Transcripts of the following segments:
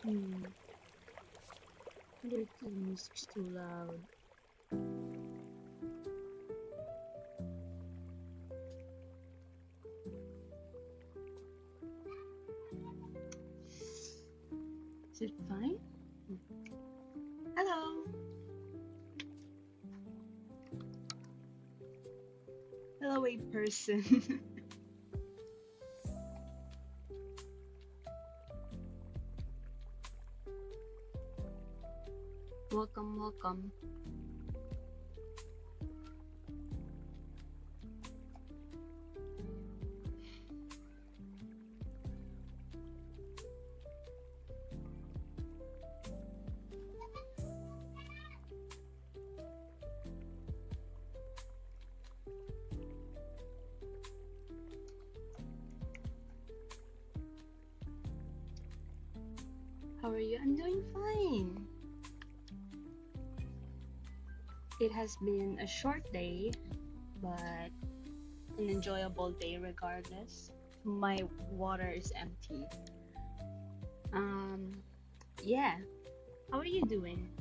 Hmm. The music's too loud. Is it fine? Hello. Hello, a person. Welcome, welcome. How are you? I'm doing fine. It has been a short day, but an enjoyable day regardless. My water is empty. Um, yeah. How are you doing?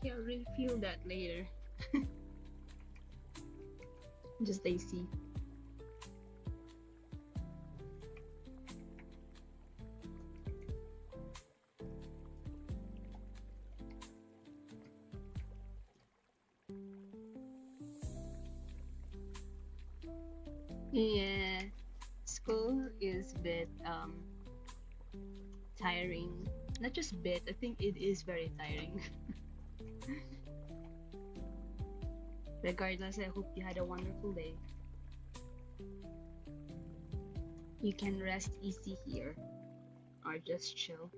Okay, I'll refill that later. Just AC. Yeah, school is a bit tiring. Not just bit, I think it is very tiring. Regardless, I hope you had a wonderful day. You can rest easy here or just chill.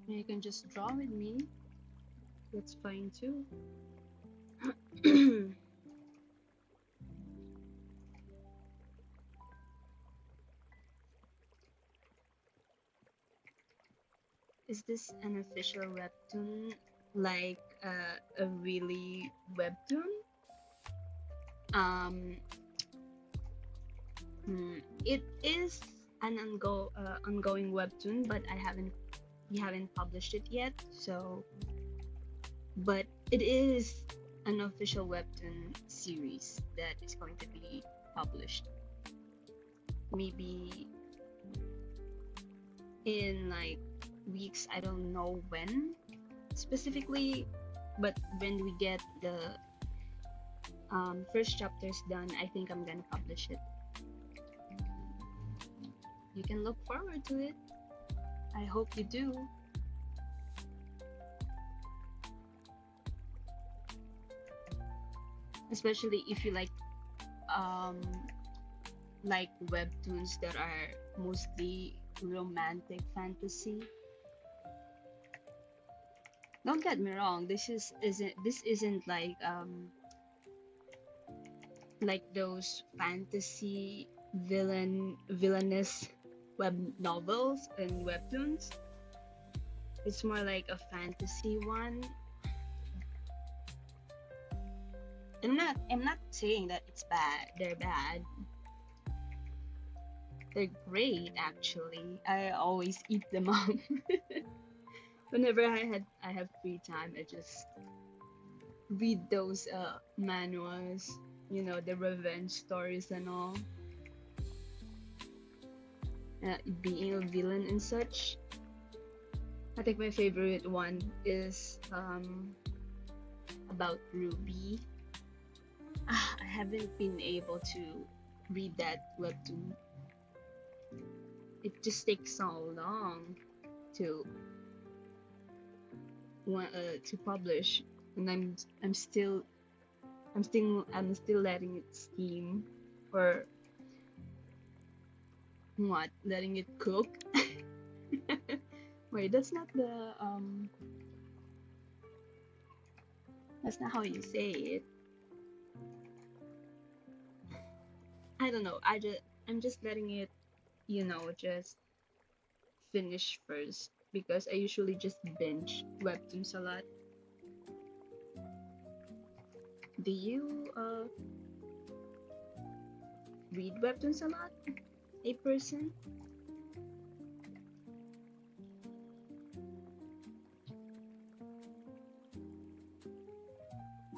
You can just draw with me. That's fine too. Is this an official webtoon? Like a really webtoon? Um, it is an ongoing webtoon, but we haven't published it yet. So, but it is an official webtoon series that is going to be published. Maybe in like weeks. I don't know when specifically, but when we get the first chapters done, I think I'm gonna publish it. You can look forward to it. I hope you do. Especially if you um like webtoons that are mostly romantic fantasy. Don't get me wrong, this isn't like those fantasy villainous web novels and webtoons. It's more like a fantasy one. I'm not saying that it's bad. They're bad. They're great actually. I always eat them up. Whenever I have free time, I just read those manuals, the revenge stories and all. Being a villain and such. I think my favorite one is about Ruby. I haven't been able to read that webtoon. It just takes so long to to publish, and I'm still letting it steam, or what? Letting it cook. Wait, that's not the That's not how you say it. I don't know. I'm just letting it, just finish first because I usually just binge webtoons a lot. Do you read webtoons a lot? A person?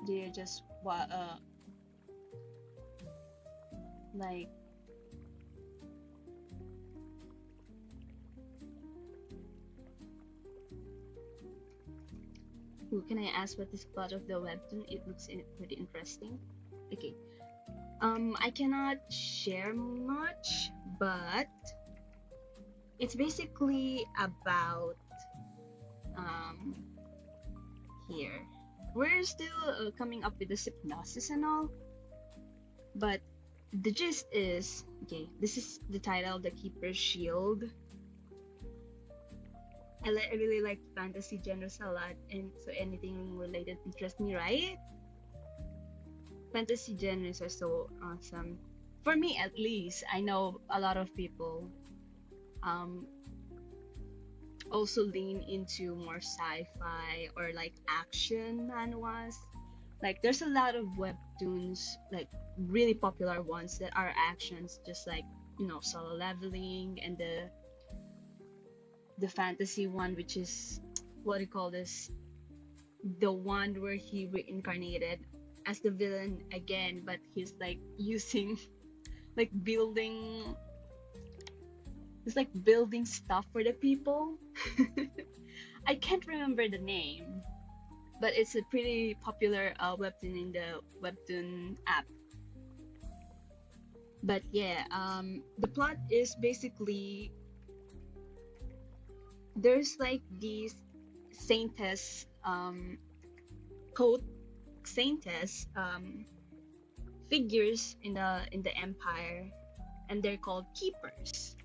Do you just like who can I ask what is plot of the webtoon? It looks pretty interesting. Okay. I cannot share much, but it's basically about um here. We're still coming up with the hypnosis and all, but the gist is okay. This is the title, The Keeper's Shield. I really like fantasy genres a lot, and so anything related interests me, right? Fantasy genres are so awesome. For me, at least, I know a lot of people um, also lean into more sci-fi or like action manhwas. Like, there's a lot of webtoons, like really popular ones that are actions, just like Solo Leveling, and the fantasy one, which is what do you call this? The one where he reincarnated as the villain again, but he's like using like building it's like building stuff for the people. I can't remember the name, but it's a pretty popular webtoon in the webtoon app. But yeah, the plot is basically there's like these saintess quote saintess figures in the empire, and they're called keepers.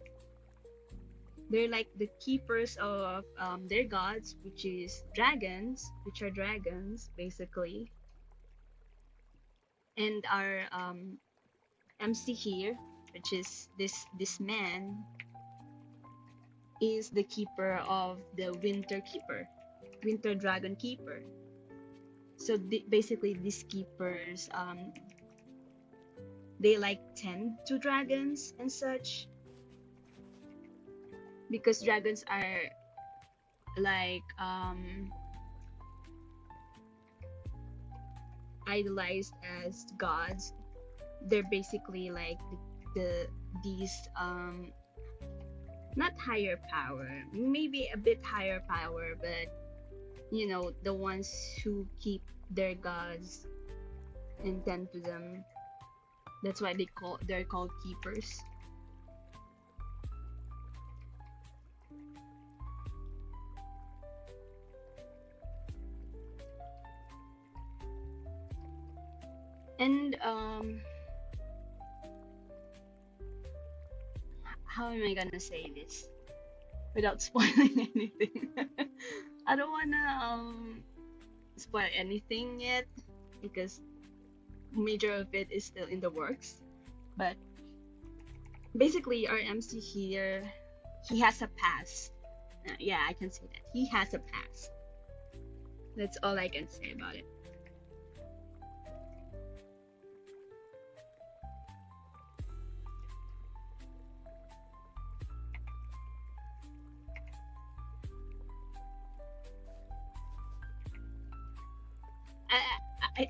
They're like the keepers of their gods, which are dragons basically. And our MC here, which is this man, is the keeper of the winter dragon keeper. So basically, these keepers, they like tend to dragons and such, because dragons are like idolized as gods. They're basically like the these not higher power, maybe a bit higher power, but the ones who keep their gods and tend to them. That's why they're called keepers. And how am I gonna say this without spoiling anything? I don't wanna spoil anything yet because major of it is still in the works. But basically, our MC here, he has a past. Yeah, I can say that he has a past. That's all I can say about it.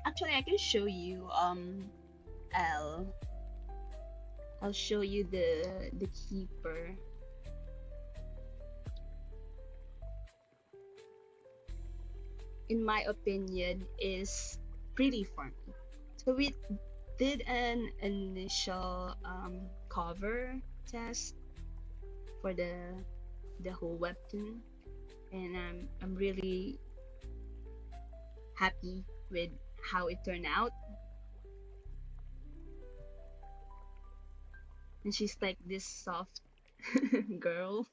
Actually, I can show you L. I'll show you the keeper. In my opinion, is pretty for me. So we did an initial cover test for the whole webtoon, and I'm really happy with how it turned out. And she's like this soft girl.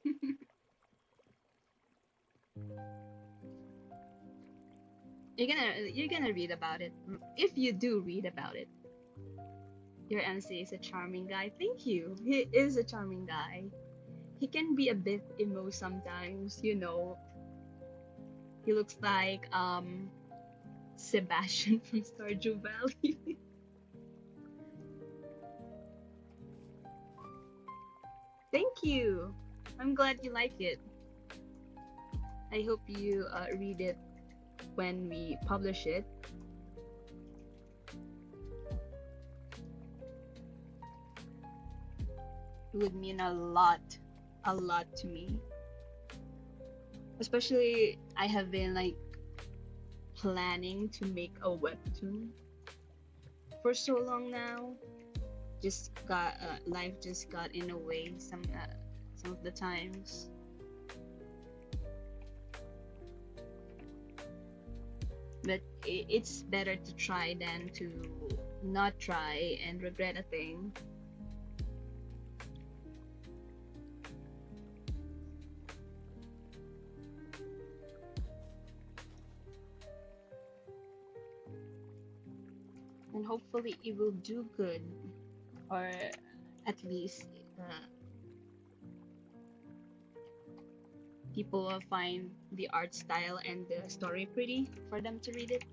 You're gonna read about it. If you do read about it, your MC is a charming guy. Thank you. He is a charming guy. He can be a bit emo sometimes. He looks like Sebastian from Stardew Valley. Thank you. I'm glad you like it. I hope you read it when we publish it. It would mean a lot to me. Especially, I have been like planning to make a webtoon for so long now. Just got life just got in the way some of the times. But it's better to try than to not try and regret a thing. And hopefully it will do good, or at least people will find the art style and the story pretty for them to read it.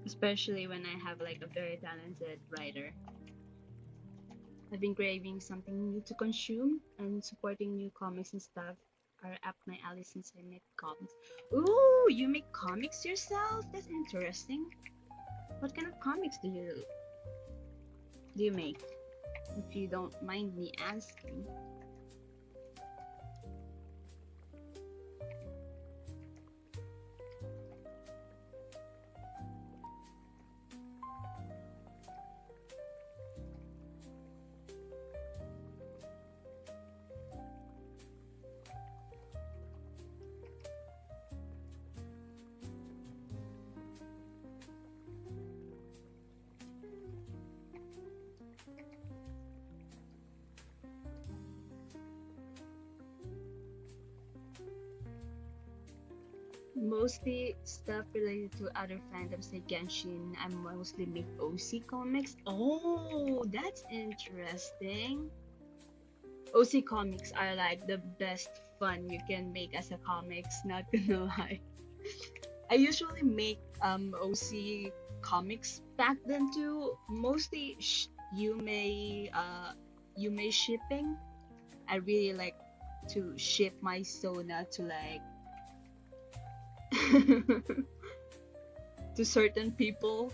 Especially when I have like a very talented writer. I've been craving something new to consume, and supporting new comics and stuff are up my alley since I make comics. Ooh, you make comics yourself? That's interesting. What kind of comics do you make? If you don't mind me asking. Mostly stuff related to other fandoms like Genshin. I mostly make OC comics. Oh, that's interesting. OC comics are like the best fun you can make as a comics, not gonna lie. I usually make OC comics back then too. Mostly Yume shipping. I really like to ship my Sona to like to certain people.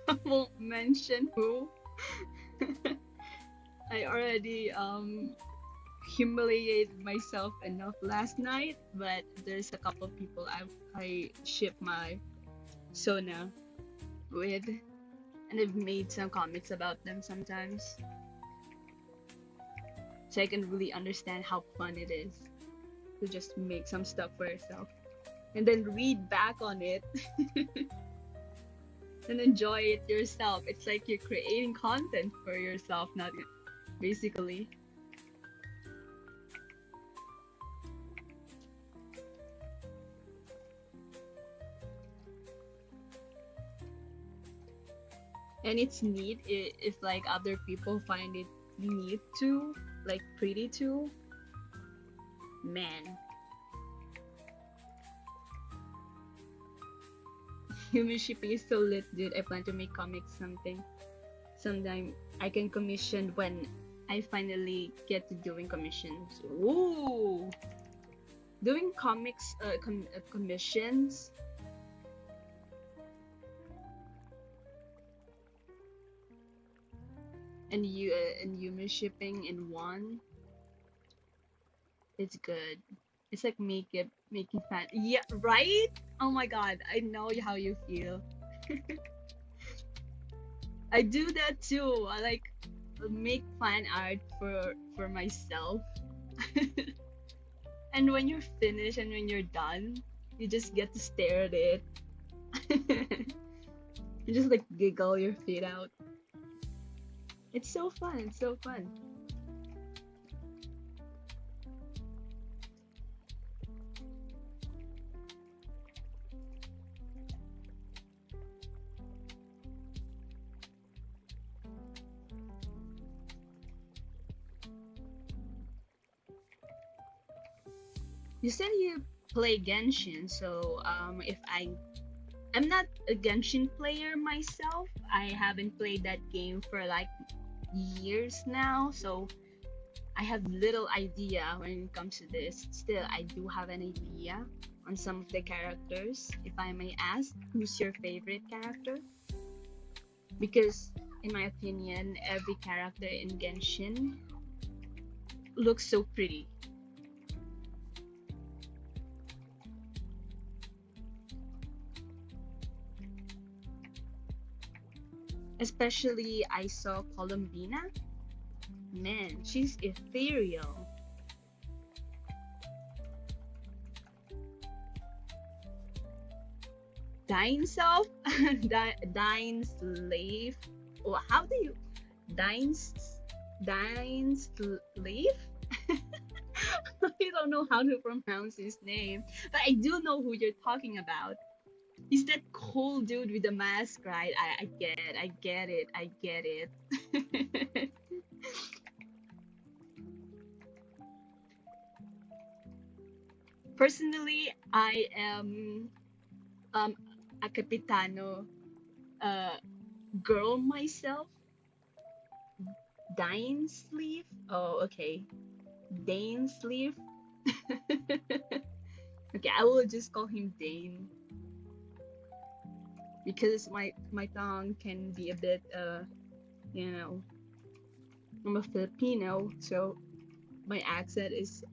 I won't mention who. I already humiliated myself enough last night, but there's a couple people I ship my Sona with, and I've made some comics about them sometimes, so I can really understand how fun it is to just make some stuff for yourself and then read back on it and enjoy it yourself. It's like you're creating content for yourself, not basically. And it's neat if like other people find it neat too, like pretty too. Man, human shipping is so lit, dude. I plan to make comics sometime I can commission when I finally get to doing commissions. Ooh, doing comics commissions. And human shipping in one, it's good. It's like making fan. Yeah, right? Oh my god, I know how you feel. I do that too. I like make fan art for myself. And when you're finished and when you're done, you just get to stare at it. You just like giggle your feet out. It's so fun. It's so fun. You said you play Genshin, so if I'm not a Genshin player myself. I haven't played that game for like years now, so I have little idea when it comes to this. Still, I do have an idea on some of the characters. If I may ask, who's your favorite character? Because in my opinion, every character in Genshin looks so pretty. Especially I saw Columbina. Man, she's ethereal. Dine self? Dine slave? Oh, how do you dine dine slave? I don't know how to pronounce his name, but I do know who you're talking about. He's that cool dude with the mask, right? I get it, I get it, I get it. Personally, I am a Capitano girl myself. Dine sleeve? Oh, okay. Dane sleeve? Okay, I will just call him Dane because my tongue can be a bit you know, I'm a Filipino, so my accent is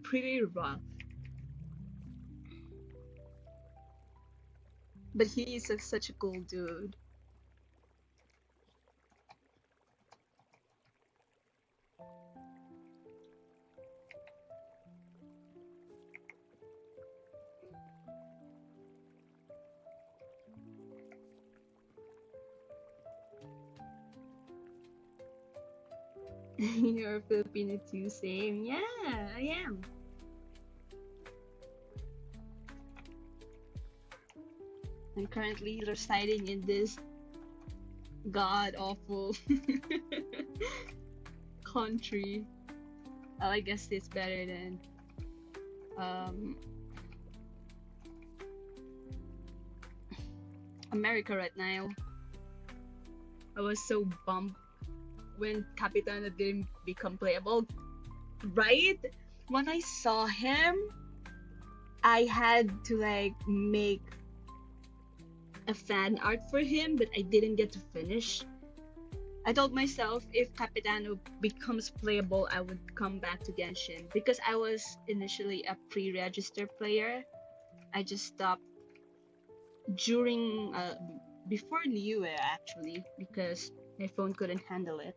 pretty rough. But he is such a cool dude. You're a Filipino too, same. Yeah, I am. I'm currently residing in this god awful country. I guess it's better than um, America right now. I was so bummed when Capitana didn't become playable. Right? When I saw him, I had to like make a fan art for him, but I didn't get to finish. I told myself if Capitano becomes playable, I would come back to Genshin because I was initially a pre-register player. I just stopped during before New Year actually because my phone couldn't handle it.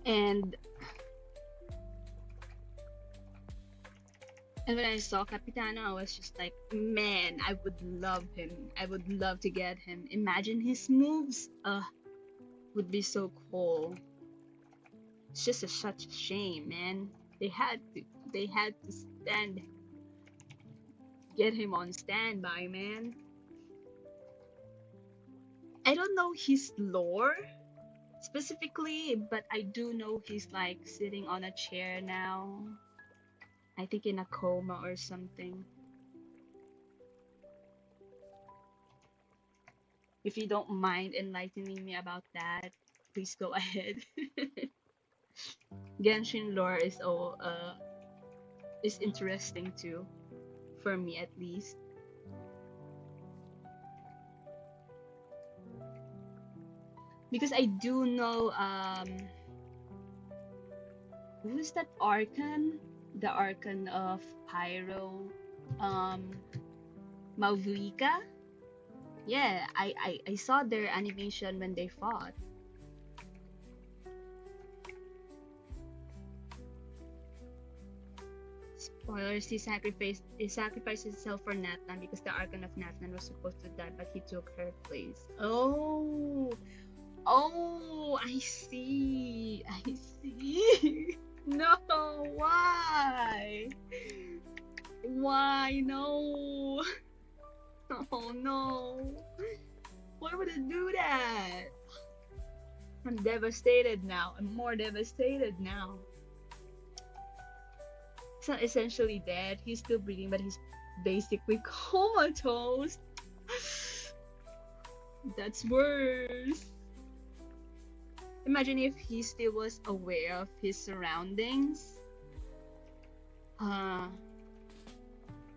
And and when I saw Capitano, I was just like, man, I would love him. I would love to get him. Imagine his moves. Would be so cool. It's just such a shame, man. They had to they had to get him on standby, man. I don't know his lore specifically, but I do know he's like sitting on a chair now. I think in a coma or something. If you don't mind enlightening me about that, please go ahead. Genshin lore is interesting too, for me at least. Because I do know who's that Archon? The Archon of Pyro, um Mavuika? Yeah, I saw their animation when they fought. Spoilers, he sacrificed himself for Natlan because the Archon of Natlan was supposed to die, but he took her place. Oh, oh, I see. I see. No, why? Why no? Oh no. Why would it do that? I'm devastated now. I'm more devastated now. He's not essentially dead. He's still breathing, but he's basically comatose. That's worse. Imagine if he still was aware of his surroundings. Uh,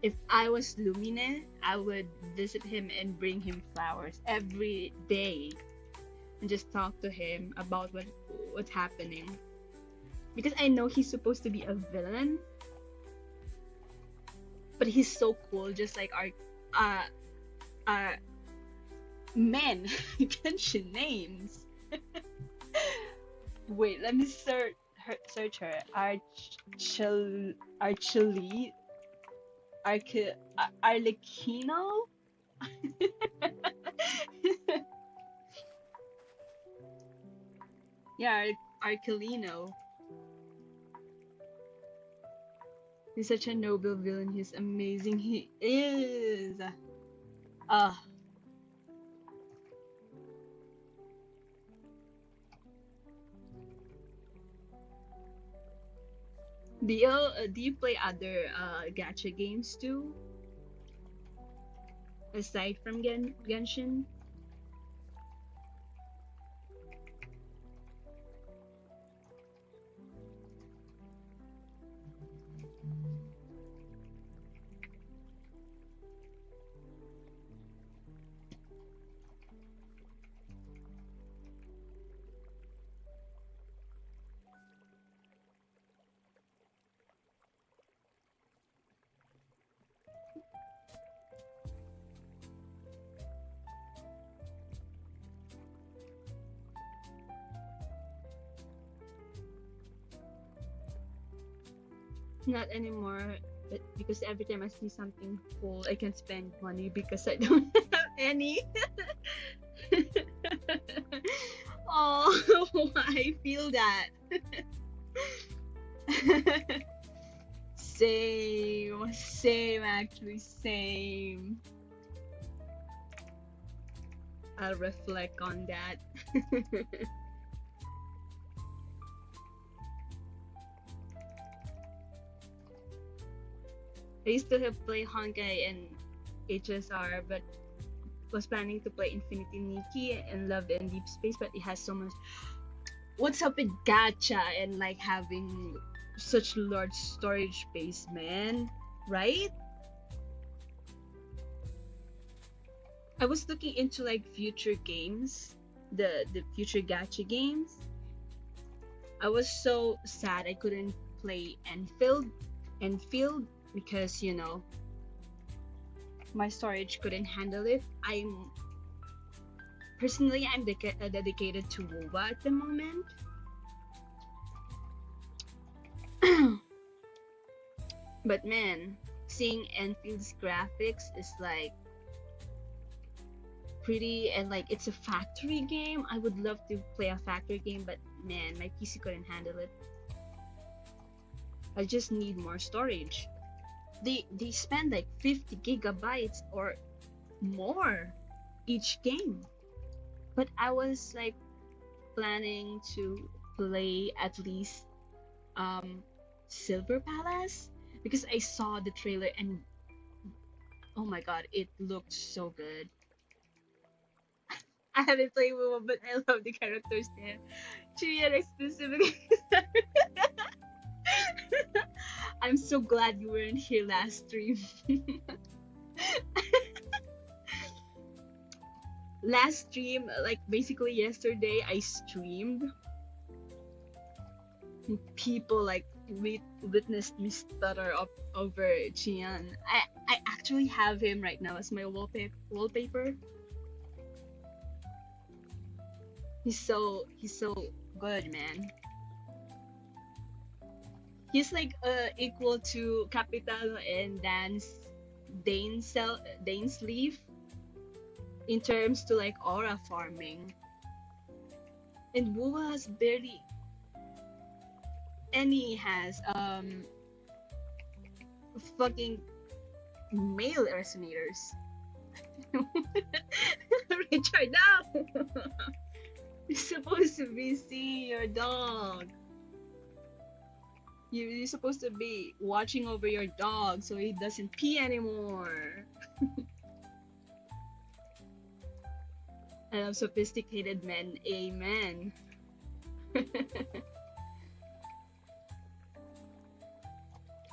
if I was Lumine, I would visit him and bring him flowers every day and just talk to him about what's happening. Because I know he's supposed to be a villain, but he's so cool, just like our men Genshin names. Wait, let me search her. Archeli Arlecchino. Yeah, Arcelino. He's such a noble villain. He's amazing. He is. Ah. Do you play other gacha games too, aside from Genshin? Not anymore, but because every time I see something cool, I can spend money because I don't have any. Oh, I feel that. Same, actually, same. I'll reflect on that. I used to have play Honkai and HSR, but was planning to play Infinity Nikki and Love and Deep Space, but it has so much. What's up with gacha and like having such large storage space, man? Right? I was looking into like future games, the future gacha games. I was so sad I couldn't play Enfield because my storage couldn't handle it. I'm dedicated to WoWa at the moment. But man, seeing Enfield's graphics is like pretty, and like it's a factory game. I would love to play a factory game, but man, my PC couldn't handle it. I just need more storage. They spend like 50 gigabytes or more each game. But I was like planning to play at least Silver Palace because I saw the trailer and oh my god, it looked so good. I haven't played WoW, but I love the characters there. Chiya specifically. I'm so glad you weren't here last stream. Last stream, like basically yesterday, I streamed. People like witnessed me stutter up over Chian. I actually have him right now as my wallpaper. He's so good, man. He's like equal to Capital and Dane's Leaf in terms to like aura farming. And Wuwa has barely any has fucking male resonators. Richard, no! You're supposed to be seeing your dog. You're supposed to be watching over your dog so he doesn't pee anymore. I love sophisticated men. Amen.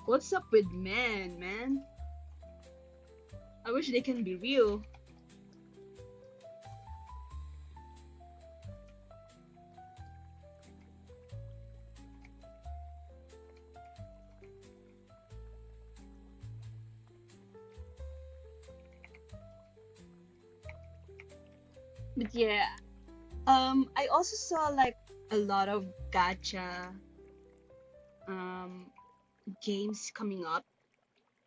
What's up with men, man? I wish they can be real. But yeah, I also saw like a lot of gacha um games coming up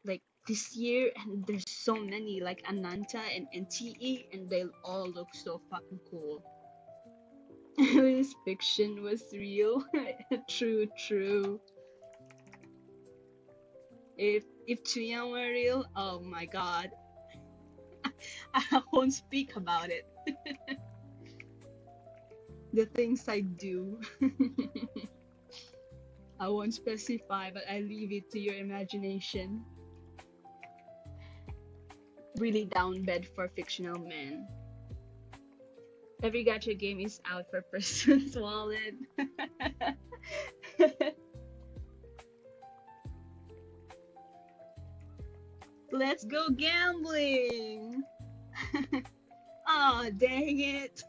like this year, and there's so many like Ananta and NTE, and they all look so fucking cool. This fiction was real. True, true. If Chuyang were real, oh my god, I won't speak about it. The things I do. I won't specify, but I leave it to your imagination. Really down bed for fictional men. Every gacha game is out for person's wallet. Let's go gambling! Oh, dang it!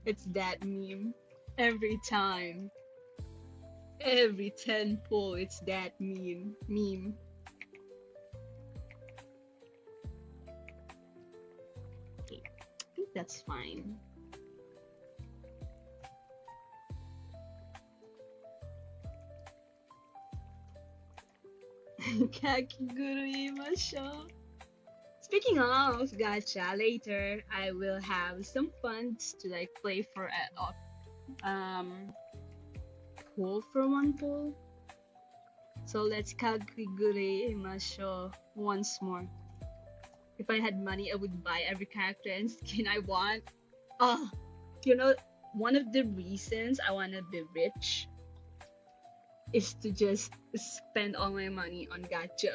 It's that meme. Every time. Every 10 pull, it's that meme. Okay, I think that's fine. Kakiguru imasho. Speaking of gacha, later I will have some funds to like play for a pull for one pull. So let's kakiguru imasho once more. If I had money, I would buy every character and skin I want. Oh, you know, one of the reasons I want to be rich is to just spend all my money on gacha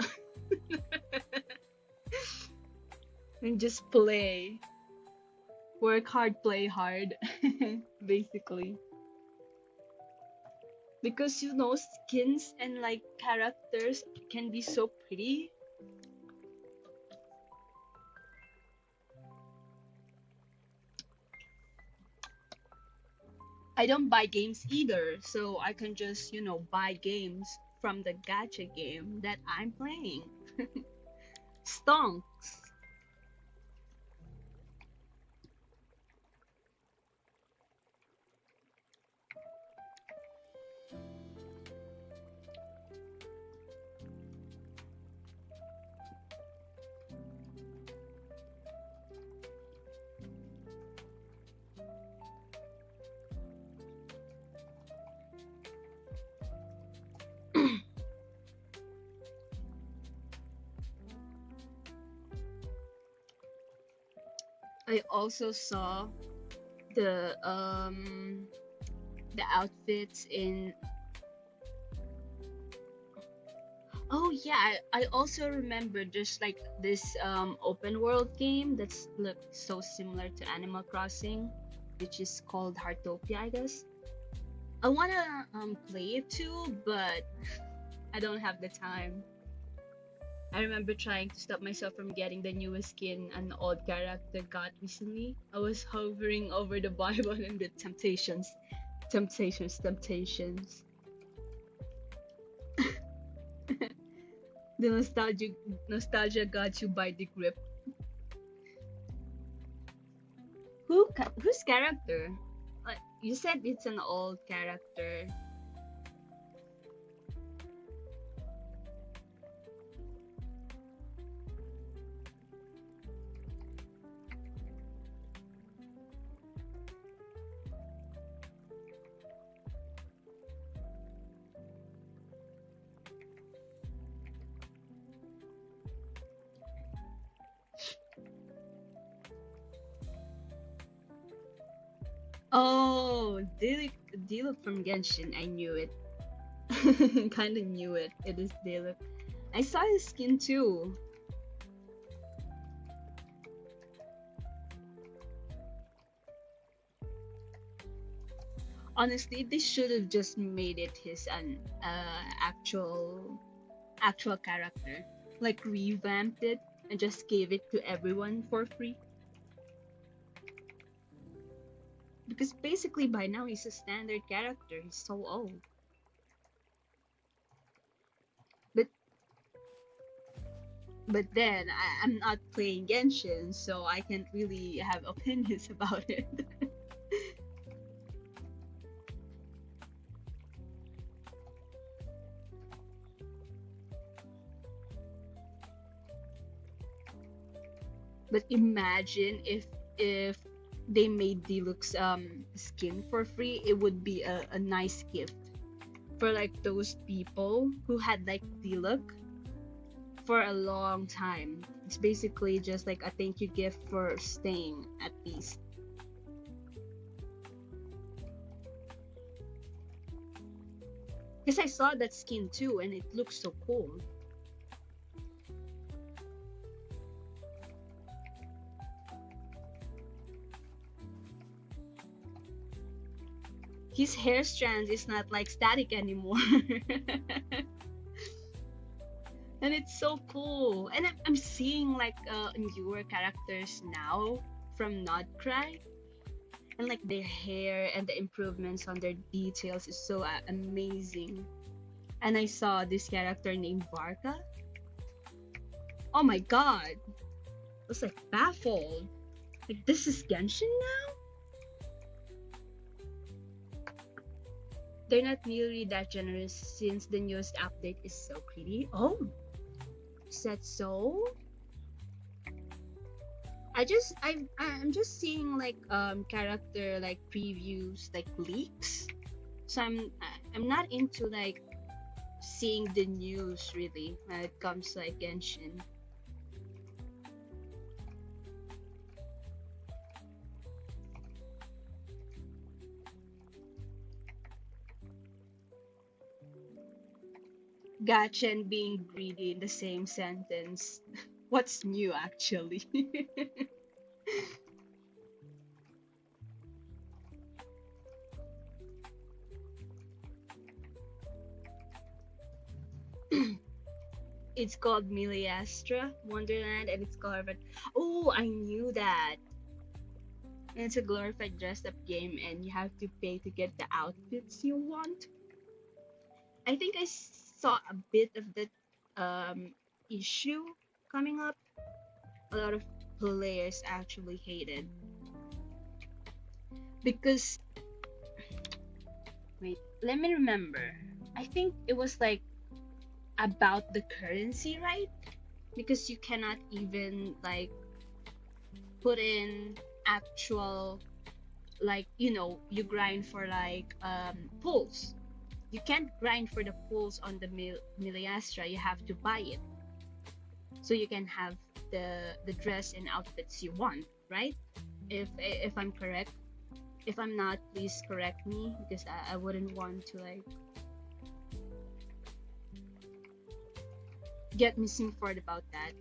and just play. Work hard, play hard, basically. Because you know, skins and like characters can be so pretty. I don't buy games either, so I can just, you know, buy games from the gacha game that I'm playing. Stonks. I also saw the um the outfits in. Oh yeah, I also remember there's like this open world game that's look so similar to Animal Crossing, which is called Heartopia, I guess. I wanna play it too, but I don't have the time. I remember trying to stop myself from getting the newest skin an old character got recently. I was hovering over the Bible and the temptations. The nostalgia got you by the grip. Whose character? You said it's an old character. Oh, Diluc from Genshin. I knew it. Kind of knew it. It is Diluc. I saw his skin too. Honestly, they should have just made it his an actual character, like revamped it and just gave it to everyone for free. Because basically by now he's a standard character. He's so old. But then I'm not playing Genshin, so I can't really have opinions about it. But imagine if they made Deluxe skin for free, it would be a nice gift for like those people who had like Deluxe for a long time. It's basically just like a thank you gift for staying at least. Because I saw that skin too and it looks so cool. His hair strands is not like static anymore. And it's so cool. And I'm seeing like newer characters now from Nodcry, and like their hair and the improvements on their details is so amazing. And I saw this character named Varka. Oh my god, I was like baffled. Like this is Genshin now? They're not nearly that generous since the newest update is so pretty. Oh, is that so? I'm just seeing like character like previews like leaks. So I'm not into like seeing the news really when it comes to like Genshin. Gotcha and being greedy in the same sentence. What's new actually? It's called Miliastra Wonderland and it's glorified. Oh, I knew that. And it's a glorified dressed up game and you have to pay to get the outfits you want. I think I saw a bit of that issue coming up. A lot of players actually hated because wait, let me remember. I think it was like about the currency, right? Because you cannot even like put in actual like you grind for like pulls. You can't grind for the pulls on the Miliastra. You have to buy it so you can have the dress and outfits you want, right? If I'm correct. If I'm not, please correct me because I wouldn't want to like get misinformed about that.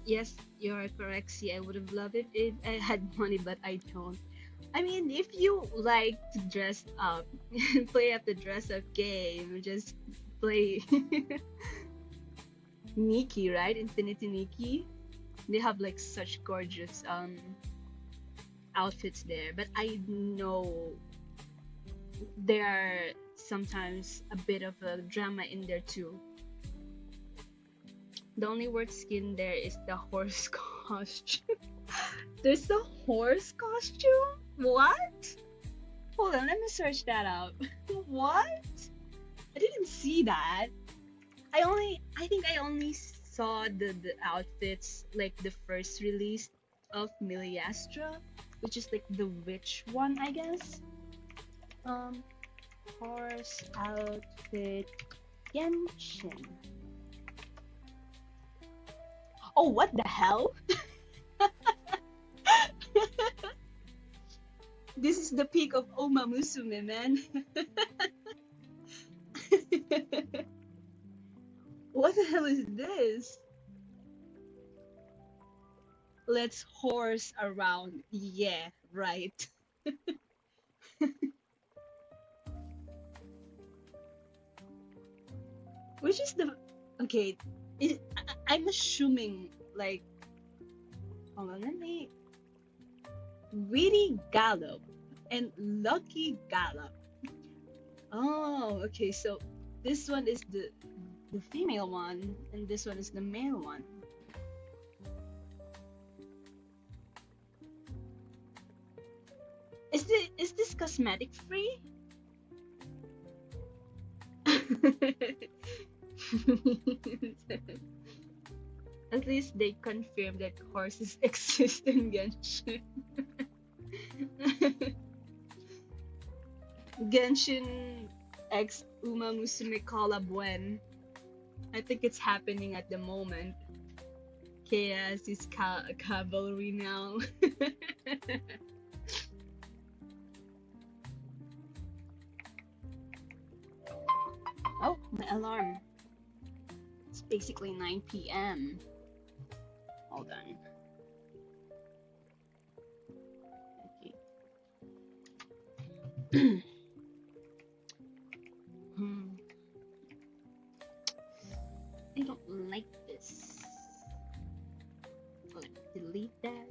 Yes, you're correct. See, I would have loved it if I had money, but I don't. I mean, if you like to dress up, play up the dress up game, just play Nikki, right? Infinity Nikki. They have like such gorgeous outfits there, but I know there are sometimes a bit of a drama in there too. The only word skin there is the horse costume. There's the horse costume? What? Hold on, let me search that out. What? I didn't see that. I think I only saw the outfits like the first release of Miliastra, which is like the witch one, I guess. Um, horse outfit Genshin. Oh, what the hell? This is the peak of Oma Musume, man. What the hell is this? Let's horse around. Yeah, right. Which is the okay? I'm assuming like hold on, let me Witty Gallop and Lucky Gallop. Oh, okay. So this one is the female one, and this one is the male one. Is this cosmetic free? At least they confirmed that horses exist in Genshin. Genshin X Uma Musume collab when? I think it's happening at the moment. Chaos is cavalry now. Oh, my alarm. It's basically 9 p.m. Hold on. Okay. Hmm. I don't like this. Let's delete that.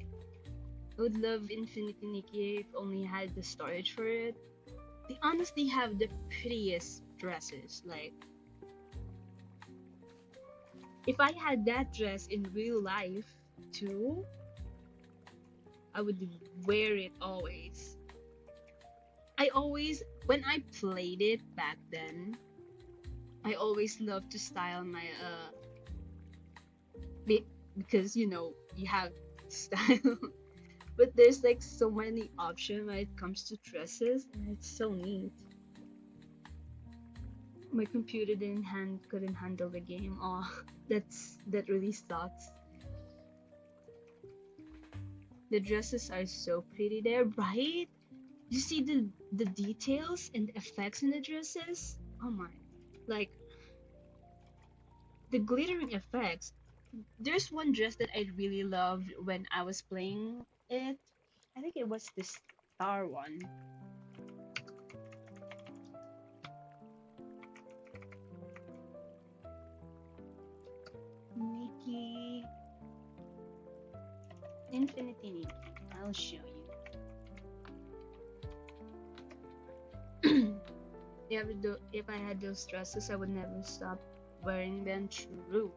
I would love Infinity Nikki if only had the storage for it. They honestly have the prettiest dresses. Like, if I had that dress in real life too, I would wear it always. I always, when I played it back then, I always loved to style my because you have style. But there's like so many options when it comes to dresses, and it's so neat. My computer couldn't handle the game. Oh, that really sucks. The dresses are so pretty there, right? You see the details and the effects in the dresses. Oh my, like the glittering effects. There's one dress that I really loved when I was playing it. I think it was the star one. Nikki. Infinity Nikki. I'll show you. If I had those dresses, I would never stop wearing them. True.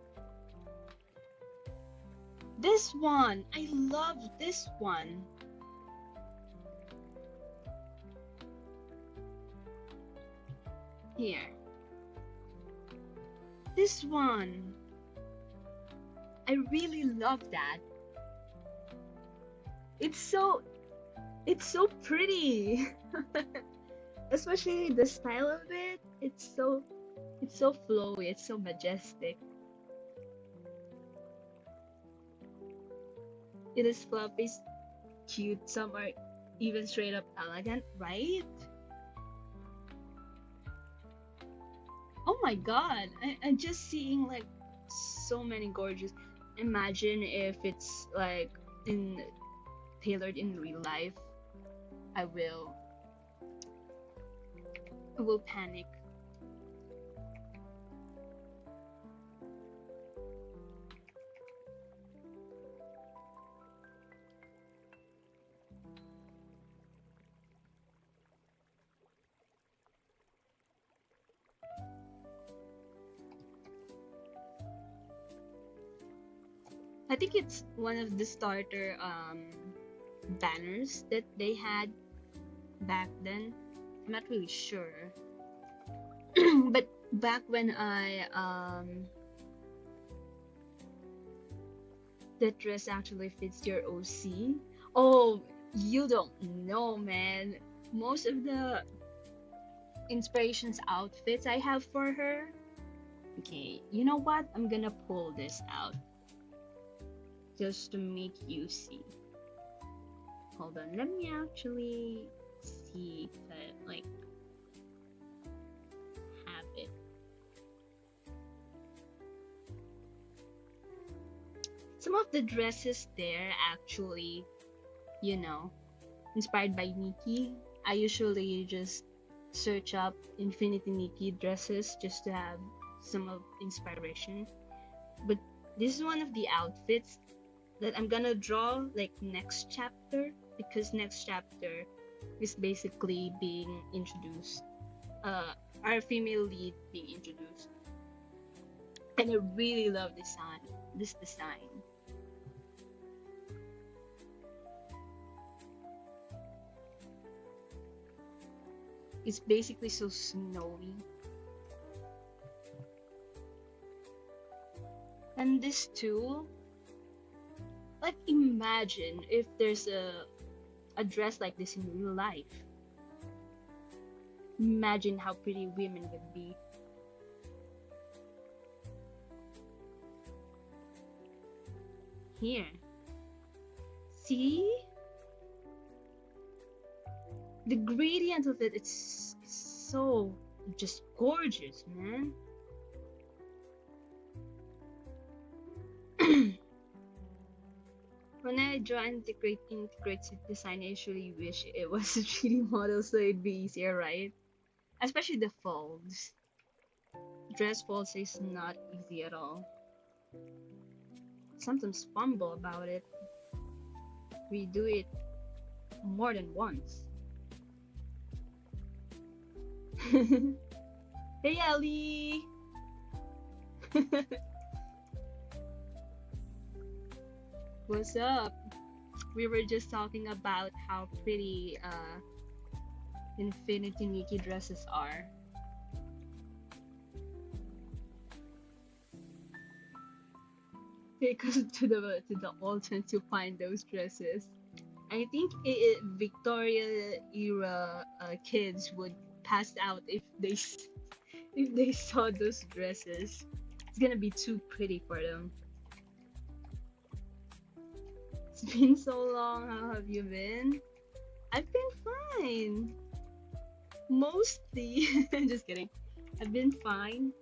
This one! I love this one. Here. This one. I really love that. It's so pretty. Especially the style of it. It's so flowy, it's so majestic. It is fluffy, cute, some are even straight up elegant, right? Oh my god, I'm just seeing like so many gorgeous. Imagine if it's like in tailored in real life. I will panic. I think it's one of the starter banners that they had back then. I'm not really sure. But back when I that dress actually fits your OC. Oh, you don't know, man. Most of the inspirations outfits I have for her. Okay, you know what? I'm gonna pull this out just to make you see. Hold on, let me actually see that like have it. Some of the dresses there actually, you know, inspired by Nikki. I usually just search up Infinity Nikki dresses just to have some of inspiration. But this is one of the outfits that I'm gonna draw like next chapter, because next chapter is basically being introduced. Our female lead being introduced. And I really love this design. It's basically so snowy. And this too, like imagine if there's a dress like this in real life. Imagine how pretty women would be. Here. See? The gradient of it, it's so just gorgeous, man. When I draw integrated design, I usually wish it was a 3D model so it'd be easier, right? Especially the folds. Dress folds is not easy at all. Sometimes fumble about it. We do it more than once. Hey Ellie! What's up? We were just talking about how pretty Infinity Nikki dresses are. Take us to the Alton to find those dresses. I think Victoria era kids would pass out if if they saw those dresses. It's gonna be too pretty for them. It's been so long. How have you been? I've been fine. Mostly. Just kidding. I've been fine.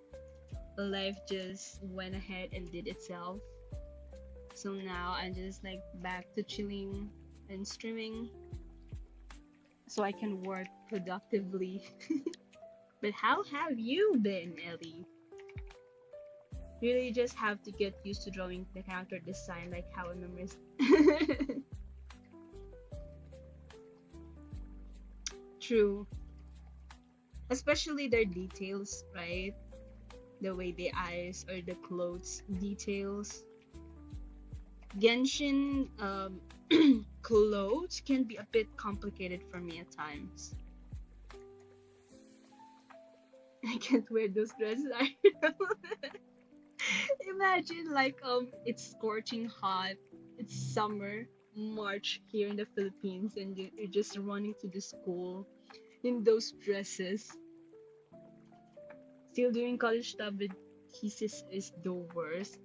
Life just went ahead and did itself. So now I'm just like back to chilling and streaming so I can work productively. But how have you been, Ellie? Really just have to get used to drawing the character design like how I memorize. True. Especially their details, right? The way the eyes or the clothes details. Genshin clothes can be a bit complicated for me at times. I can't wear those dresses. Imagine like it's scorching hot. It's summer, March here in the Philippines, and you're just running to the school in those dresses. Still doing college stuff, but thesis is the worst.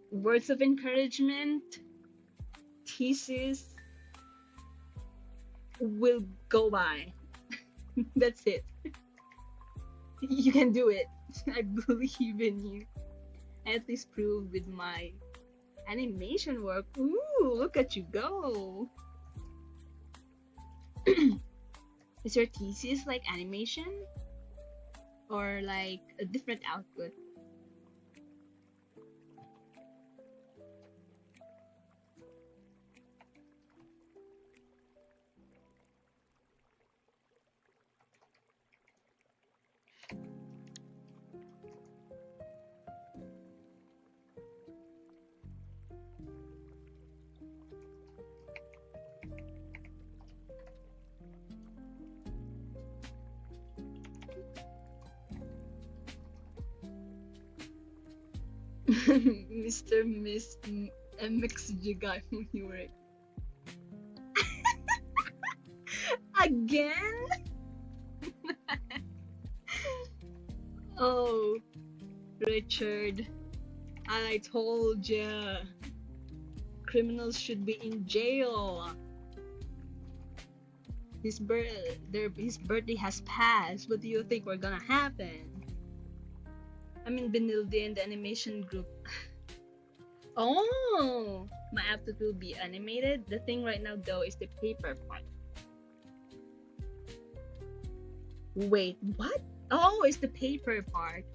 Words of encouragement, thesis will go by. That's it. You can do it. I believe in you. At least prove with my animation work. Ooh, look at you go. Is your thesis like animation? Or like a different output? Mr. Miss MXG guy when you were again. Oh, Richard, I told ya, criminals should be in jail. His birthday has passed. What do you think we're gonna happen? I'm in Benilde in the animation group. Oh, my outfit will be animated. The thing right now though is the paper part. Wait, what? Oh, it's the paper part.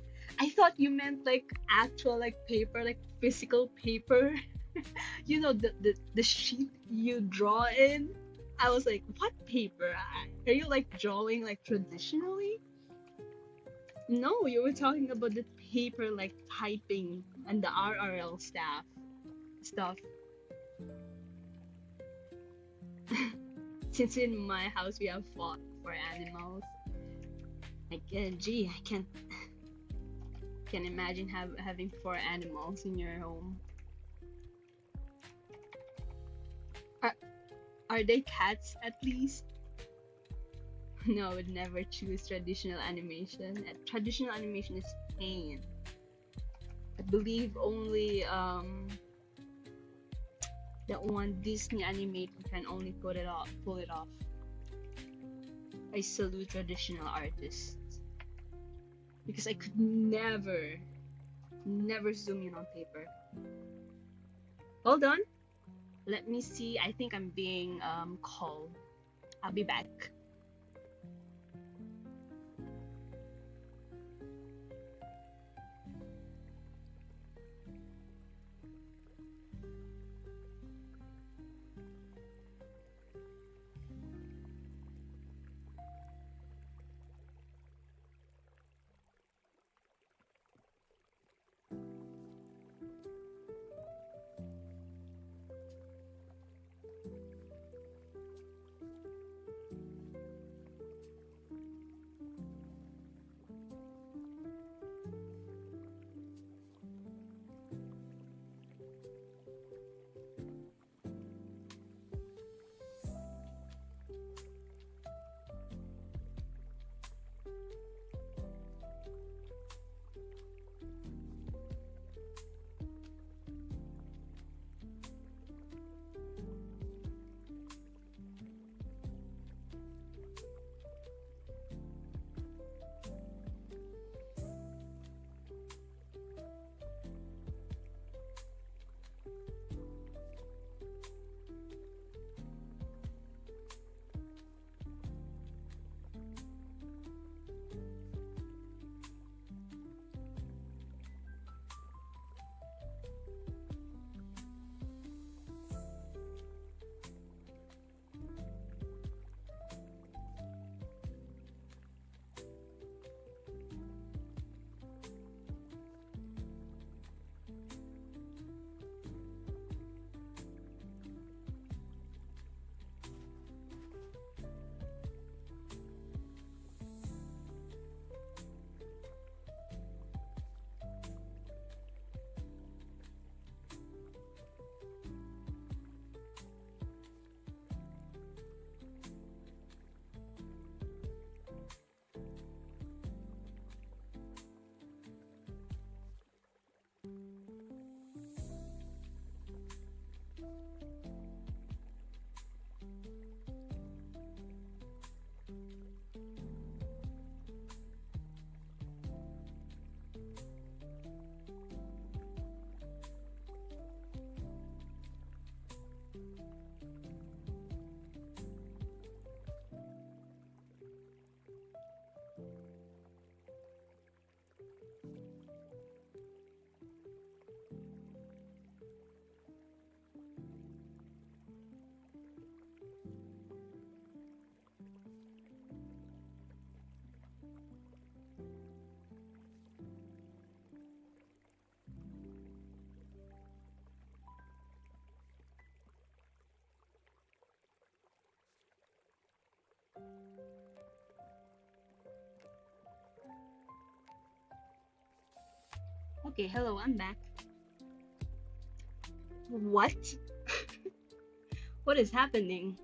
I thought you meant like actual like paper, like physical paper. You know the sheet you draw in. I was like, what paper? Are you like drawing like traditionally? No, you were talking about the paper like typing and the RRL stuff. Since in my house we have fought for animals. Like, gee, I can't imagine having four animals in your home. Are are they cats at least? No, I would never choose traditional animation. Traditional animation is pain. I believe only that one Disney animator can only pull it off. I salute traditional artists because I could never zoom in on paper. Hold on, let me see. I think I'm being called. I'll be back. Okay, hello, I'm back. What? What is happening?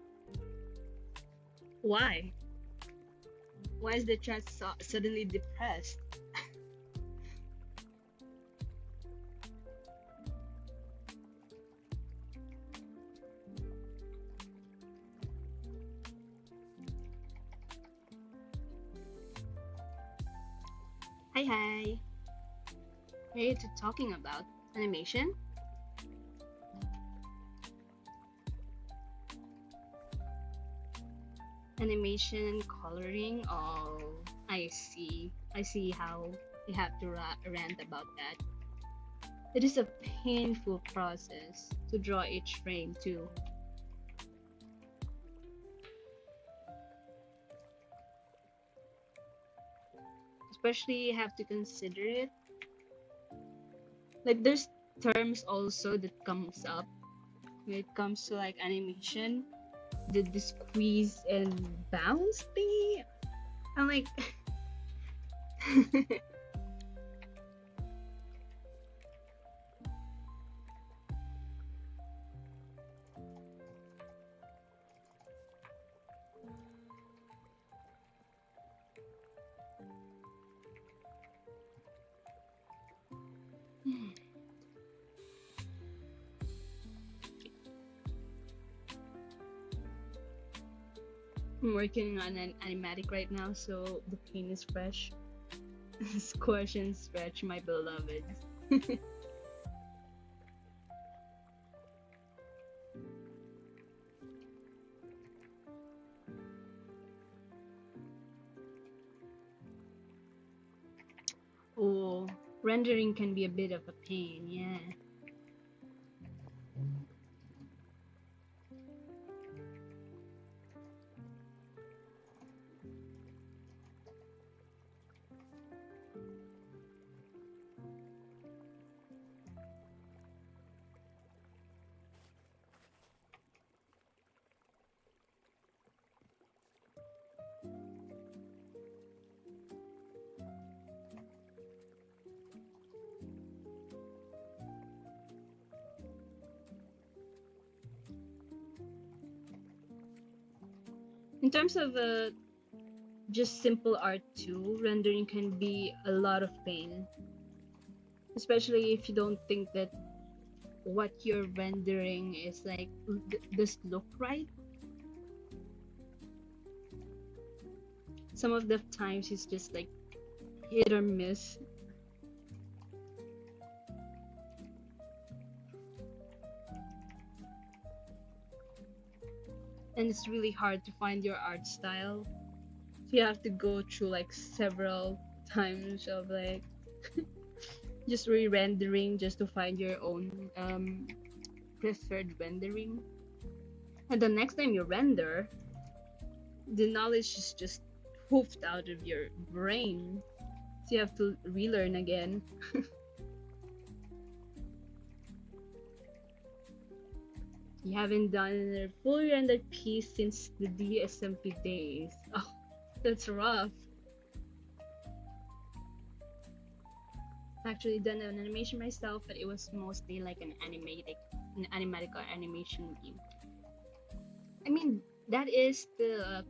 Why? Why is the chat suddenly depressed? Hi, hi. We're to talking about animation. Animation and coloring. Oh, I see. I see how you have to rant about that. It is a painful process to draw each frame too. Especially you have to consider it. Like there's terms also that comes up when it comes to like animation. The squeeze and bounce thingy. I'm like I'm working on an animatic right now, so the pain is fresh. Squash and stretch, my beloved. Oh, rendering can be a bit of a pain, yeah. In terms of just simple art too, rendering can be a lot of pain, especially if you don't think that what you're rendering is like this look right. Some of the times it's just like hit or miss. And it's really hard to find your art style. So you have to go through like several times of like just re-rendering just to find your own preferred rendering. And the next time you render, the knowledge is just hoofed out of your brain. So you have to relearn again. You haven't done a fully rendered piece since the DSMP days. Oh, that's rough. Actually done an animation myself, but it was mostly like an animatic or animation game. I mean, that is the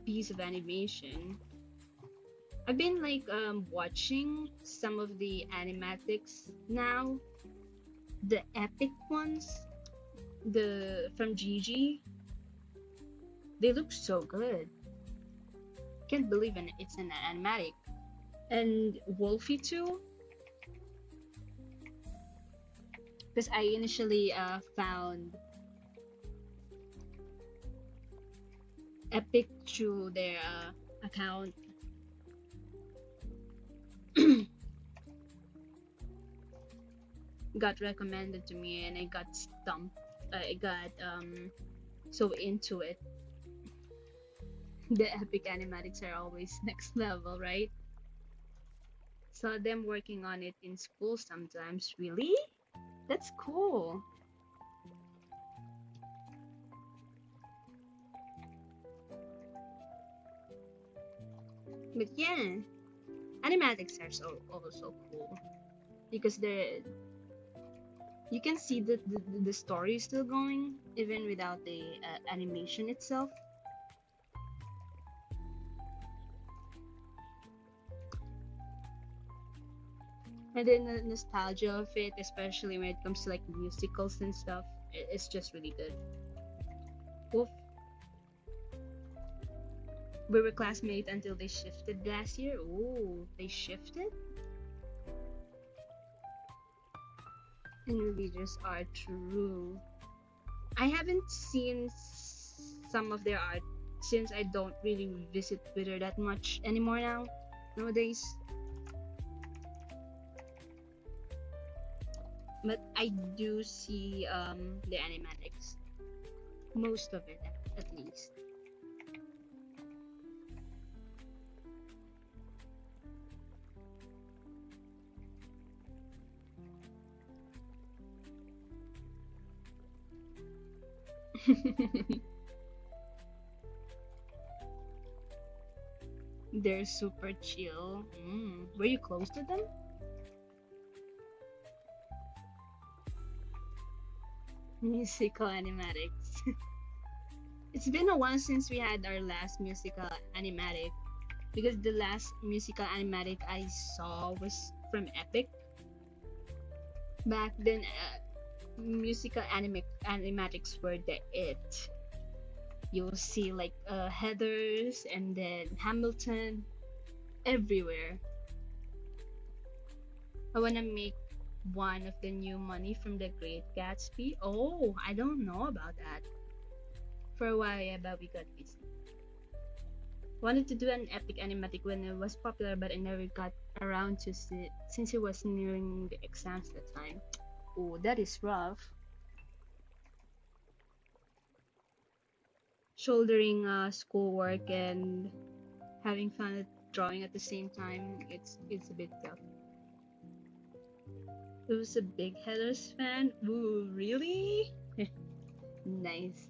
piece of animation. I've been like watching some of the animatics now, the epic ones, the from Gigi. They look so good. Can't believe it's an animatic. And Wolfie too, because I initially found Epic through their account. Got recommended to me and I got stumped. I got so into it. The epic animatics are always next level, right? Saw them working on it in school sometimes. Really? That's cool. But yeah, animatics are so also cool because they're You can see that the story is still going even without the animation itself. And then the nostalgia of it, especially when it comes to like musicals and stuff, it's just really good. Oof. We were classmates until they shifted last year. Ooh, they shifted? And readers are true. I haven't seen some of their art since I don't really visit Twitter that much anymore now nowadays. But I do see the animatics, most of it at least. They're super chill. Were you close to them? Musical animatics. It's been a while since we had our last musical animatic because the last musical animatic I saw was from Epic. Back then, musical animatics were the it. You'll see like Heathers and then Hamilton everywhere. I wanna make one of the new money from the Great Gatsby. Oh, I don't know about that. For a while, yeah, but we got busy. Wanted to do an epic animatic when it was popular, but I never got around to it since it was nearing the exams that time. Oh, that is rough. Shouldering schoolwork and having fun at drawing at the same time, it's a bit tough. It was a big Heathers fan. Ooh, really? Nice.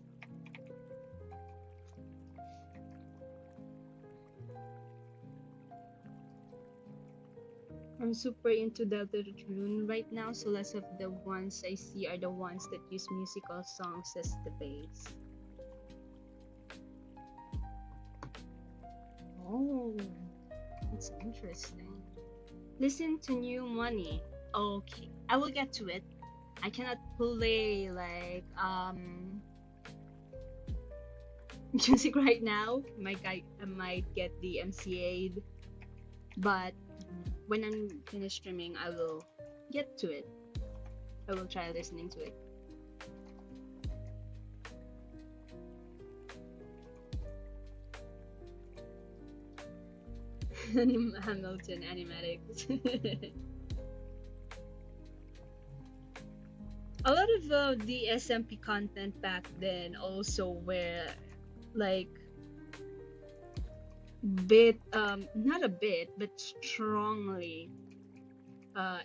I'm super into Deltarune right now, so less of the ones I see are the ones that use musical songs as the base. Oh, that's interesting. Listen to New Money. Okay, I will get to it. I cannot play like music right now. I might get the MCA'd, but when I'm finished streaming, I will get to it. I will try listening to it. Hamilton animatics. A lot of the SMP content back then also were like not a bit but strongly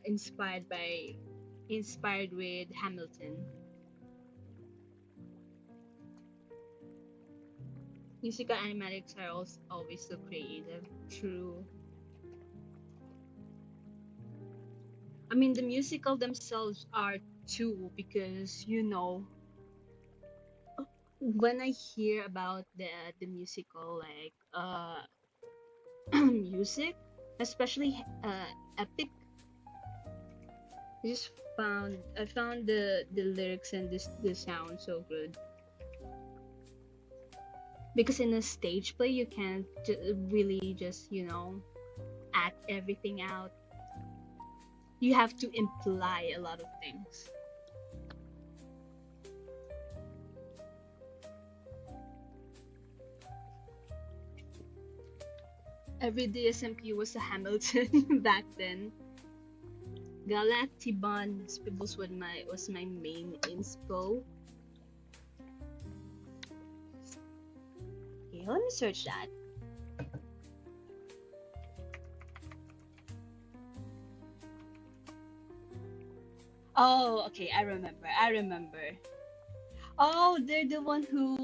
inspired with Hamilton. Musical animatics are also always so creative. True. I mean, the musical themselves are too, because when I hear about the musical like music, especially epic, I found the lyrics and the sound so good. Because in a stage play, you can't really just act everything out. You have to imply a lot of things. Every DSMP was a Hamilton back then. Galactibon Spibbles was my main inspo. Okay, let me search that. Oh, okay, I remember. Oh, they're the one who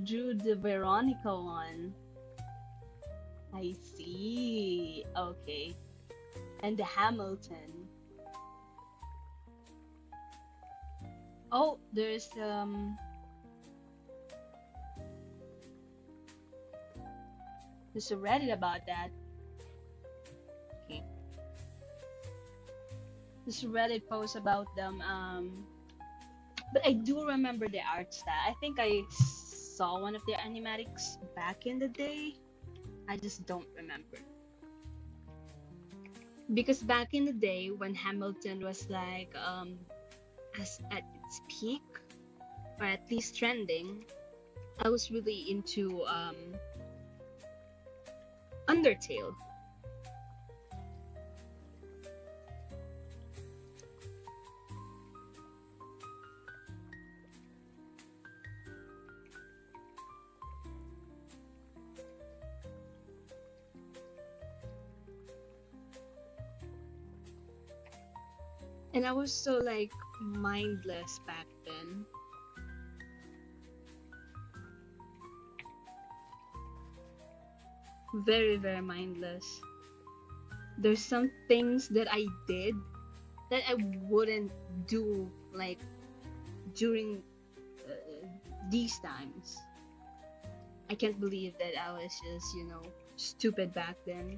drew the Veronica one. I see. Okay. And the Hamilton. Oh, there's a Reddit about that. Okay. There's a Reddit post about them. But I do remember the art style. I think I saw one of their animatics back in the day. I just don't remember. Because back in the day when Hamilton was like as at its peak, or at least trending, I was really into Undertale. And I was so like mindless back then. Very, very mindless. There's some things that I did that I wouldn't do like during these times. I can't believe that I was just, stupid back then.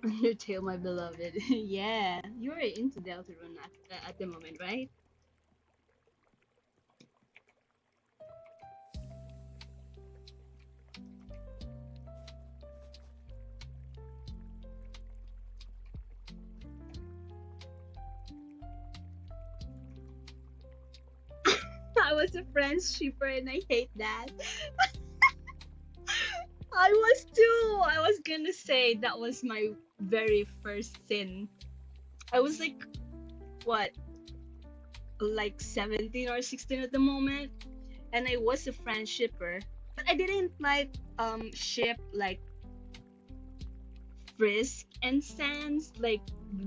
Undertale, my beloved. Yeah, you're into Deltarune at the moment, right? I was a French shipper and I hate that. I was too. I was gonna say that was my very first sin. I was like, what, like 17 or 16 at the moment, and I was a French shipper. But I didn't like ship like Frisk and Sans, like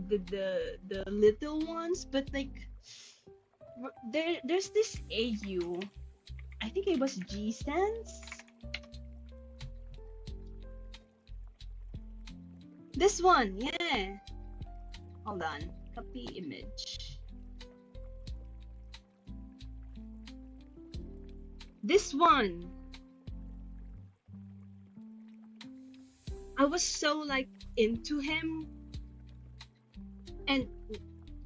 the little ones, but like there's this AU. I think it was G Sans. This one, yeah. Hold on. Copy image. This one. I was so like into him, and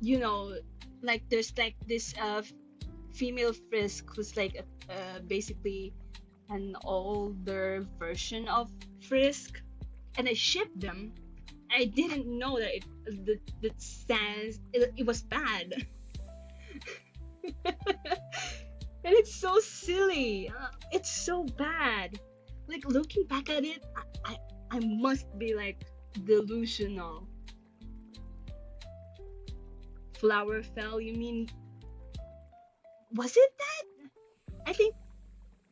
you know, like there's like this female Frisk who's like basically an older version of Frisk, and I shipped them. I didn't know that that Sans it was bad. And it's so silly. It's so bad. Like looking back at it, I must be like delusional. Flower fell. You mean was it that? I think.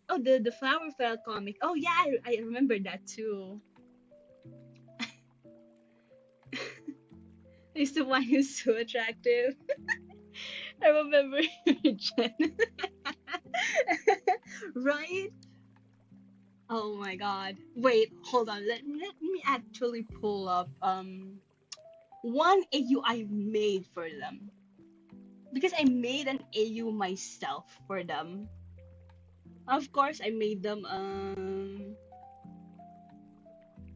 Oh, the flower fell comic. Oh yeah, I remember that too. I used to find him so attractive. I remember Jen. Right? Oh my god. Wait, hold on. Let me actually pull up one AU I made for them. Because I made an AU myself for them. Of course I made them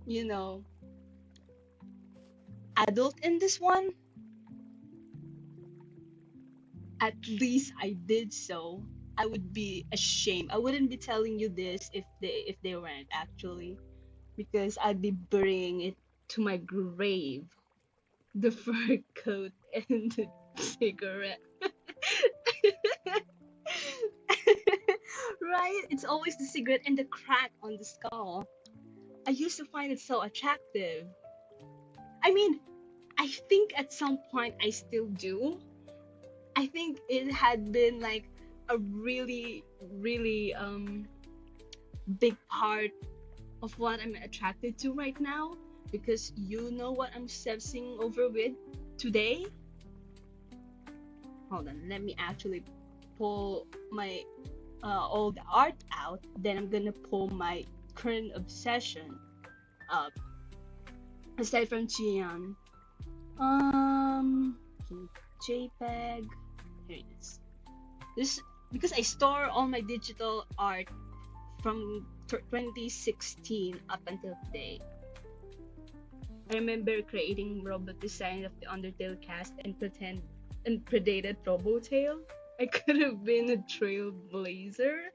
you know, adult in this one. At least I did so. I would be ashamed. I wouldn't be telling you this if they weren't actually, because I'd be burying it to my grave. The fur coat and the cigarette. Right? It's always the cigarette and the crack on the skull. I used to find it so attractive. I mean, I think at some point I still do. I think it had been like a really, really big part of what I'm attracted to right now, because you know what I'm obsessing over with today. Hold on, let me actually pull my old art out. Then I'm gonna pull my current obsession up. Aside from Jian, Okay, JPEG. Here it is. This because I store all my digital art from 2016 up until today. I remember creating robot design of the Undertale cast and predated Robotail. I could have been a trailblazer.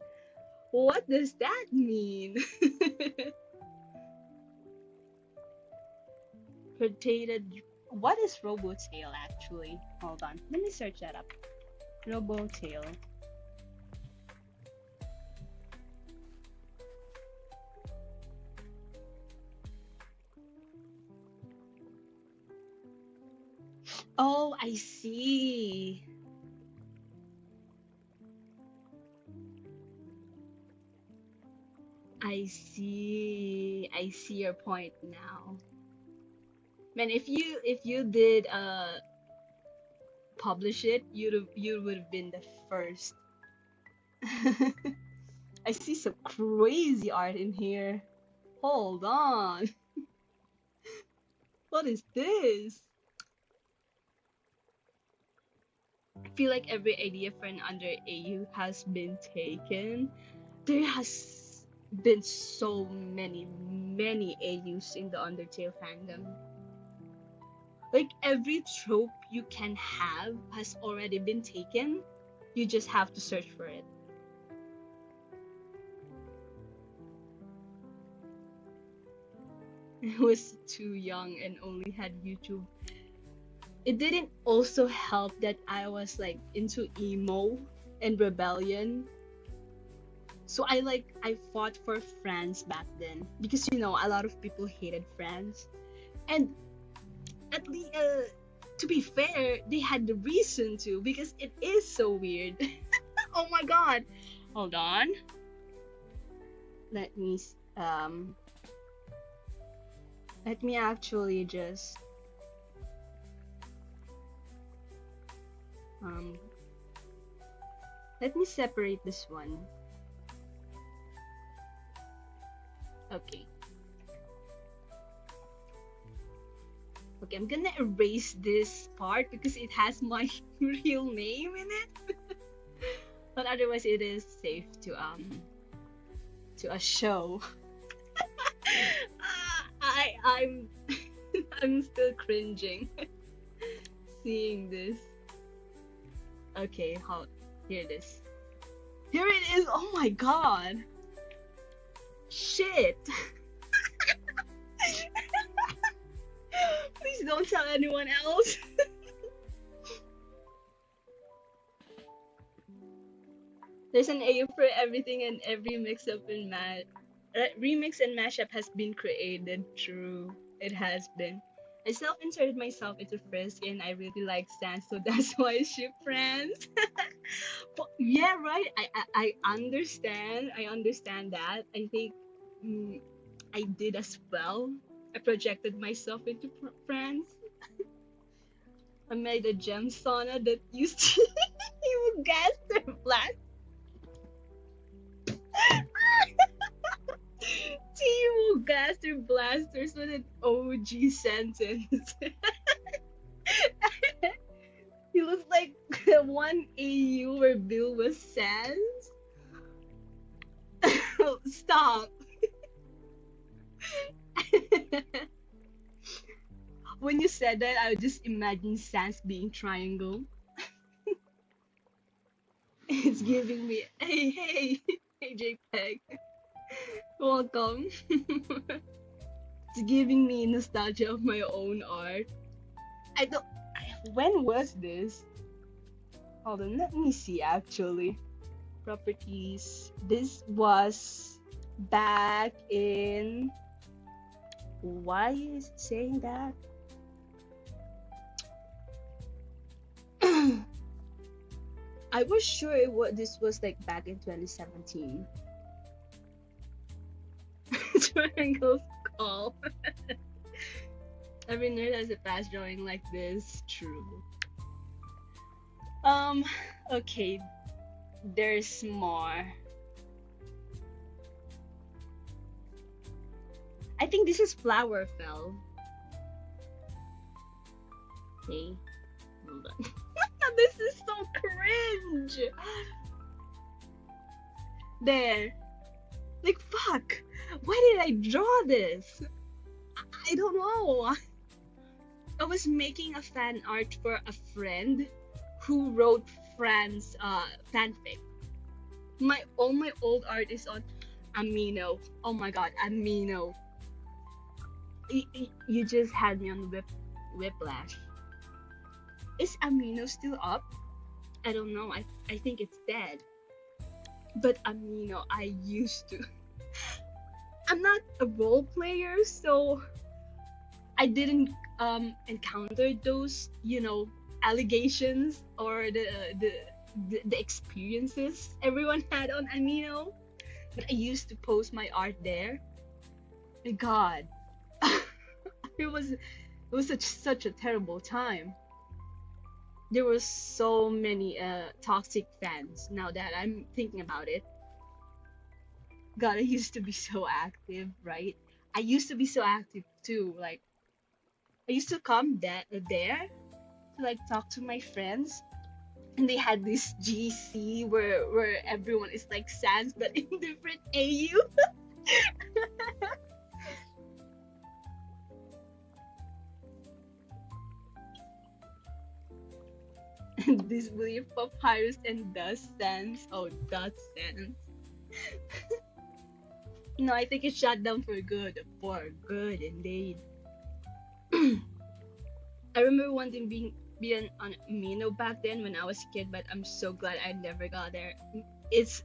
What does that mean? Predated. What is Robotail actually? Hold on. Let me search that up. Robotail. Oh, I see. I see your point now. Man, if you did publish it, you would have been the first. I see some crazy art in here. Hold on. What is this? I feel like every idea for an under AU has been taken. There has been so many AUs in the Undertale fandom. Like every trope you can have has already been taken. You just have to search for it. I was too young and only had YouTube. It didn't also help that I was like into emo and rebellion. So I fought for France back then because a lot of people hated France. And at least to be fair, they had the reason to because it is so weird. Oh my god. Hold on. Let me um let me actually just um let me separate this one. Okay. Okay, I'm gonna erase this part because it has my real name in it. But otherwise it is safe to a show. I'm I'm still cringing seeing this. Okay, here it is. Here it is. Oh my god. Shit. Please don't tell anyone else. There's an AU for everything and every remix and mashup has been created. True, it has been. I self-inserted myself into Frisk and I really like Stan, so that's why I ship friends. But, yeah, right. I understand. I understand that. I think I did as well. I projected myself into friends. I made a gem sauna that used to evil gas their blast. Team Gaster Blasters with an OG sentence. He looks like the one AU where Bill was Sans. Stop. When you said that, I just imagined Sans being triangle. It's giving me, hey, hey, JPEG. Welcome. It's giving me nostalgia of my own art. I don't. When was this? Hold on, let me see actually. Properties. This was back in. Why is it saying that? I was sure this was like back in 2017. Triangle's call. Every nerd has a past drawing like this. True. Okay. There's more. I think this is Flower Fell. Okay, hold on. This is so cringe. There. Like, fuck. Why did I draw this? I don't know. I was making a fan art for a friend who wrote Fran's fanfic. My old art is on Amino. Oh my god, Amino. You just had me on whiplash. Is Amino still up? I don't know. I think it's dead. But Amino, I used to. I'm not a role player, so I didn't encounter those, allegations or the experiences everyone had on Amino. But I used to post my art there. My God, it was such a terrible time. There were so many toxic fans. Now that I'm thinking about it, God, I used to be so active, right? I used to be so active too. Like I used to come there to like talk to my friends, and they had this GC where everyone is like sans but in different AU. Disbelief papyrus and dust sans. Oh, dust sans. No, I think it shut down for good. For good indeed. I remember wanting being on Amino back then when I was a kid, but I'm so glad I never got there. It's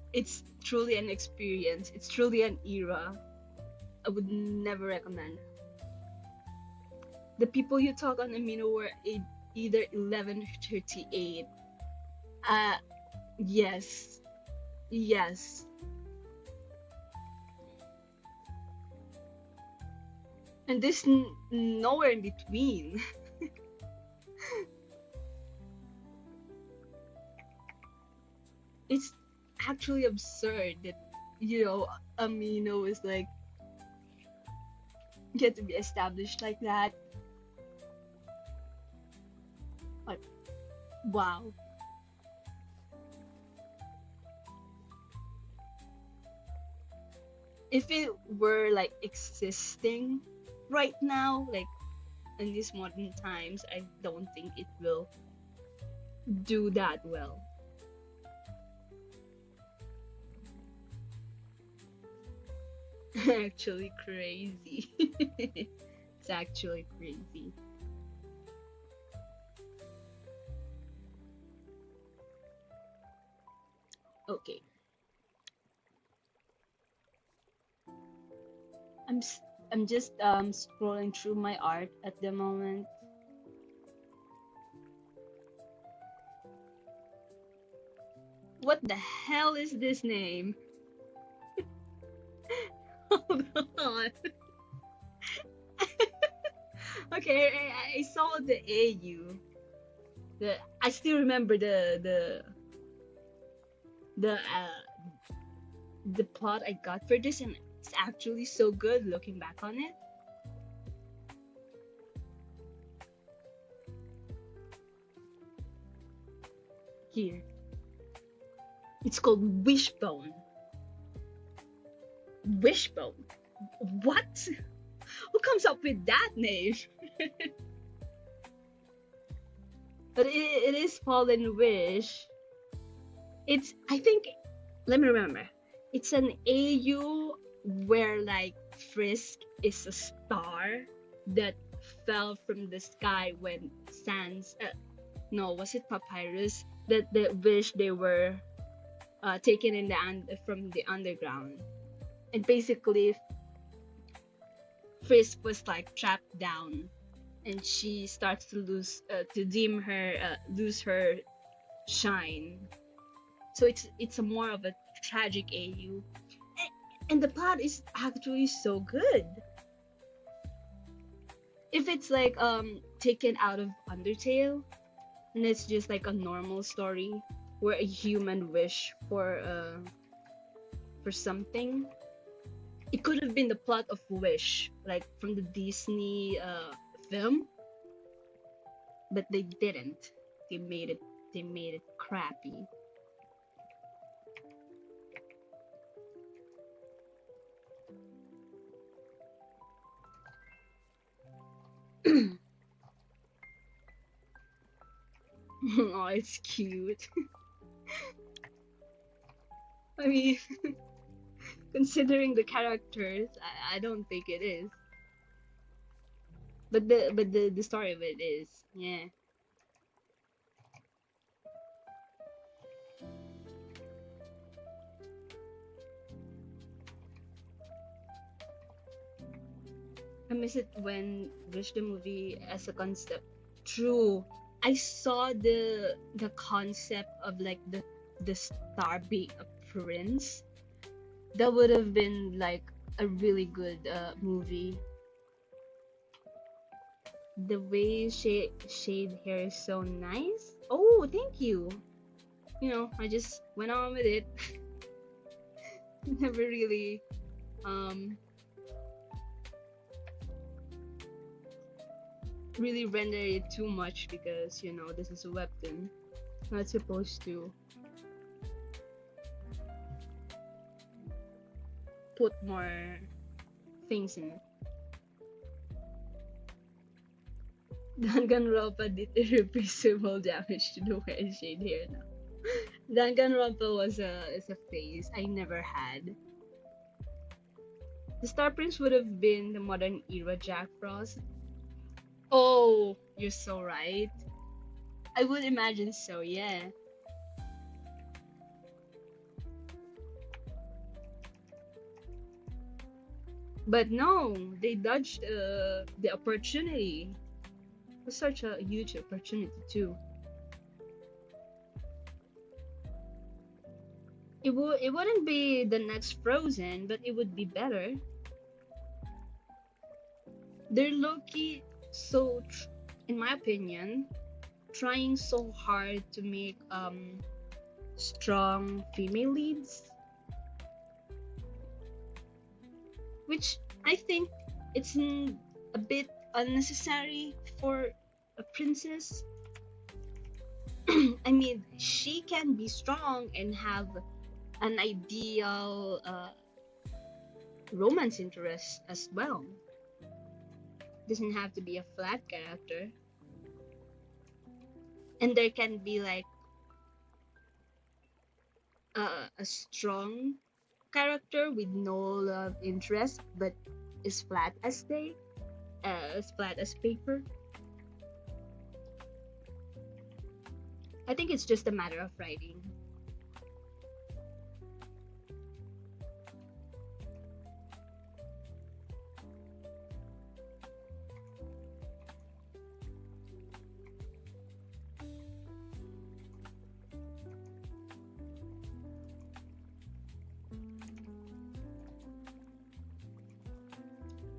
truly an experience. It's truly an era. I would never recommend. The people you talk on Amino were either 11 or 38. Uh, yes, yes, and this nowhere in between. It's actually absurd that Amino is like get to be established like that. Like, wow. If it were like existing right now, like in these modern times, I don't think it will do that well. Actually crazy. It's actually crazy. Okay. I'm s- I'm just scrolling through my art at the moment. What the hell is this name? Hold on. Okay, I saw the AU. I still remember the plot I got for this, and it's actually so good looking back on it. Here, it's called Wishbone. Wishbone. What? Who comes up with that name? But it is Fallen Wish. I think, let me remember. It's an AU where like Frisk is a star that fell from the sky when Sans, no, was it Papyrus that wish they were taken in from the underground, and basically Frisk was like trapped down, and she starts to lose her shine. So it's a more of a tragic AU, and the plot is actually so good. If it's like taken out of Undertale, and it's just like a normal story where a human wish for something, it could have been the plot of Wish, like from the Disney film. but they didn't. They made it. They made it crappy. Oh, it's cute. I mean, considering the characters, I don't think it is. But the story of it is, yeah. I miss it when there's the movie as a concept. True. I saw the concept of like the star being a prince. That would have been like a really good movie. The way shade hair is so nice. Oh, thank you. I just went on with it. Never really um really render it too much because this is a webtoon. Not supposed to put more things in it. Danganronpa did irreversible damage to the wear shade hair now. Danganronpa is a phase I never had. The Star Prince would have been the modern era Jack Frost. Oh, you're so right. I would imagine so, yeah. But no, they dodged the opportunity. It was such a huge opportunity too. It wouldn't be the next Frozen, but it would be better. They're low-key in my opinion, trying so hard to make strong female leads, which I think it's a bit unnecessary for a princess. I mean, she can be strong and have an ideal romance interest as well. Doesn't have to be a flat character, and there can be like a strong character with no love interest, but is flat as flat as paper. I think it's just a matter of writing.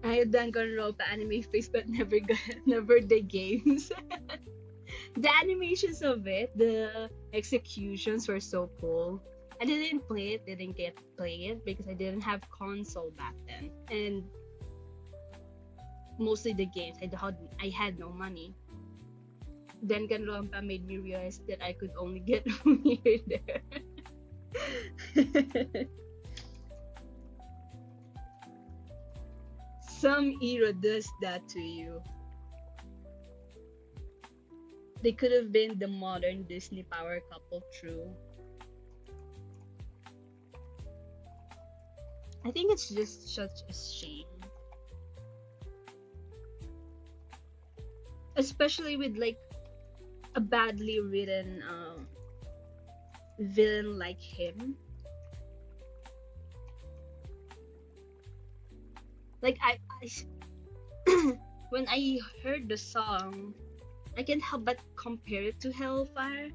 I had Danganronpa anime face, but never got never the games. The animations of it, the executions were so cool. I didn't play it, didn't get to play it because I didn't have console back then, and mostly the games I had no money. Then Ganronpa made me realize that I could only get here there. Some era does that to you. They could have been the modern Disney power couple, true. I think it's just such a shame. Especially with like a badly written villain like him. Like when I heard the song, I can't help but compare it to Hellfire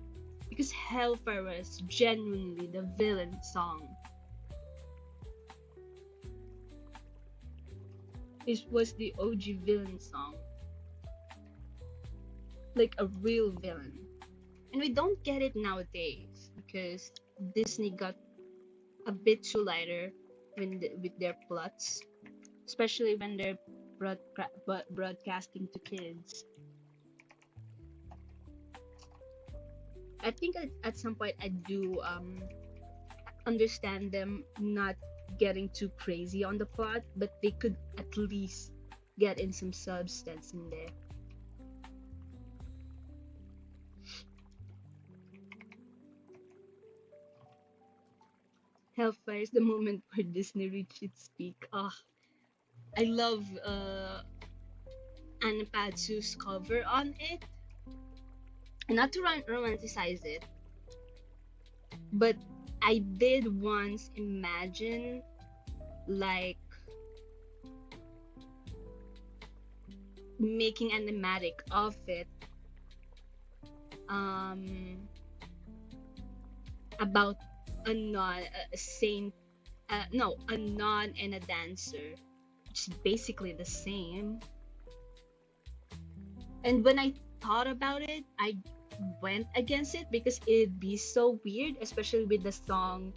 because Hellfire was genuinely the villain song. It was the OG villain song, like a real villain. And we don't get it nowadays because Disney got a bit too lighter with their plots, especially when they're broadcasting to kids. I think at some point I do understand them not getting too crazy on the plot, but they could at least get in some substance in there. Hellfire is the moment where Disney reached its peak. Ah, I love Anipatsu's cover on it. And not to romanticize it, but I did once imagine like making animatic of it um about a nun, a saint, no, a nun and a dancer, which is basically the same. And when I thought about it, I went against it because it'd be so weird, especially with the song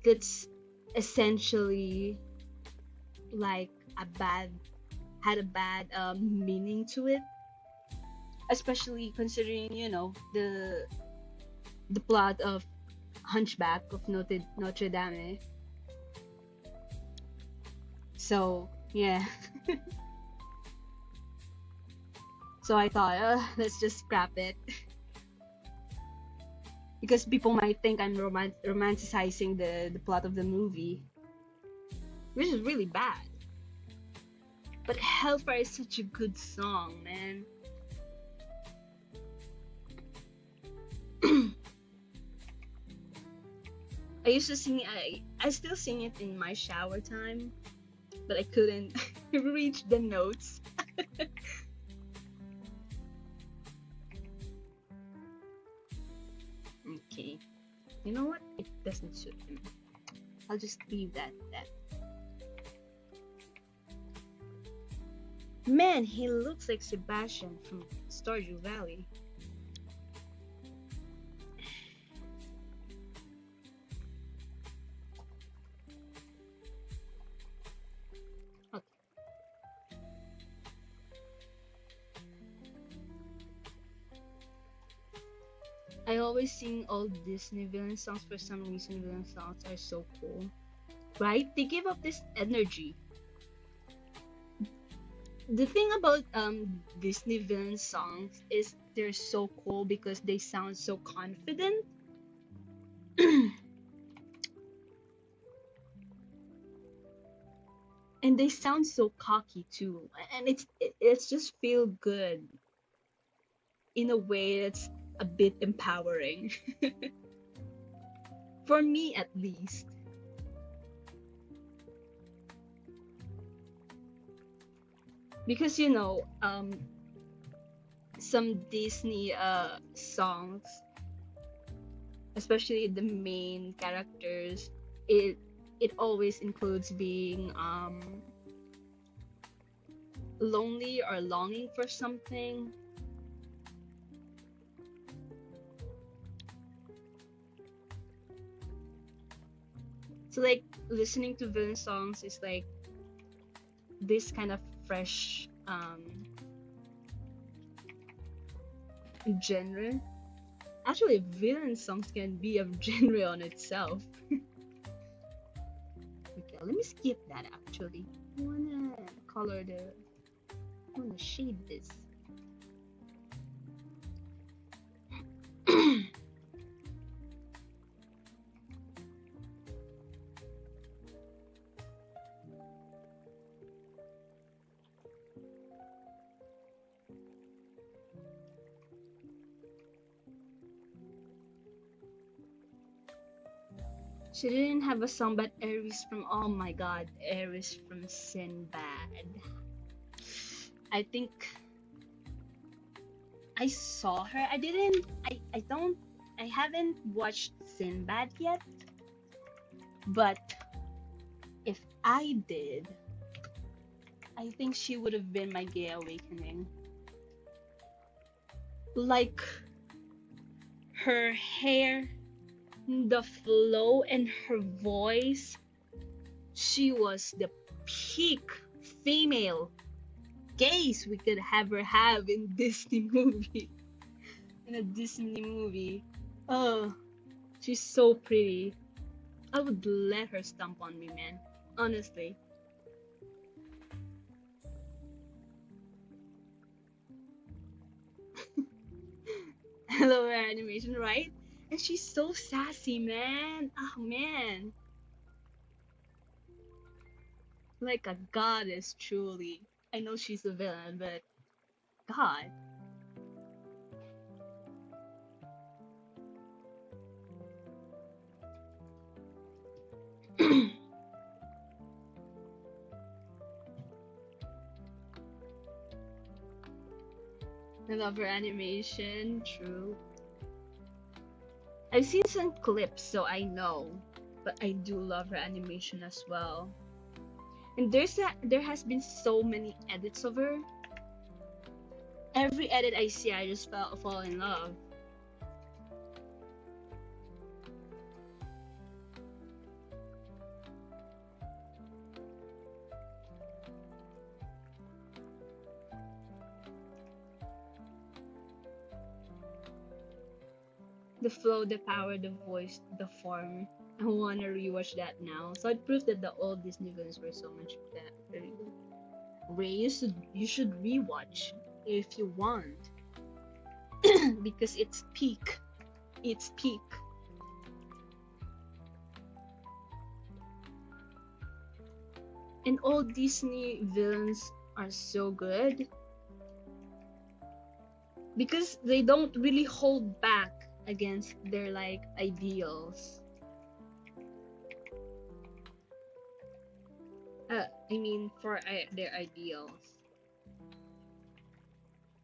that's essentially like a bad had a bad meaning to it, especially considering the plot of Hunchback of Notre Dame. So yeah, so I thought, let's just scrap it because people might think I'm romanticizing the plot of the movie, which is really bad. But Hellfire is such a good song, man. I used to sing. I still sing it in my shower time, but I couldn't reach the notes. Okay, you know what? It doesn't suit him. I'll just leave that. Man, he looks like Sebastian from Stardew Valley. Okay. I always sing old Disney villain songs for some reason. Villain songs are so cool, right? They give up this energy. The thing about Disney villain songs is they're so cool because they sound so confident. And they sound so cocky too, and it's just feel good in a way that's a bit empowering for me at least. Because some Disney songs, especially the main characters, it it always includes being lonely or longing for something. So like listening to villain songs is like this kind of fresh genre. Actually, villain songs can be a genre on itself. Okay, let me skip that actually. I wanna color the I wanna shade this. She didn't have a song, but Aries from, oh my god, Aries from Sinbad. I think I saw her. I don't, I haven't watched Sinbad yet. But if I did, I think she would have been my gay awakening. Like her hair, the flow, and her voice. She was the peak female gaze we could ever have in Disney movie. In a Disney movie. Oh, she's so pretty. I would let her stomp on me, man. Honestly. I love her animation, right? And she's so sassy, man. Oh man. Like a goddess, truly. I know she's a villain, but God. I love her animation, true. I've seen some clips, so I know. But I do love her animation as well. And there has been so many edits of her. Every edit I see, I just fall in love. The flow, the power, the voice, the form. I wanna rewatch that now. So it proves that the old Disney villains were so much better. Ray, you should rewatch if you want because it's peak. It's peak. And all Disney villains are so good because they don't really hold back against their like ideals. I mean, for their ideals.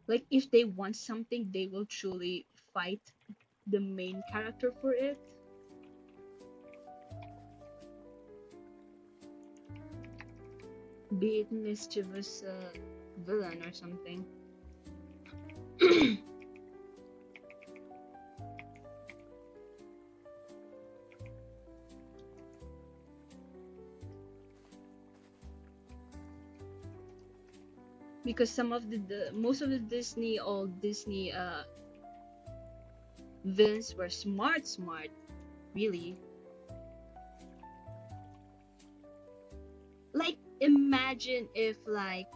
Like if they want something, they will truly fight the main character for it. Be it mischievous villain or something. Because some of the most of the Disney old Disney villains were smart, really. Like imagine if like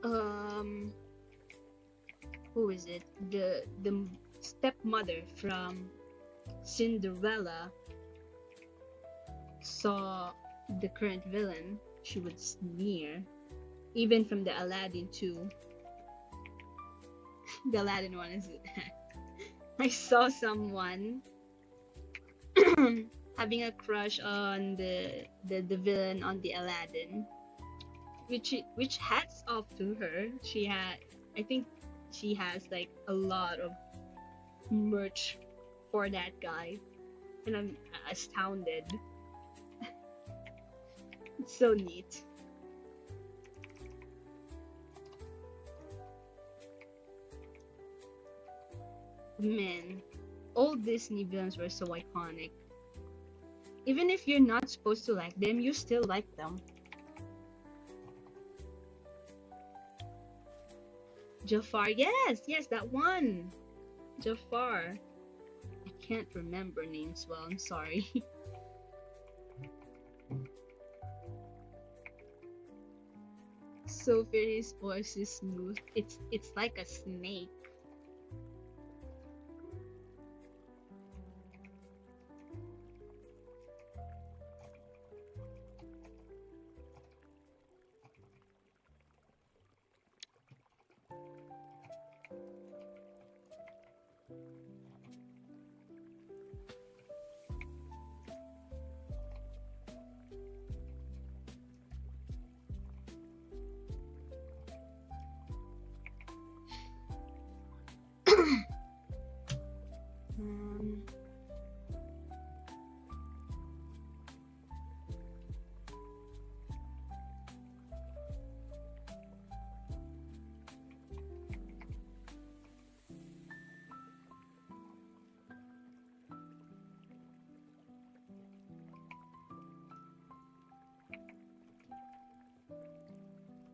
um who is it? The stepmother from Cinderella saw the current villain, she would sneer. Even from the Aladdin too. The Aladdin one is I saw someone having a crush on the villain on the Aladdin, which hats off to her. She had, I think, she has like a lot of merch for that guy, and I'm astounded. It's so neat. Man, all Disney villains were so iconic. Even if you're not supposed to like them, you still like them. Jafar, yes, that one. Jafar. I can't remember names well, I'm sorry. Sophie's voice is smooth. It's like a snake.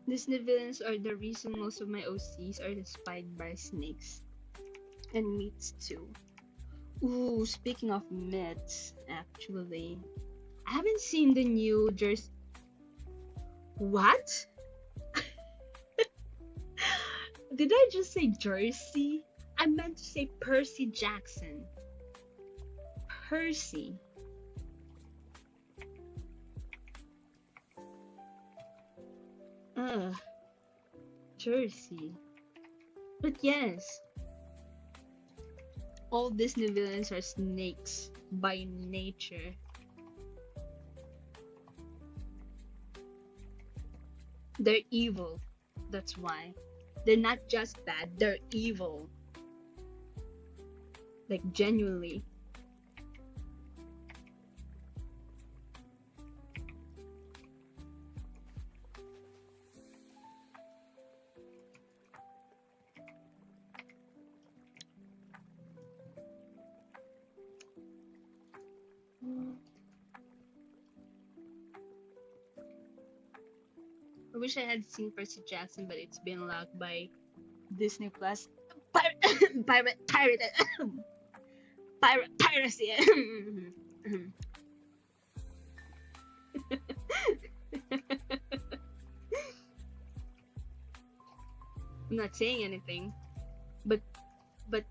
Disney villains are the reason most of my OCs are inspired by snakes and meats too. Ooh, speaking of myths, actually, I haven't seen the new Jersey. What? Did I just say Jersey? I meant to say Percy Jackson. Percy. Ugh, Jersey. But yes, all Disney villains are snakes by nature. They're evil. That's why. They're not just bad, they're evil. Like, genuinely. I wish I had seen Percy Jackson, but it's been locked by Disney Plus. Pirate, piracy. I'm not saying anything, but but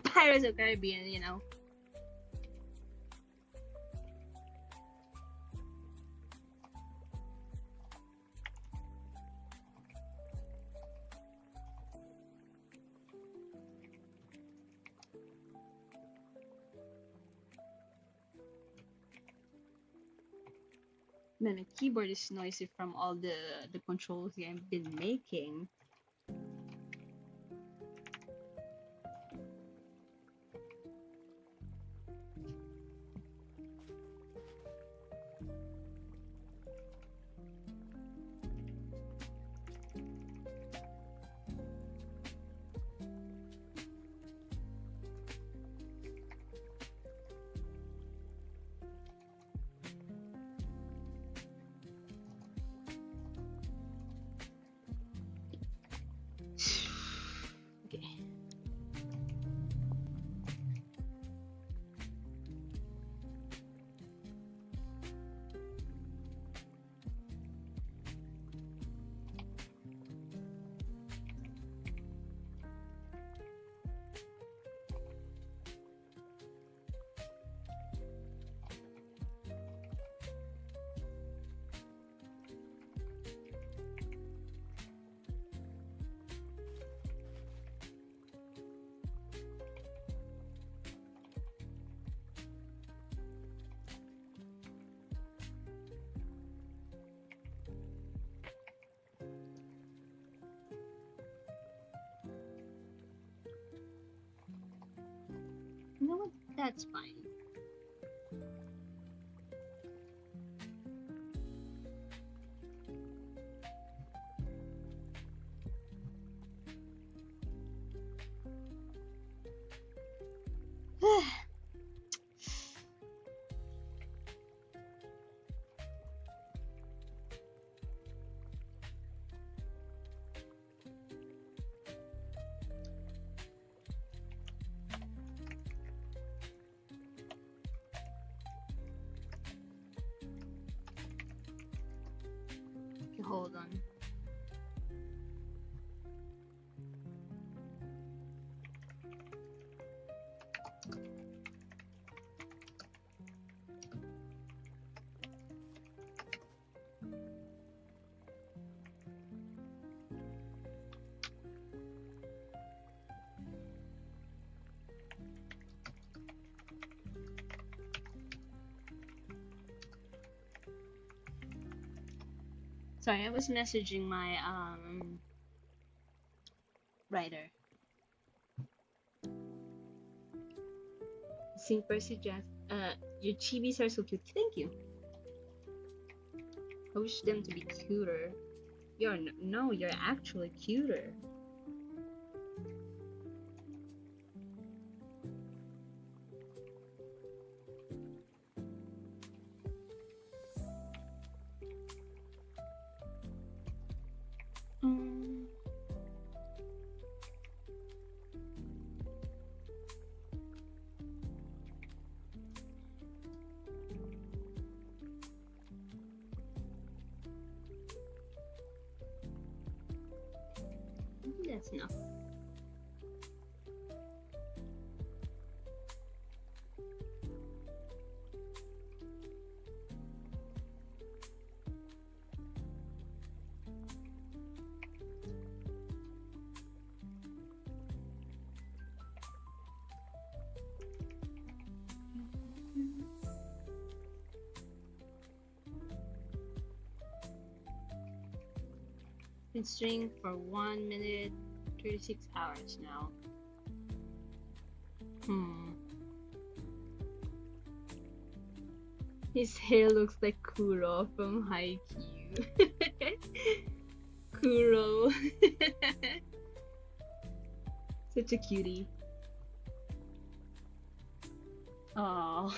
Pirates of Caribbean, you know. Man, my keyboard is noisy from all the controls I've been making. Okay. You know what? That's fine. Okay, hold on. Sorry, I was messaging my writer. Sing Percy Jackson. Your chibis are so cute. Thank you. I wish them to be cuter. No, you're actually cuter. That's enough. Been string for 1 minute 36 hours now. His hair looks like Kuro from Haikyuu. Kuro. Such a cutie. Oh.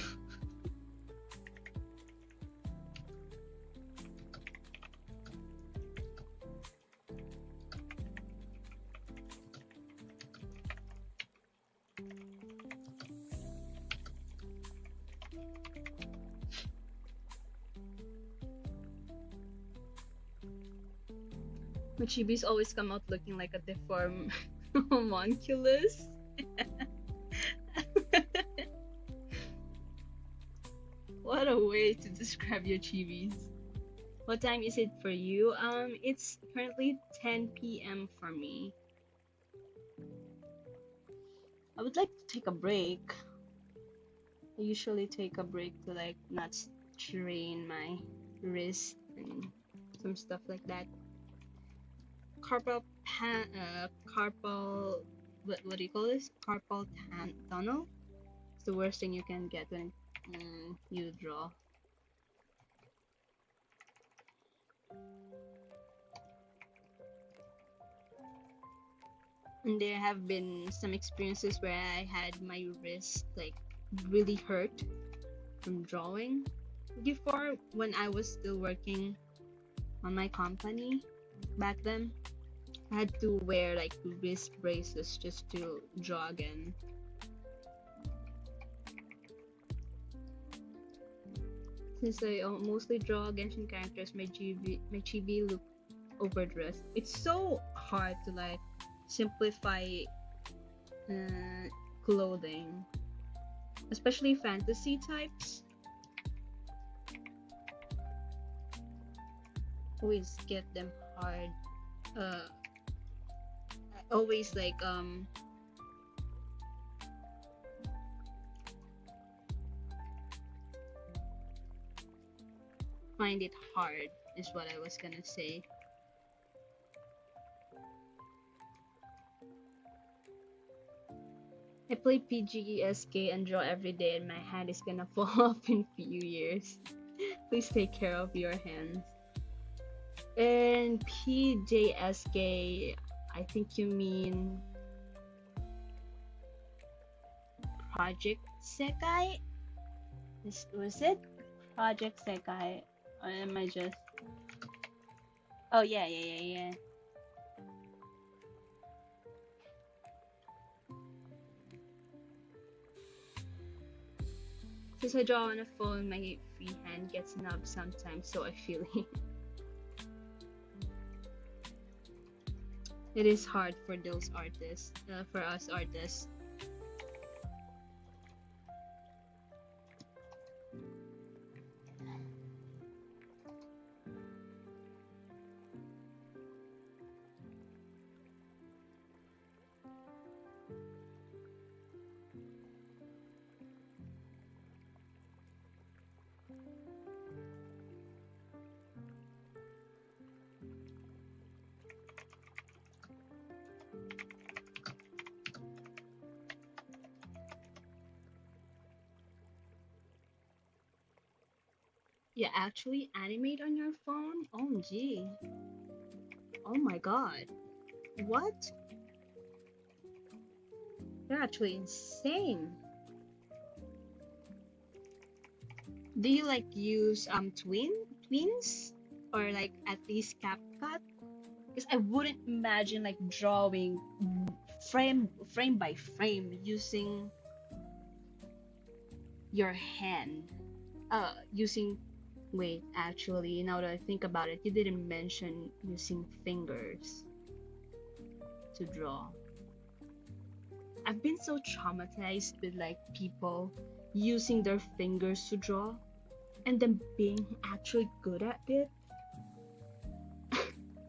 My chibis always come out looking like a deformed homunculus. What a way to describe your chibis. What time is it for you? It's currently 10 p.m. for me. I would like to take a break. I usually take a break to like not strain my wrist and some stuff like that. Carpal, what do you call this? Carpal tunnel. It's the worst thing you can get when you draw. And there have been some experiences where I had my wrist like really hurt from drawing. Before, when I was still working on my company back then, I had to wear like wrist braces just to draw again. Since I mostly draw Genshin characters, my chibi look overdressed. It's so hard to like simplify clothing, especially fantasy types. Always get them hard. I always like find it hard is what I was gonna say. I play PGESK and draw every day and my hand is gonna fall off in few years. Please take care of your hands. And PJSK, I think you mean Project Sekai? Was it Project Sekai? Or am I just... Oh yeah. Since I draw on a phone, my free hand gets numb sometimes, so I feel it. It is hard for those artists, for us artists. You actually animate on your phone? OMG. Oh my god. What? You're actually insane. Do you like use twins? Or like at least CapCut? Because I wouldn't imagine like drawing frame by frame using your hand. Wait, actually, now that I think about it, you didn't mention using fingers. to draw. I've been so traumatized with like people using their fingers to draw and then being actually good at it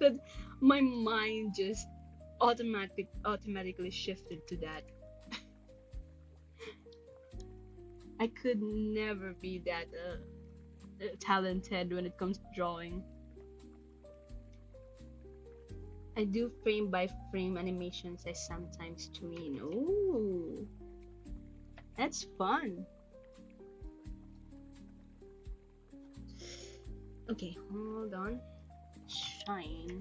that my mind just automatically shifted to that. I could never be that talented when it comes to drawing. I do frame by frame animations I sometimes tween. Ooh, that's fun. Okay, hold on. Shine.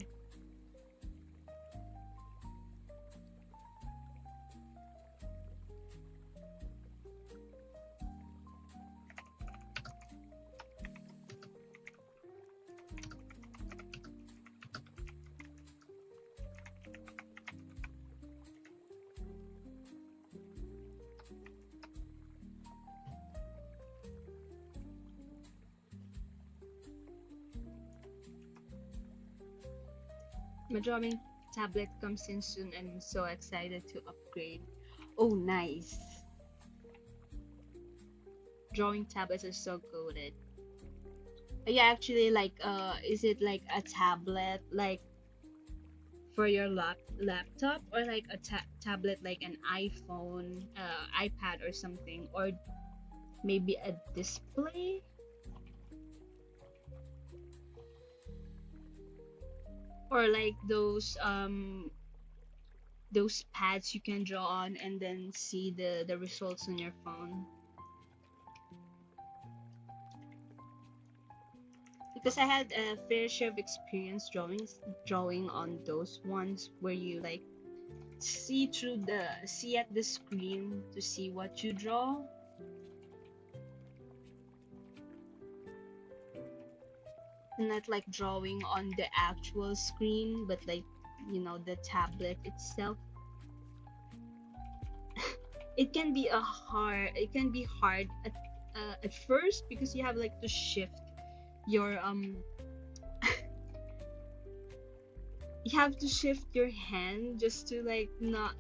My drawing tablet comes in soon and I'm so excited to upgrade. Oh, nice. Drawing tablets are so goated. Yeah, actually, like, is it like a tablet, like for your laptop, or like a tablet, like an iPhone, iPad, or something, or maybe a display, or like those pads you can draw on and then see the results on your phone. Because I had a fair share of experience drawing on those ones where you like see at the screen to see what you draw. And not like drawing on the actual screen, but like, the tablet itself. It can be hard at first because you have like to shift your you have to shift your hand just to like not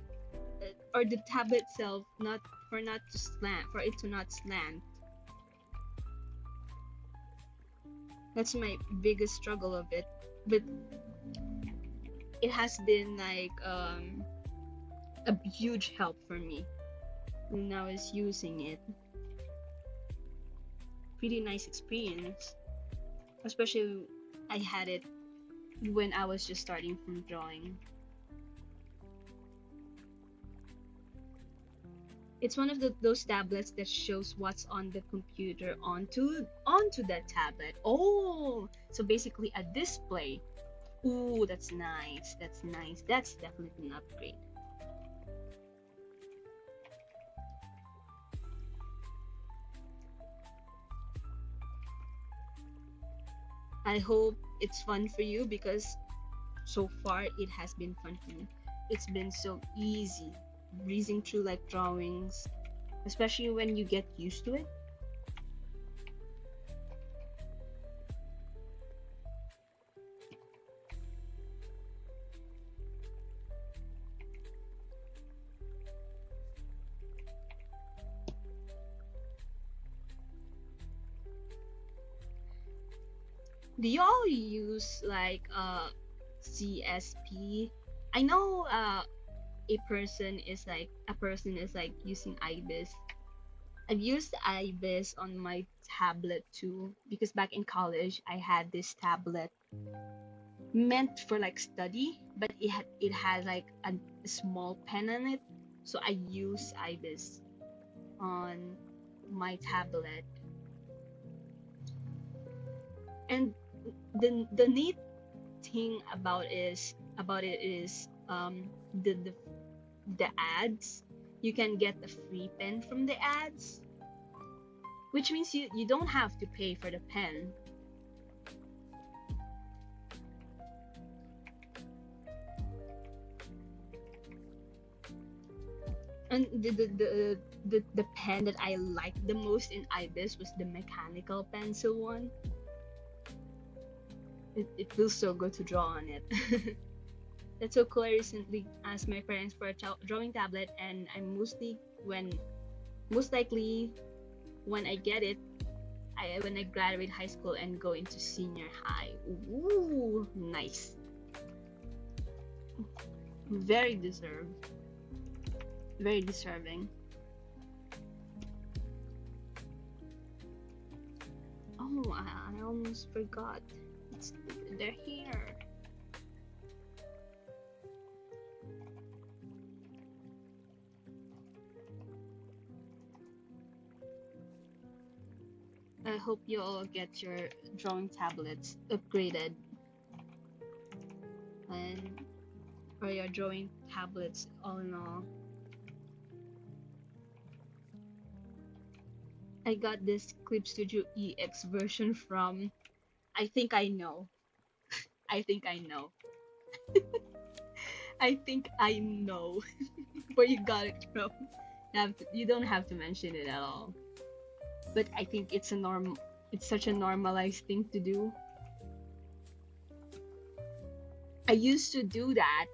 or the tablet itself not to slant, for it to not slant. That's my biggest struggle of it, but it has been like a huge help for me when I was using it. Pretty nice experience, especially I had it when I was just starting from drawing. It's one of those tablets that shows what's on the computer onto that tablet. Oh, so basically a display. Ooh, that's nice. That's nice. That's definitely an upgrade. I hope it's fun for you because so far it has been fun for me. It's been so easy breezing through like drawings, especially when you get used to it. Do y'all use like CSP? I know a person is like using IBIS. I've used IBIS on my tablet too because back in college I had this tablet meant for like study, but it had like a small pen on it, so I use IBIS on my tablet. And the neat thing about it is the ads. You can get a free pen from the ads, which means you don't have to pay for the pen. And the pen that I liked the most in IBIS was the mechanical pencil one. It feels so good to draw on it. That's so cool. I recently asked my parents for a drawing tablet, and I'm most likely when I get it, when I graduate high school and go into senior high. Ooh, nice. Very deserved. Very deserving. Oh, I almost forgot. It's, they're here. I hope you all get your drawing tablets upgraded and or your drawing tablets all in all. I got this Clip Studio EX version from I think I know. I think I know. I think I know where you got it from. You don't have to mention it at all. But I think it's such a normalized thing to do. I used to do that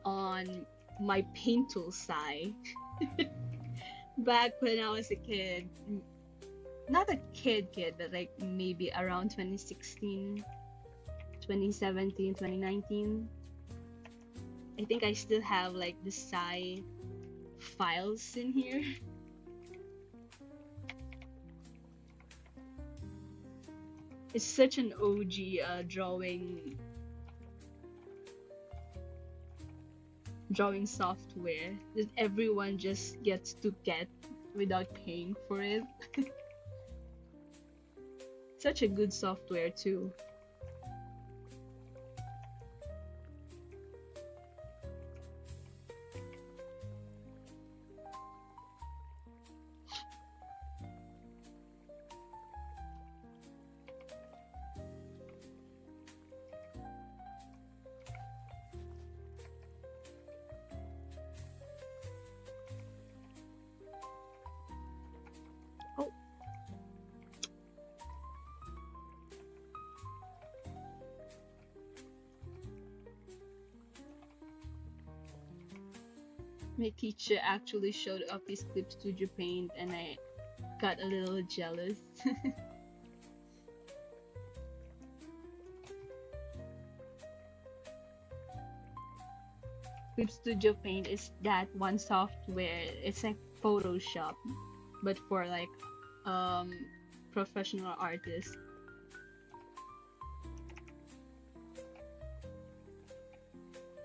on my paint tool side back when I was a kid. Not a kid, but like maybe around 2016, 2017, 2019. I think I still have like the Psy files in here. It's such an OG drawing software that everyone just gets to get without paying for it. Such a good software too. Oh, my teacher actually showed up his Clip Studio Paint and I got a little jealous. Clip Studio Paint is that one software. It's like Photoshop, but for like um professional artists.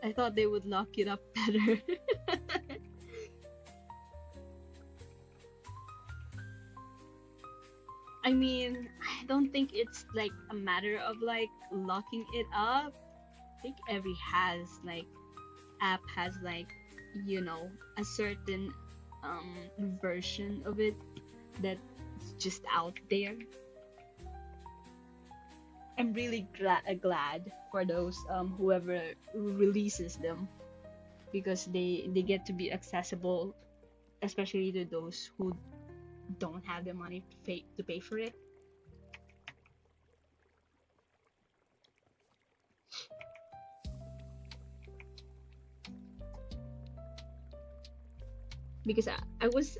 I thought they would lock it up better. I mean, I don't think it's like a matter of like locking it up. I think every app has like a certain version of it that's just out there. I'm really glad for those whoever releases them because they get to be accessible, especially to those who don't have the money to pay for it. Because I was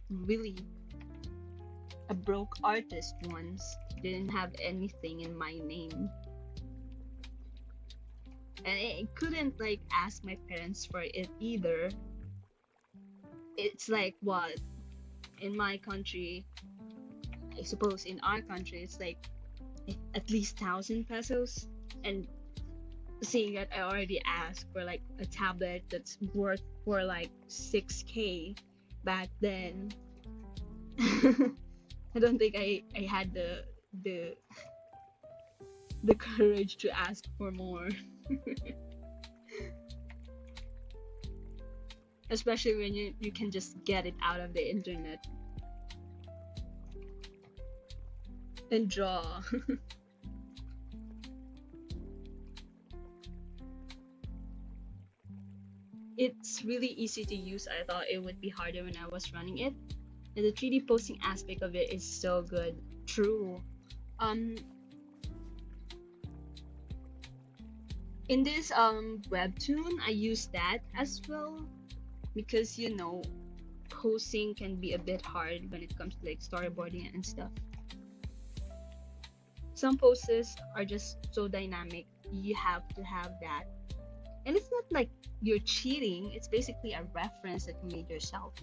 really a broke artist once, didn't have anything in my name, and I couldn't like ask my parents for it either. It's like what in my country, I suppose in our country, it's like at least 1,000 pesos, and seeing that I already asked for like a tablet that's worth for like 6K back then. I don't think I had the the courage to ask for more. Especially when you can just get it out of the internet and draw. It's really easy to use. I thought it would be harder when I was running it. And the 3D posting aspect of it is so good. True. Um In this webtoon, I use that as well because posing can be a bit hard when it comes to like storyboarding and stuff. Some poses are just so dynamic, you have to have that. And it's not like you're cheating, it's basically a reference that you made yourself.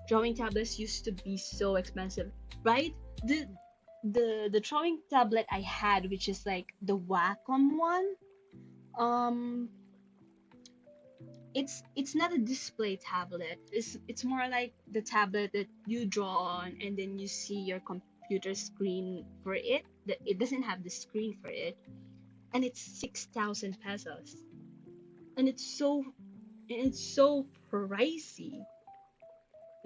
Drawing tablets used to be so expensive, right? The drawing tablet I had, which is like the Wacom one, um it's not a display tablet. It's more like the tablet that you draw on and then you see your computer screen for it. That it doesn't have the screen for it, and it's 6,000 pesos, and it's so pricey.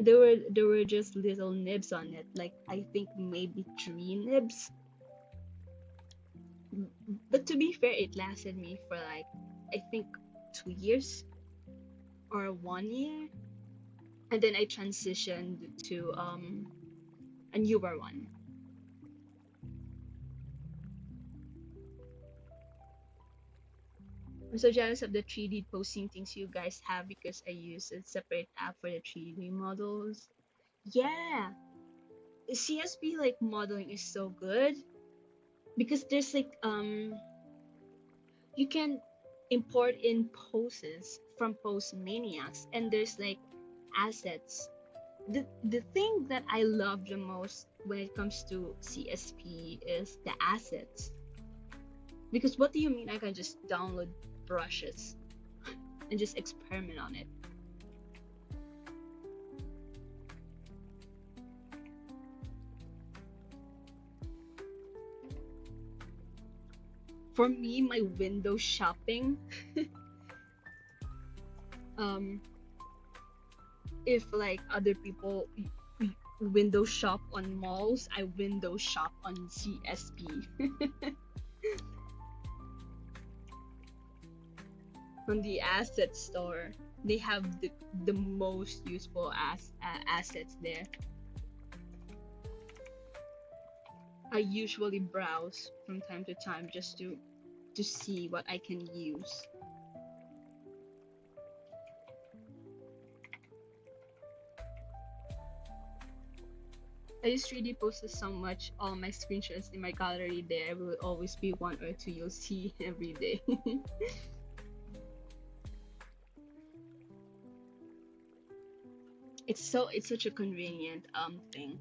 There were just little nibs on it, like I think maybe 3 nibs. But to be fair, it lasted me for like I think 2 years or 1 year, and then I transitioned to a newer one. I'm so jealous of the 3D posting things you guys have because I use a separate app for the 3D models. Yeah, CSP like modeling is so good because there's like you can import in poses from Pose Maniacs, and there's like assets. The thing that I love the most when it comes to CSP is the assets. Because what do you mean I can just download brushes and just experiment on it? For me, my window shopping, um, if like other people window shop on malls, I window shop on CSP. On the asset store, they have the most useful assets there. I usually browse from time to time just to see what I can use. I use 3D posters so much, all my screenshots in my gallery there will always be one or two you'll see every day. It's such a convenient thing.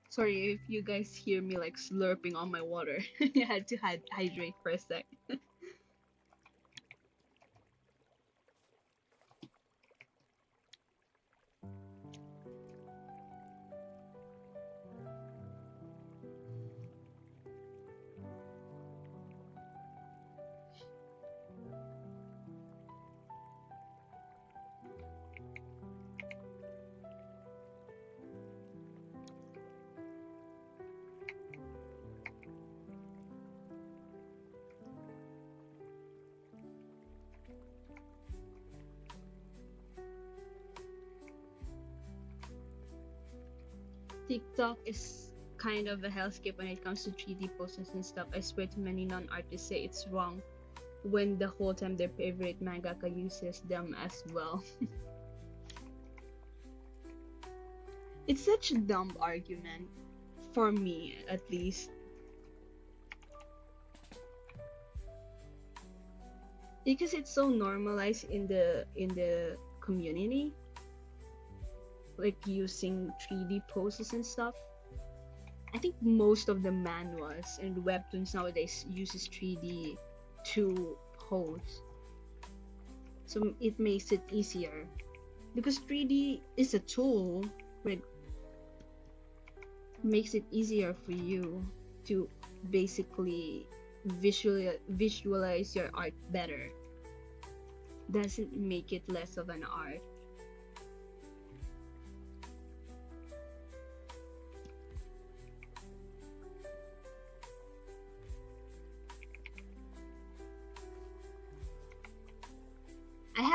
Sorry if you guys hear me like slurping on my water. I had to hydrate for a sec. TikTok is kind of a hellscape when it comes to 3D posters and stuff. I swear to many non-artists say it's wrong when the whole time their favorite mangaka uses them as well. It's such a dumb argument, for me at least. Because it's so normalized in the community, like using 3D poses and stuff. I think most of the manhwas and webtoons nowadays uses 3D to pose, so it makes it easier because 3D is a tool. It makes it easier for you to basically visualize your art better. Doesn't make it less of an art.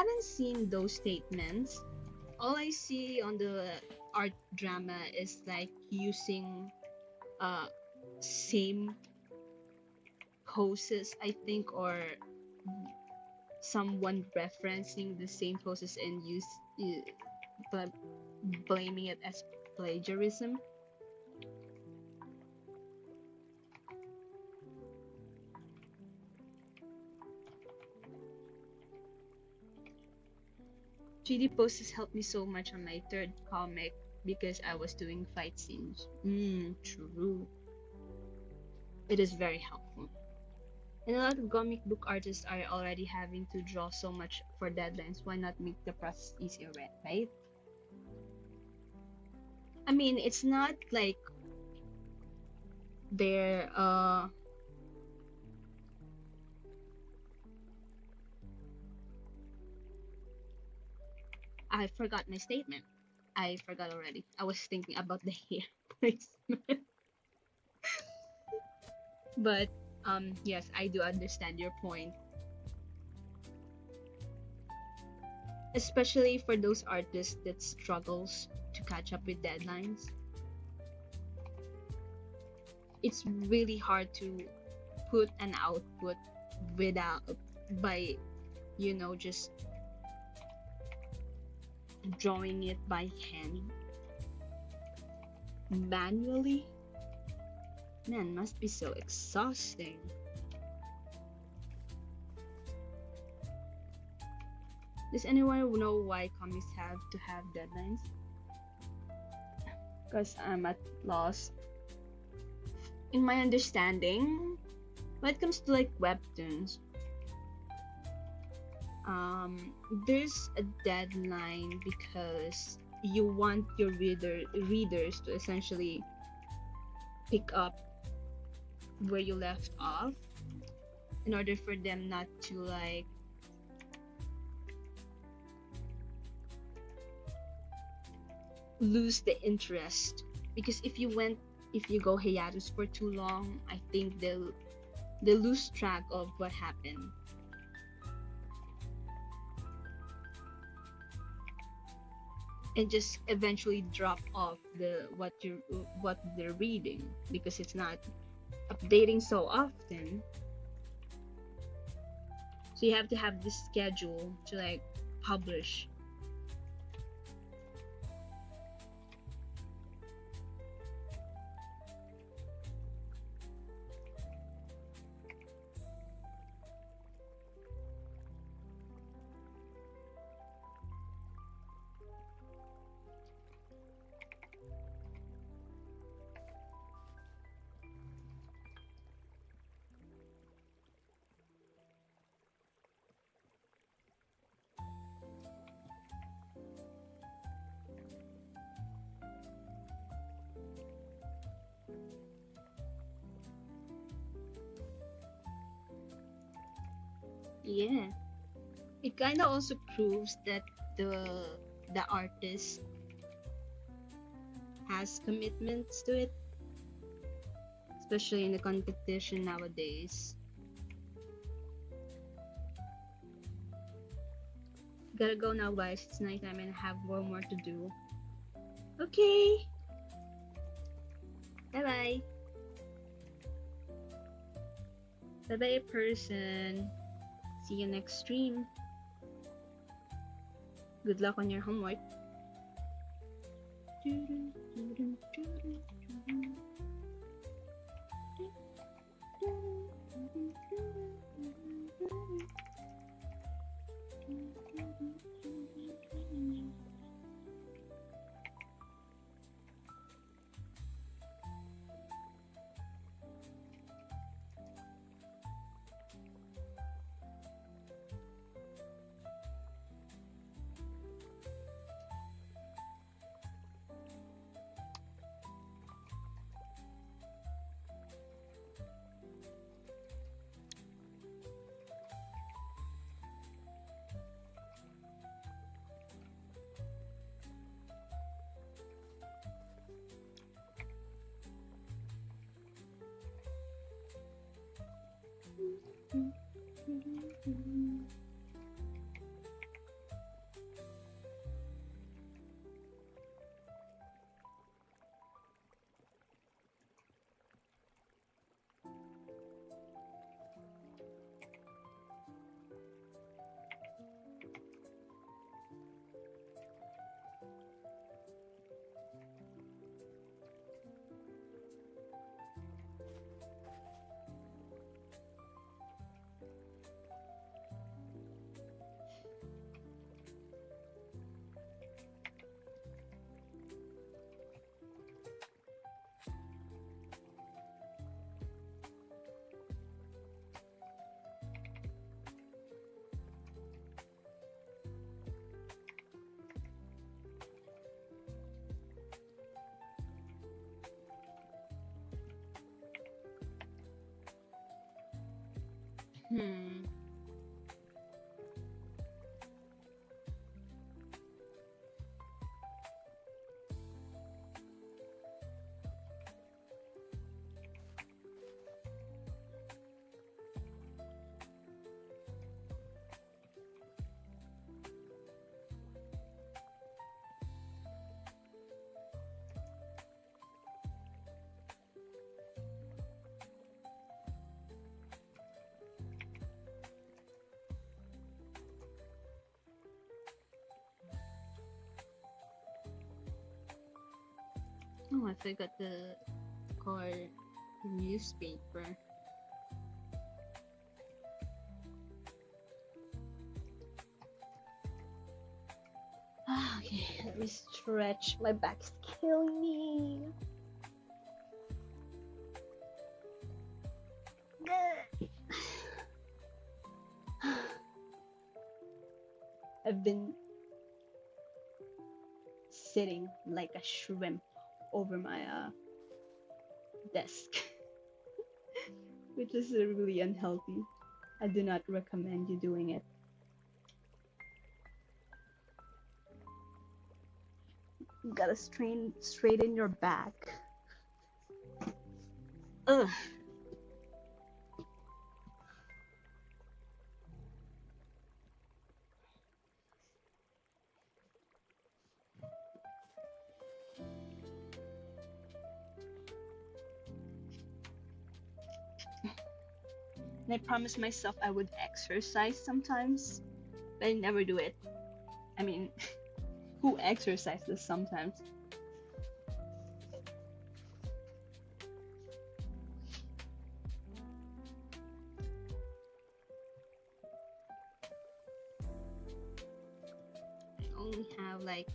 haven't seen those statements. All I see on the art drama is like using uh same poses, I think, or someone referencing the same poses and but blaming it as plagiarism. GD poses helped me so much on my third comic because I was doing fight scenes. True. It is very helpful. And a lot of comic book artists are already having to draw so much for deadlines. Why not make the process easier, right? I mean, it's not like they're I forgot my statement. I forgot already. I was thinking about the hair placement. But yes, I do understand your point. Especially for those artists that struggles to catch up with deadlines. It's really hard to put an output without by just drawing it by hand manually. Man, must be so exhausting. Does anyone know why comics have to have deadlines? Because I'm at loss. In my understanding, when it comes to like webtoons, there's a deadline because you want your readers to essentially pick up where you left off in order for them not to like lose the interest, because if you go hiatus for too long, I think they'll lose track of what happened. And just eventually drop off what they're reading because it's not updating so often. So you have to have this schedule to like publish. Yeah, it kind of also proves that the artist has commitments to it, especially in the competition nowadays. Gotta go now, guys. It's nighttime and I have more to do. Okay, bye bye. Bye bye, person. See you next stream. Good luck on your homework. Hmm. Oh, I forgot the call newspaper. Okay, let me stretch. My back's killing me. I've been sitting like a shrimp over my desk, which is really unhealthy. I do not recommend you doing it. You gotta straighten your back. Ugh. And I promised myself I would exercise sometimes, but I never do it. I mean, who exercises sometimes? I only have like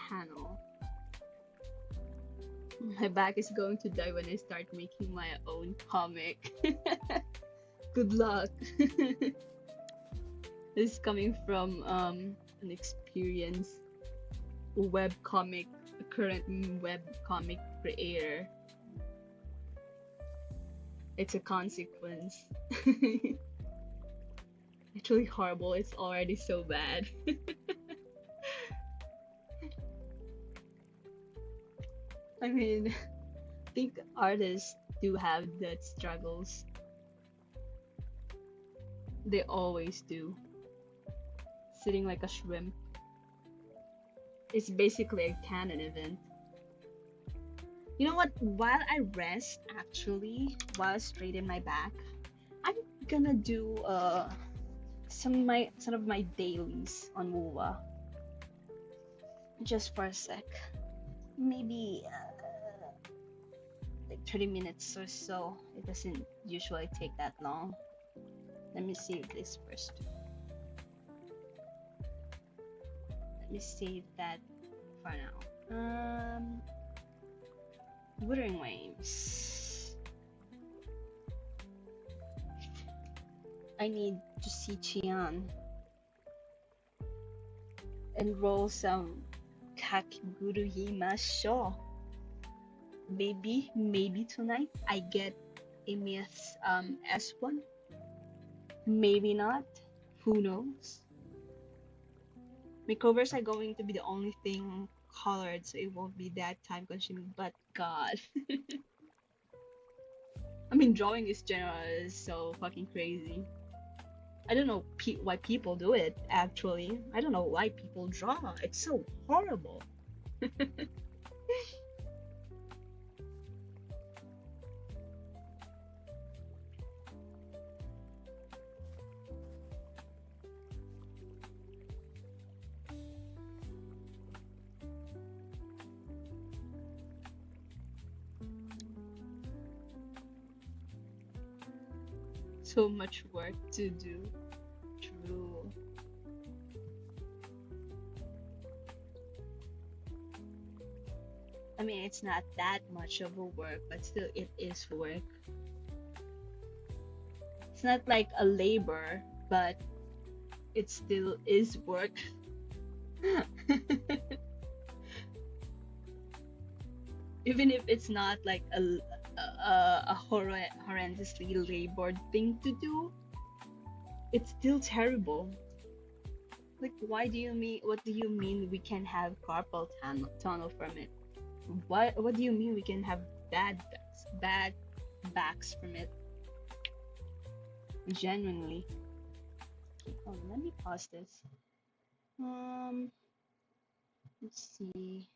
panel. My back is going to die when I start making my own comic. Good luck. This is coming from an experienced web comic, current web comic creator. It's a consequence. Actually horrible. It's already so bad. I mean, I think artists do have that struggles. They always do. Sitting like a shrimp. It's basically a canon event. You know what? While I rest, actually, while I straighten my back, I'm gonna do some of my dailies on Woowa. Just for a sec. Maybe like 30 minutes or so. It doesn't usually take that long. Let me save this first. Let me save that for now. Wuthering Waves. I need to see Chian and roll some Kakiguru Himasho. Maybe tonight I get a Miss S1. Maybe not. Who knows? My covers are going to be the only thing colored, so it won't be that time consuming. But God, I mean, drawing is general is so fucking crazy. I don't know why people do it. Actually, I don't know why people draw. It's so horrible. So much work to do. True. I mean, it's not that much of a work, but still, it is work. It's not like a labor, but it still is work. Even if it's not like horrendously labored thing to do, it's still terrible. Like, why do you mean? What do you mean we can have tunnel from it? What do you mean we can have bad backs from it? Genuinely. Oh, let me pause this. Um, let's see.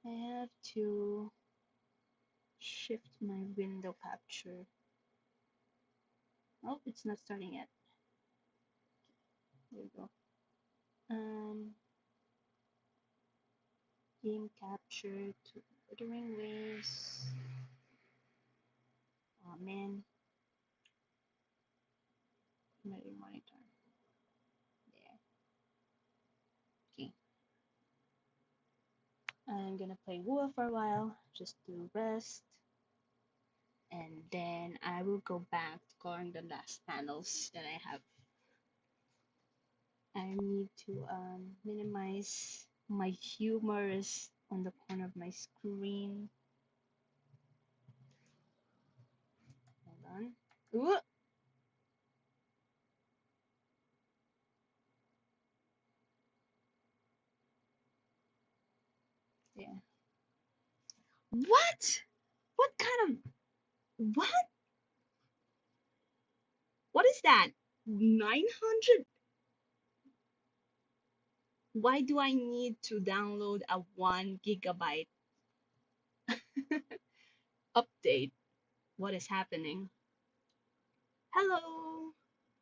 I have to shift my window capture. Oh, it's not starting yet. There we go. Um, game capture to ordering ways. Oh man, my monitor. There. Okay. I'm gonna play Wua for a while, just to rest, and then I will go back to coloring the last panels that I have. I need to minimize my humors on the corner of my screen. Hold on. Ooh, yeah. What? What kind of what? What is that? 900? Why do I need to download a 1 gigabyte update? What is happening? Hello.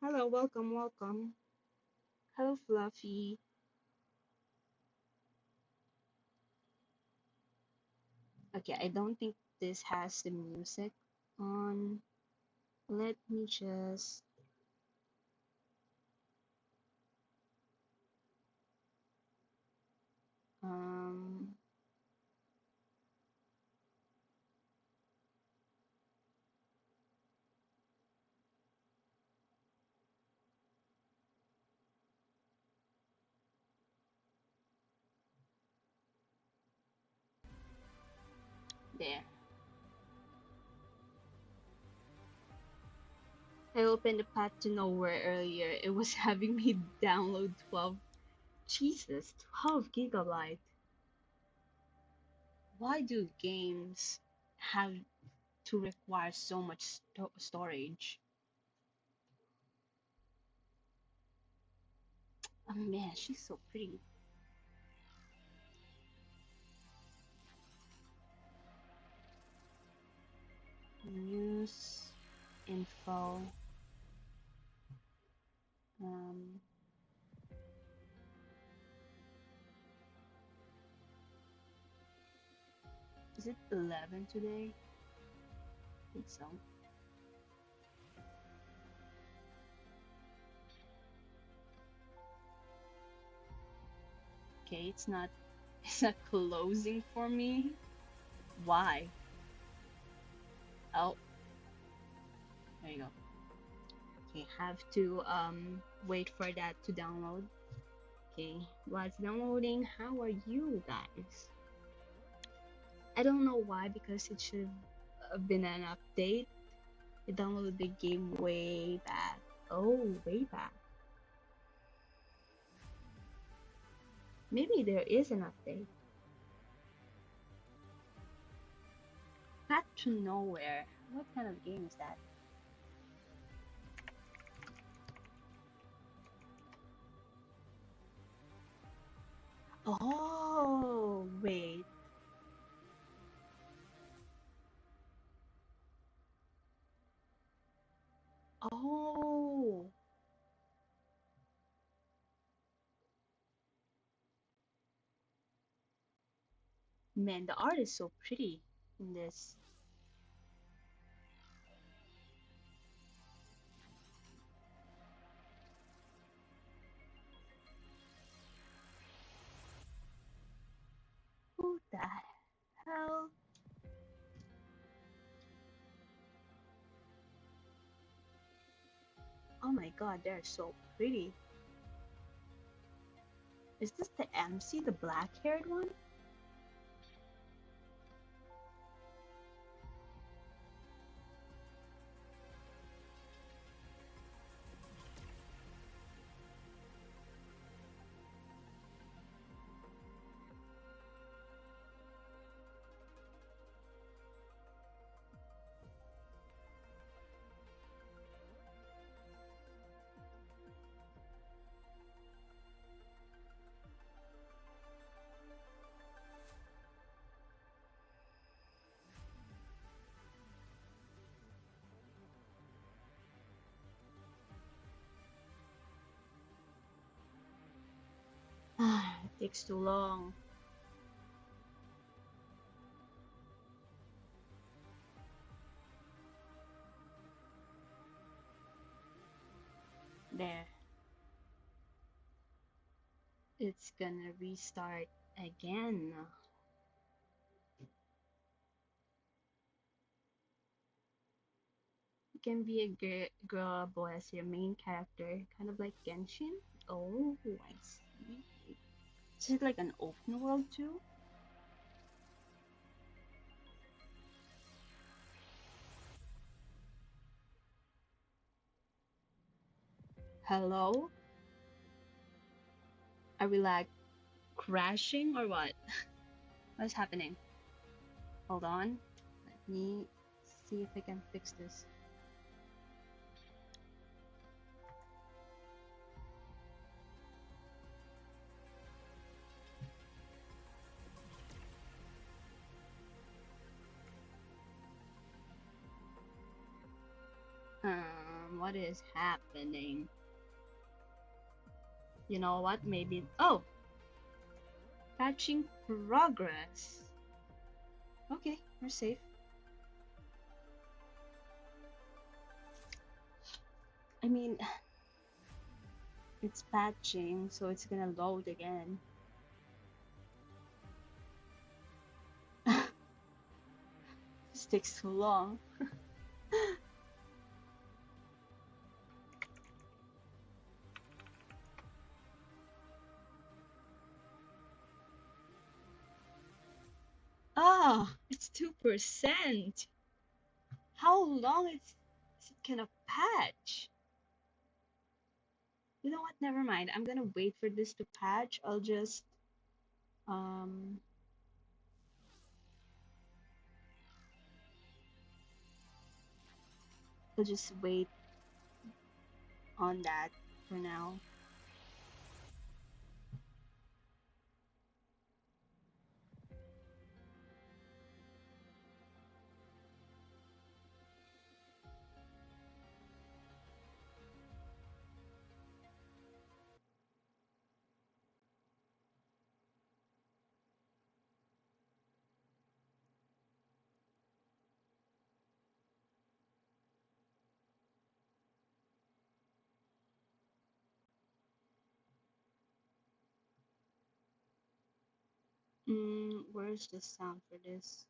Hello, welcome, welcome. Hello, Fluffy. Okay, I don't think this has the music on. Let me just um there. I opened the path to nowhere earlier. It was having me download 12. Jesus, 12 gigabyte. Why do games have to require so much storage? Oh man, she's so pretty. News, info. Um, is it 11 today? I think so. Okay, it's not. It's not closing for me. Why? Oh, there you go. Okay, have to wait for that to download. Okay, while it's downloading, how are you guys? I don't know why, because it should have been an update. It downloaded the game way back. Oh, way back. Maybe there is an update. Path to Nowhere. What kind of game is that? Oh, wait. Oh, man, the art is so pretty in this. Who the hell? Oh my god, they're so pretty. Is this the MC, the black haired one? takes too long. There. It's gonna restart again. You can be a girl or boy as your main character, kind of like Genshin. Oh, I see. Is it like an open world too? Hello? Are we like crashing or what? What's happening? Hold on. Let me see if I can fix this. What is happening? You know what? Maybe. Oh! Patching progress. Okay, we're safe. I mean, it's patching, so it's gonna load again. This takes too long. Ah, it's 2%. How long is it gonna patch? You know what? Never mind. I'm gonna wait for this to patch. Um I'll just wait on that for now. Where's the sound for this?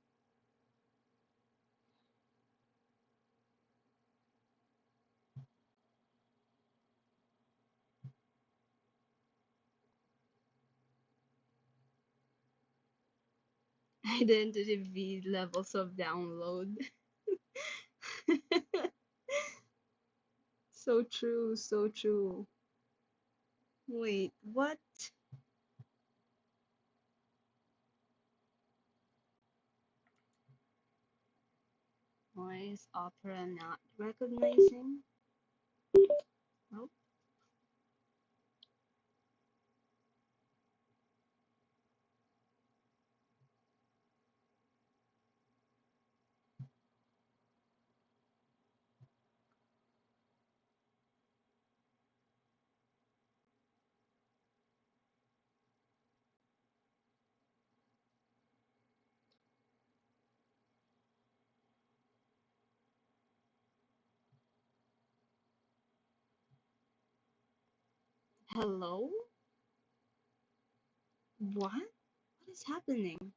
Identity levels of download. So true, so true. Wait, what? Why is Opera not recognizing? Oh, hello? What? What is happening?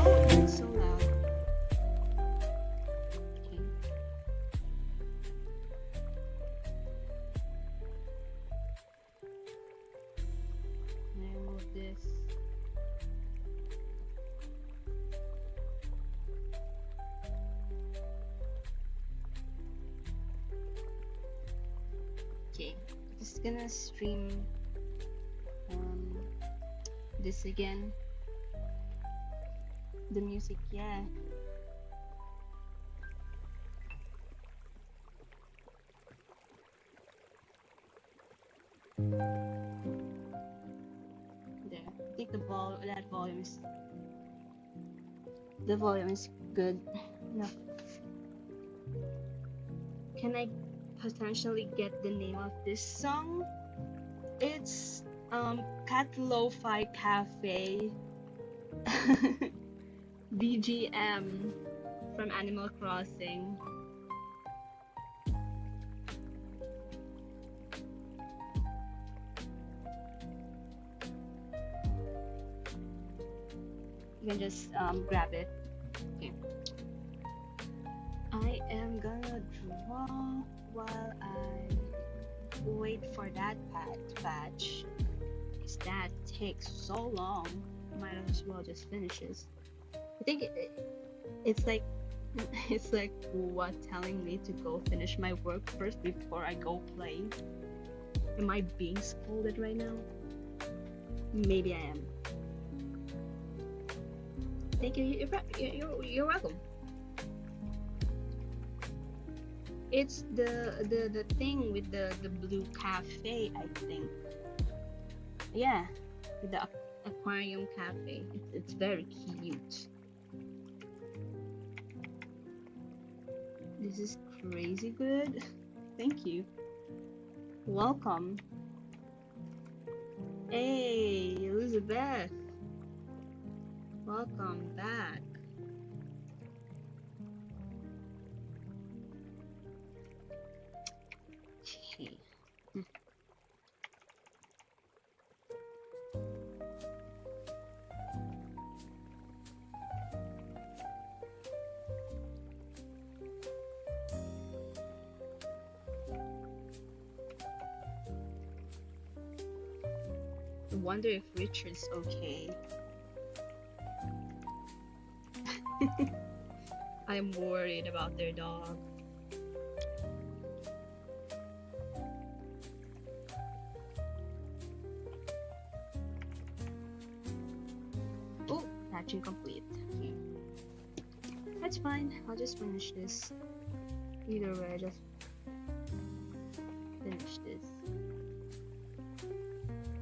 Oh, it's so loud. Okay. Can I remove this? Okay. Just gonna stream this again. The music, yeah. There. I think the volume is good. No. Can I potentially get the name of this song? It's Cat Lo-Fi Cafe BGM from Animal Crossing. You can just grab it. Okay. I am gonna draw while I wait for that patch. Because that takes so long. Might as well just finish this. I think it's like it's like what telling me to go finish my work first before I go play. Am I being scolded right now? Maybe I am. Thank you. You're welcome. It's the thing with the blue cafe, I think. Yeah, with the aquarium cafe. It's very cute. This is crazy good. Thank you. Welcome. Hey, Elizabeth. Welcome back. Okay. I wonder if Richard's okay. I'm worried about their dog. Oh, patching complete. Okay. That's fine. I'll just finish this. Either way, I just finish this.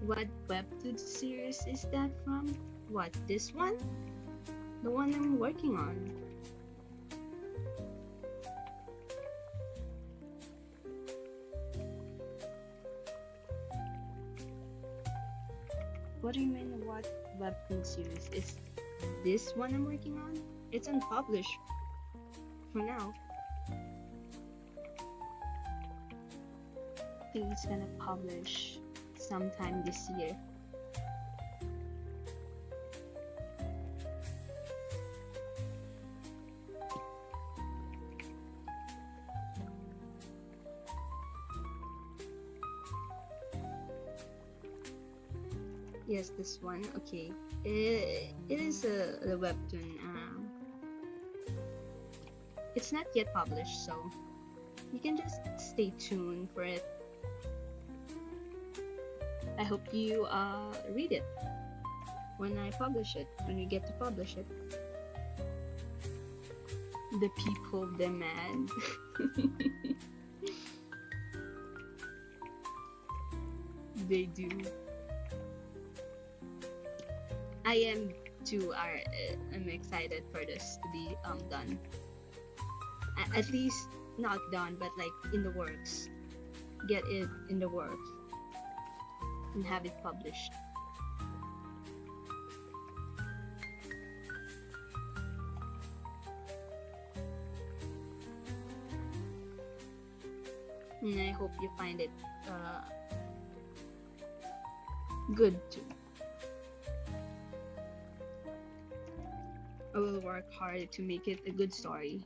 What webtoon series is that from? What, this one? The one I'm working on. What do you mean, what webtoon series? Is this one I'm working on? It's unpublished for now. I think it's gonna publish sometime this year. Yes, this one. Okay, it is a webtoon. It's not yet published, so you can just stay tuned for it. I hope you read it when I publish it, when we get to publish it. The people demand. They do. I am too. I'm excited for this to be done. At least not done, but like in the works. Get it in the works and have it published. And I hope you find it good too. I will work hard to make it a good story.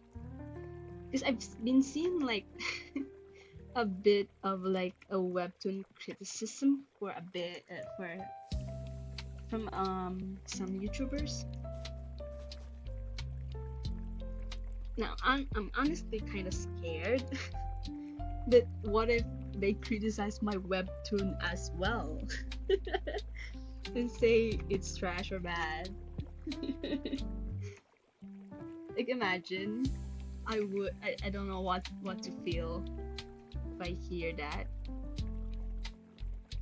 Because I've been seeing like a bit of like a webtoon criticism for a bit from some YouTubers. Now I'm honestly kind of scared that what if they criticize my webtoon as well and say it's trash or bad. Like imagine I don't know what to feel if I hear that.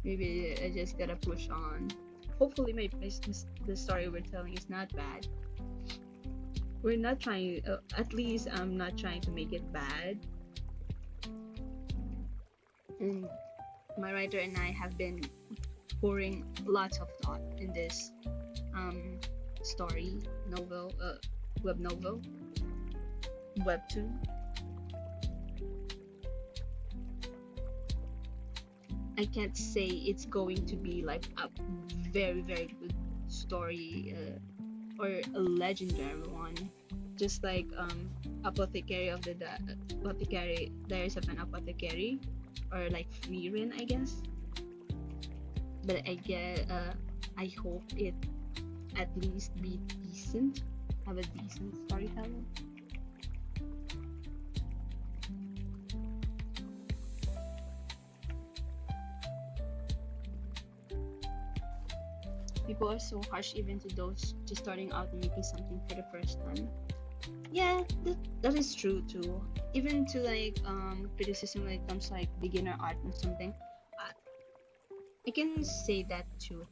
Maybe I just gotta push on. Hopefully, the story we're telling is not bad. We're not trying. At least I'm not trying to make it bad. And my writer and I have been pouring lots of thought in this story novel, web novel, webtoon. I can't say it's going to be like a very very good story or a legendary one, just like Apothecary of the Apothecary, Diaries of an Apothecary, or like Frieren, I guess. But I hope it at least be decent, have a decent storytelling. People are so harsh even to those just starting out and making something for the first time. Yeah, that is true too. Even to like criticism when it comes to like beginner art and something, I can say that too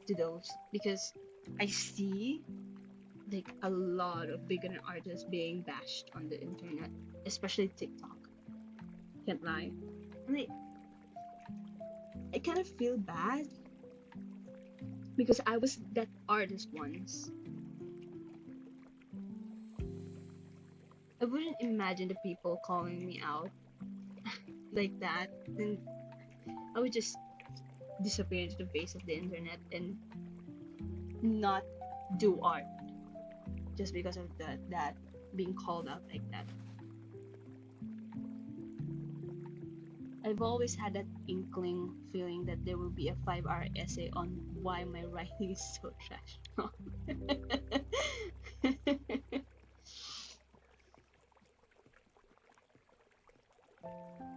to those, because I see like a lot of beginner artists being bashed on the internet, especially TikTok. Can't lie. And I kind of feel bad because I was that artist once. I wouldn't imagine the people calling me out like that. Then I would just disappear into the face of the internet and not do art just because of that being called out like that. I've always had that inkling feeling that there will be a 5-hour essay on why my writing is so trash.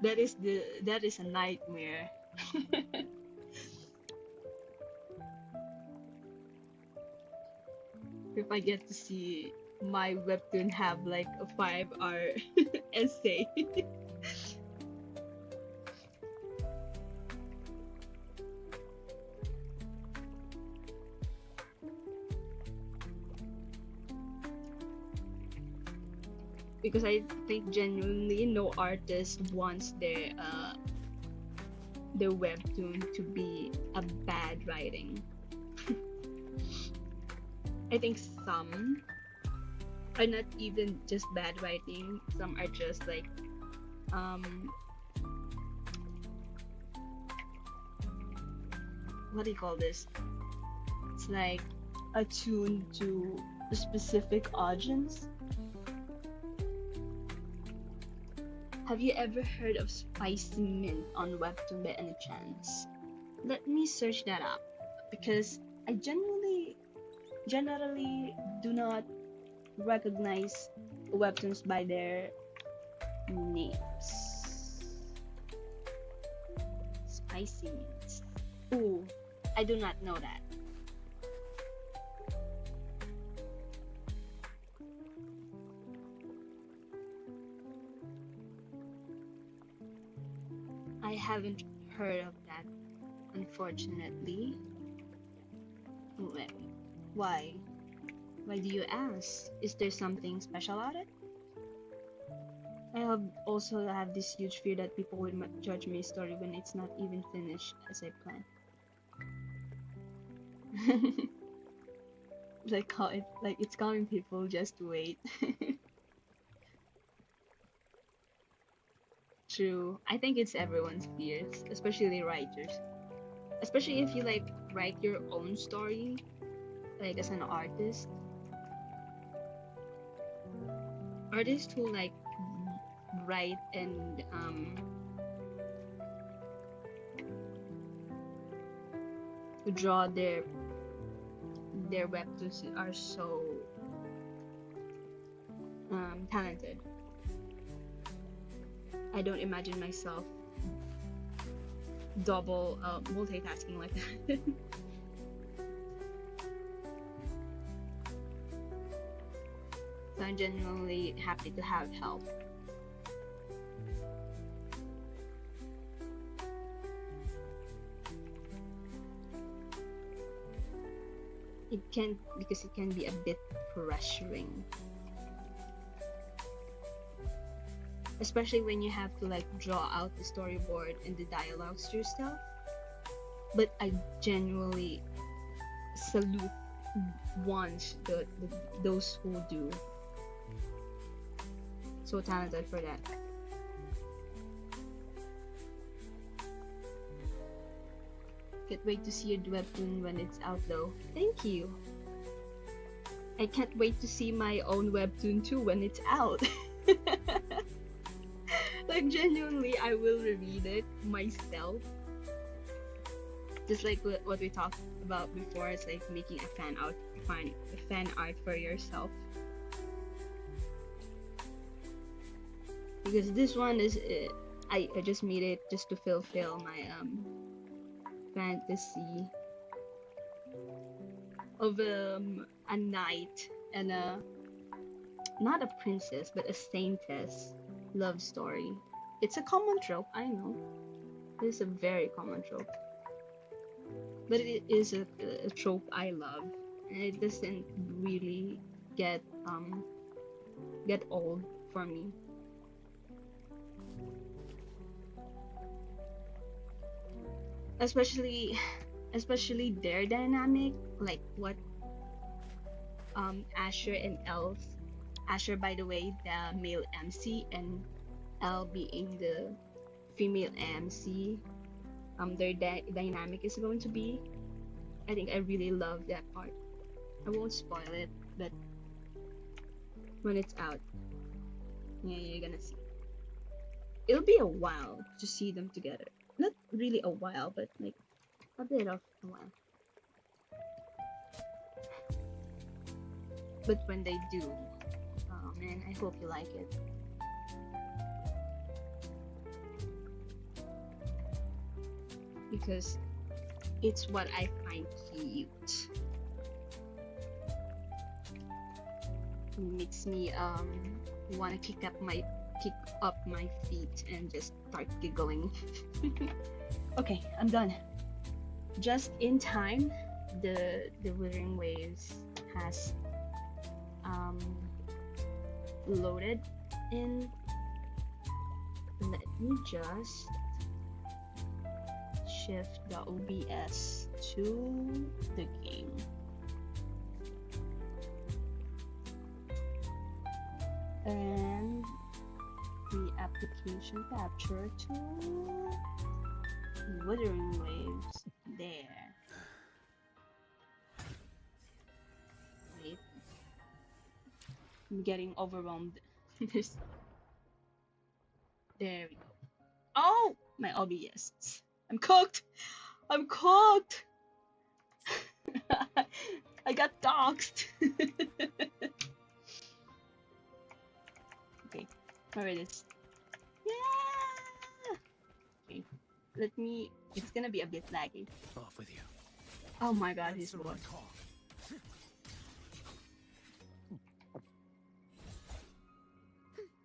That is a nightmare. If I get to see my webtoon have like a 5-hour essay. Because I think genuinely no artist wants their webtoon to be a bad writing. I think some are not even just bad writing. Some are just like what do you call this? It's like attuned to a specific audience. Have you ever heard of Spicy Mint on Webtoon by any chance? Let me search that up, because I generally do not recognize webtoons by their names. Spicy Mint. Ooh, I do not know that. I haven't heard of that, unfortunately. Why? Why do you ask? Is there something special about it? I have also have this huge fear that people will judge my story when it's not even finished as I planned. Like it's calling people just to wait. True. I think it's everyone's fears, especially writers. Especially if you like write your own story, like as an artist. Artists who like write and draw their webtoons are so talented. I don't imagine myself double multitasking like that. So I'm genuinely happy to have help. it can, because it can be a bit pressuring, especially when you have to like draw out the storyboard and the dialogues yourself. But I genuinely salute ones those who do. So talented for that. Can't wait to see your webtoon when it's out though. Thank you. I can't wait to see my own webtoon too when it's out. Like genuinely, I will reread it myself. Just like what we talked about before, it's like making a fan art for yourself. Because this one is, I just made it just to fulfill my fantasy of a knight and not a princess but a saintess love story. It's a common trope, I know. It's a very common trope, but it is a trope I love, and it doesn't really get old for me. Especially their dynamic, like what Asher and Elle's, Asher, by the way, the male MC, and Elle being the female MC, their dynamic is going to be. I think I really love that part. I won't spoil it, but when it's out, yeah, you're gonna see. It'll be a while to see them together. Not really a while, but like a bit of a while. But when they do, oh man, I hope you like it. Because it's what I find cute. It makes me want to kick up my feet and just start giggling. Okay, I'm done. Just in time, the Withering Waves has loaded in. Let me just shift the OBS to the game. And the application capture to Withering Waves there. Wait, I'm getting overwhelmed. There we go. Oh, my OBS. I'm cooked. I'm cooked. I got doxed. Okay, where it is. Yeah. Okay, let me. It's gonna be a bit laggy. Off with you. Oh my God, he's bored.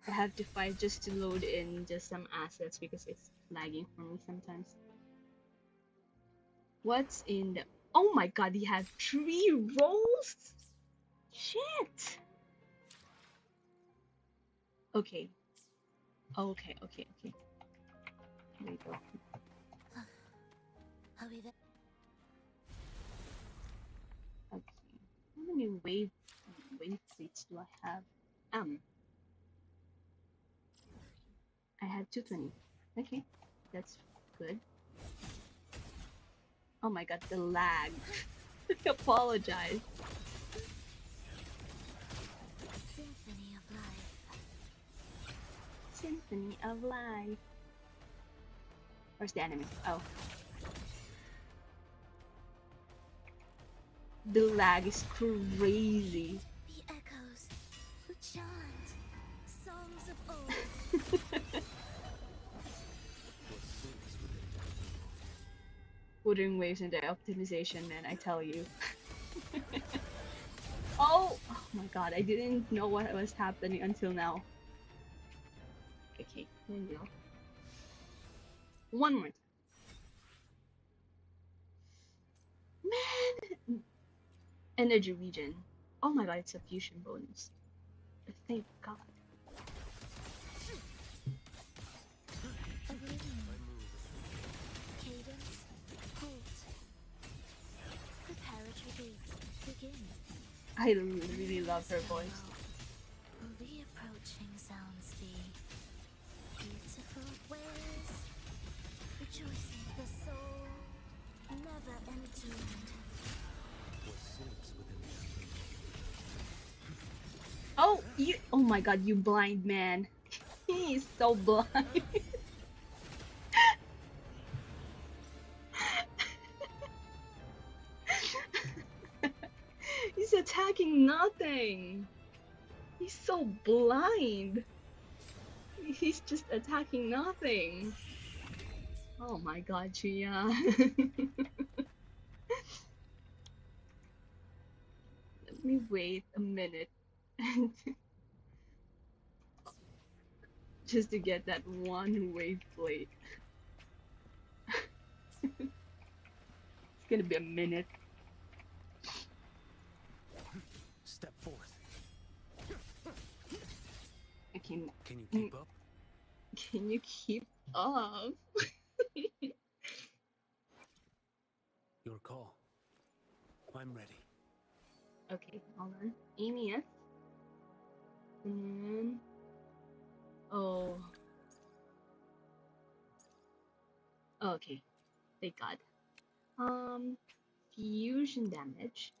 I have to fight just to load in just some assets because it's lagging for me sometimes. What's in the... Oh my God, he has 3 rolls? Shit. Okay. Okay. There you go. Okay. How many wave plates do I have? I had 220. Okay, that's good. Oh my God, the lag. I apologize. Symphony of life. Symphony of life. Where's the enemy? Oh. The lag is crazy. The echoes who chant songs of old. Withering Waves and their optimization, man, I tell you. Oh my God, I didn't know what was happening until now. Okay, here we go. One more time. Man! Energy regen. Oh my god, it's a fusion bonus. Thank God. Oblivion. Cadence. Halt. Preparatory beats. Begin. I really love her voice. Will the approaching sounds be beautiful ways? Rejoicing the soul, never entombed. What sleeps within me? Oh, you! Oh my God, you blind man. He is so blind. He's attacking nothing. He's so blind. He's just attacking nothing. Oh my God, Chia. Let me wait a minute just to get that one wave plate. It's gonna be a minute. Step forth. Okay, Can you keep up? can you keep up? Your call. I'm ready. Okay, hold on. Amy, yes. And oh, okay. Thank God. Fusion damage.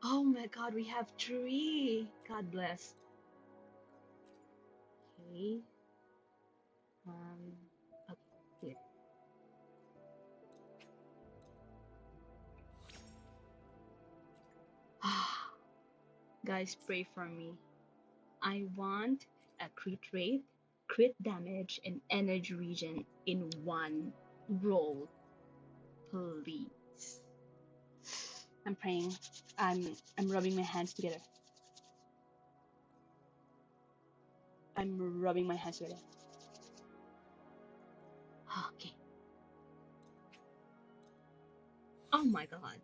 Oh my God, we have three. God bless. Okay. Okay, here. Guys, pray for me. I want a crit rate, crit damage, and energy regen in one roll, please. I'm praying. I'm rubbing my hands together. I'm rubbing my hands together. Okay. Oh my God.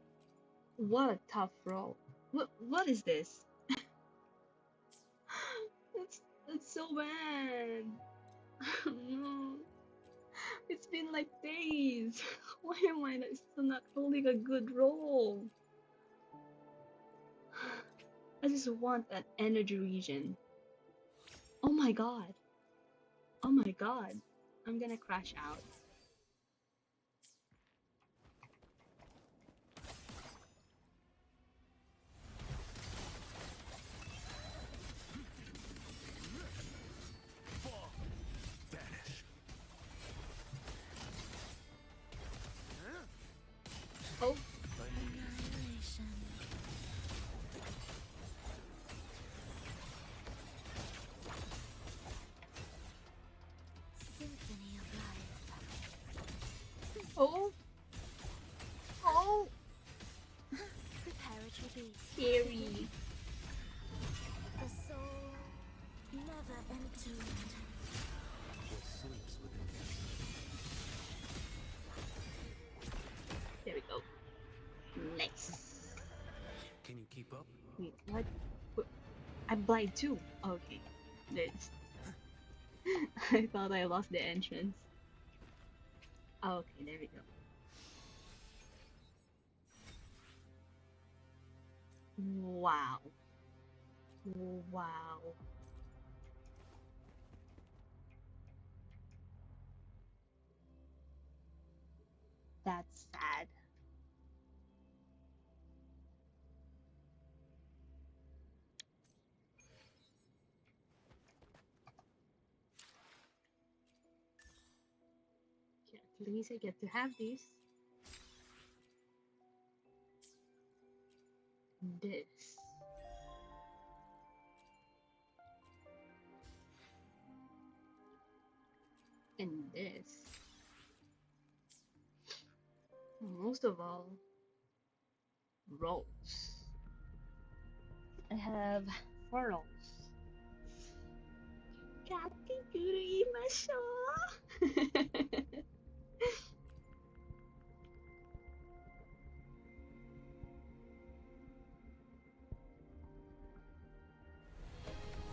What a tough roll. What is this? That's so bad. No. It's been like days. Why am I still not holding a good roll? I just want that energy region. Oh my God. Oh my God. I'm gonna crash out. Vanish. Oh, Annihilation. Symphony of life. oh, oh, Preparatory beats. scary. The soul, never entombed. What sleeps within me? There we go. Nice. Can you keep up? Wait, what? I'm blind too. Okay. There's. I thought I lost the entrance. Okay, there we go. Wow. Wow. That's sad. Yeah, at least I get to have this. This. And this. Most of all, rolls. I have 4 rolls. 買ってくりましょう。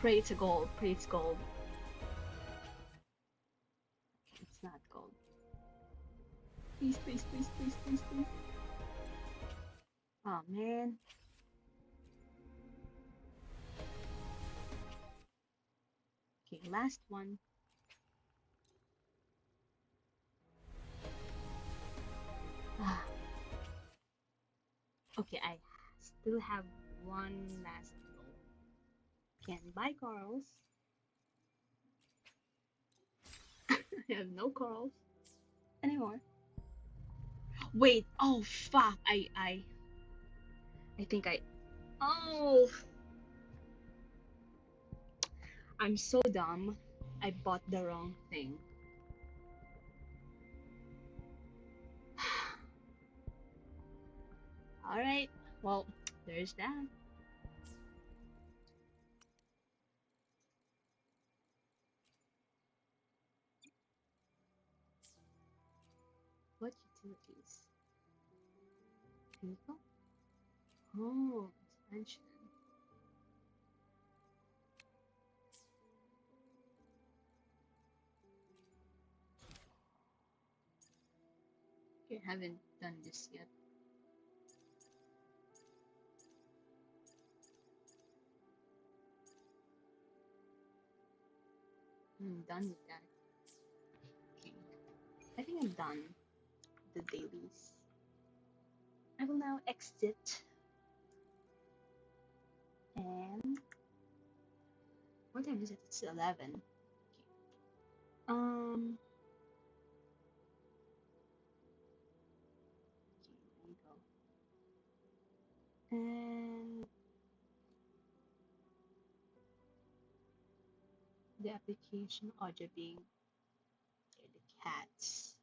Pray it's a gold. Pray it's gold. It's not gold. Please, please, please, please, please, please. Oh man. Okay, last one. Ah. Okay, I still have one last goal. Can't buy corals. I have no corals anymore. Wait, oh fuck. I think oh, I'm so dumb. I bought the wrong thing. Alright, well, there's that. What utilities? Vehicle? Oh, expansion. Okay, I haven't done this yet. I'm done with that. Okay, I think I'm done with the dailies. I will now exit. And what time is it? It's 11. Okay. Okay, there you go. And the application audio being the cats.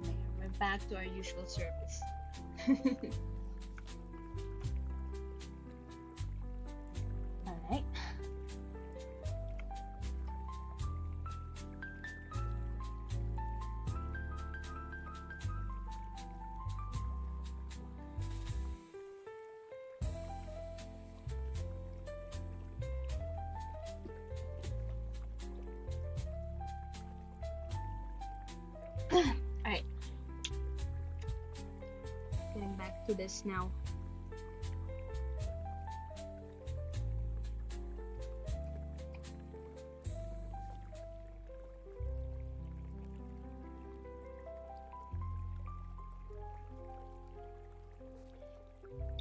There, we're back to our usual service. Alright. Alright. Getting back to this now.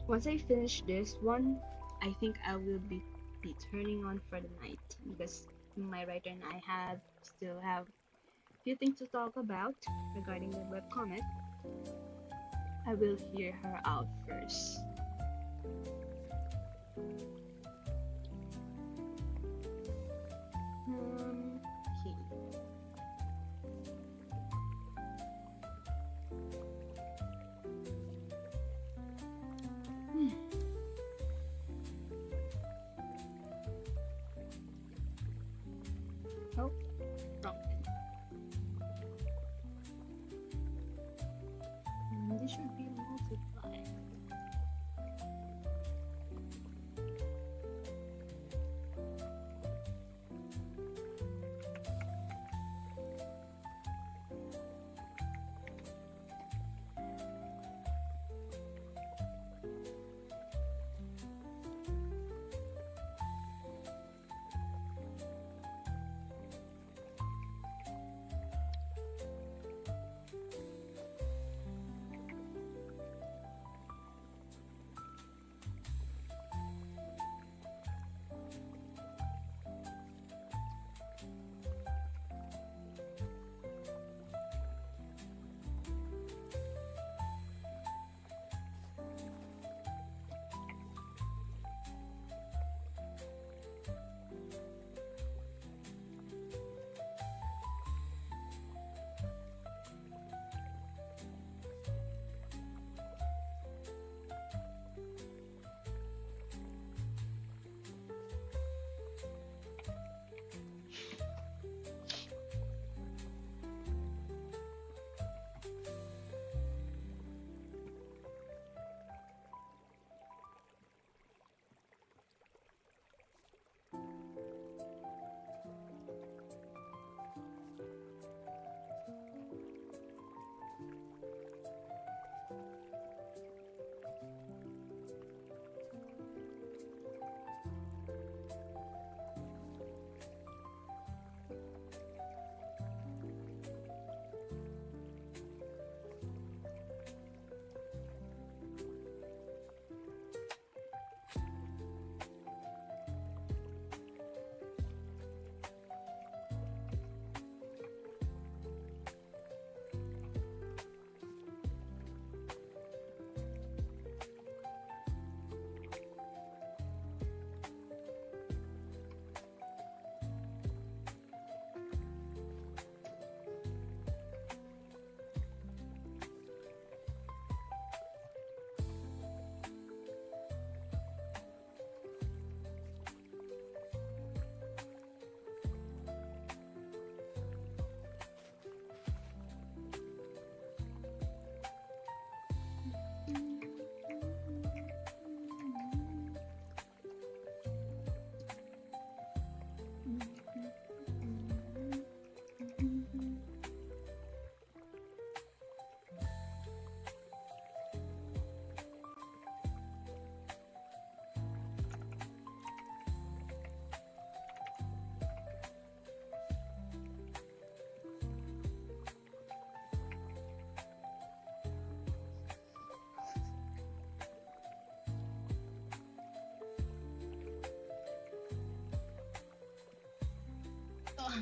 Once I finish this one, I think I will be turning on for the night because my writer and I still have a few things to talk about regarding the webcomic. I will hear her out first. Okay. Oh, wrong pen. And this should be multiply.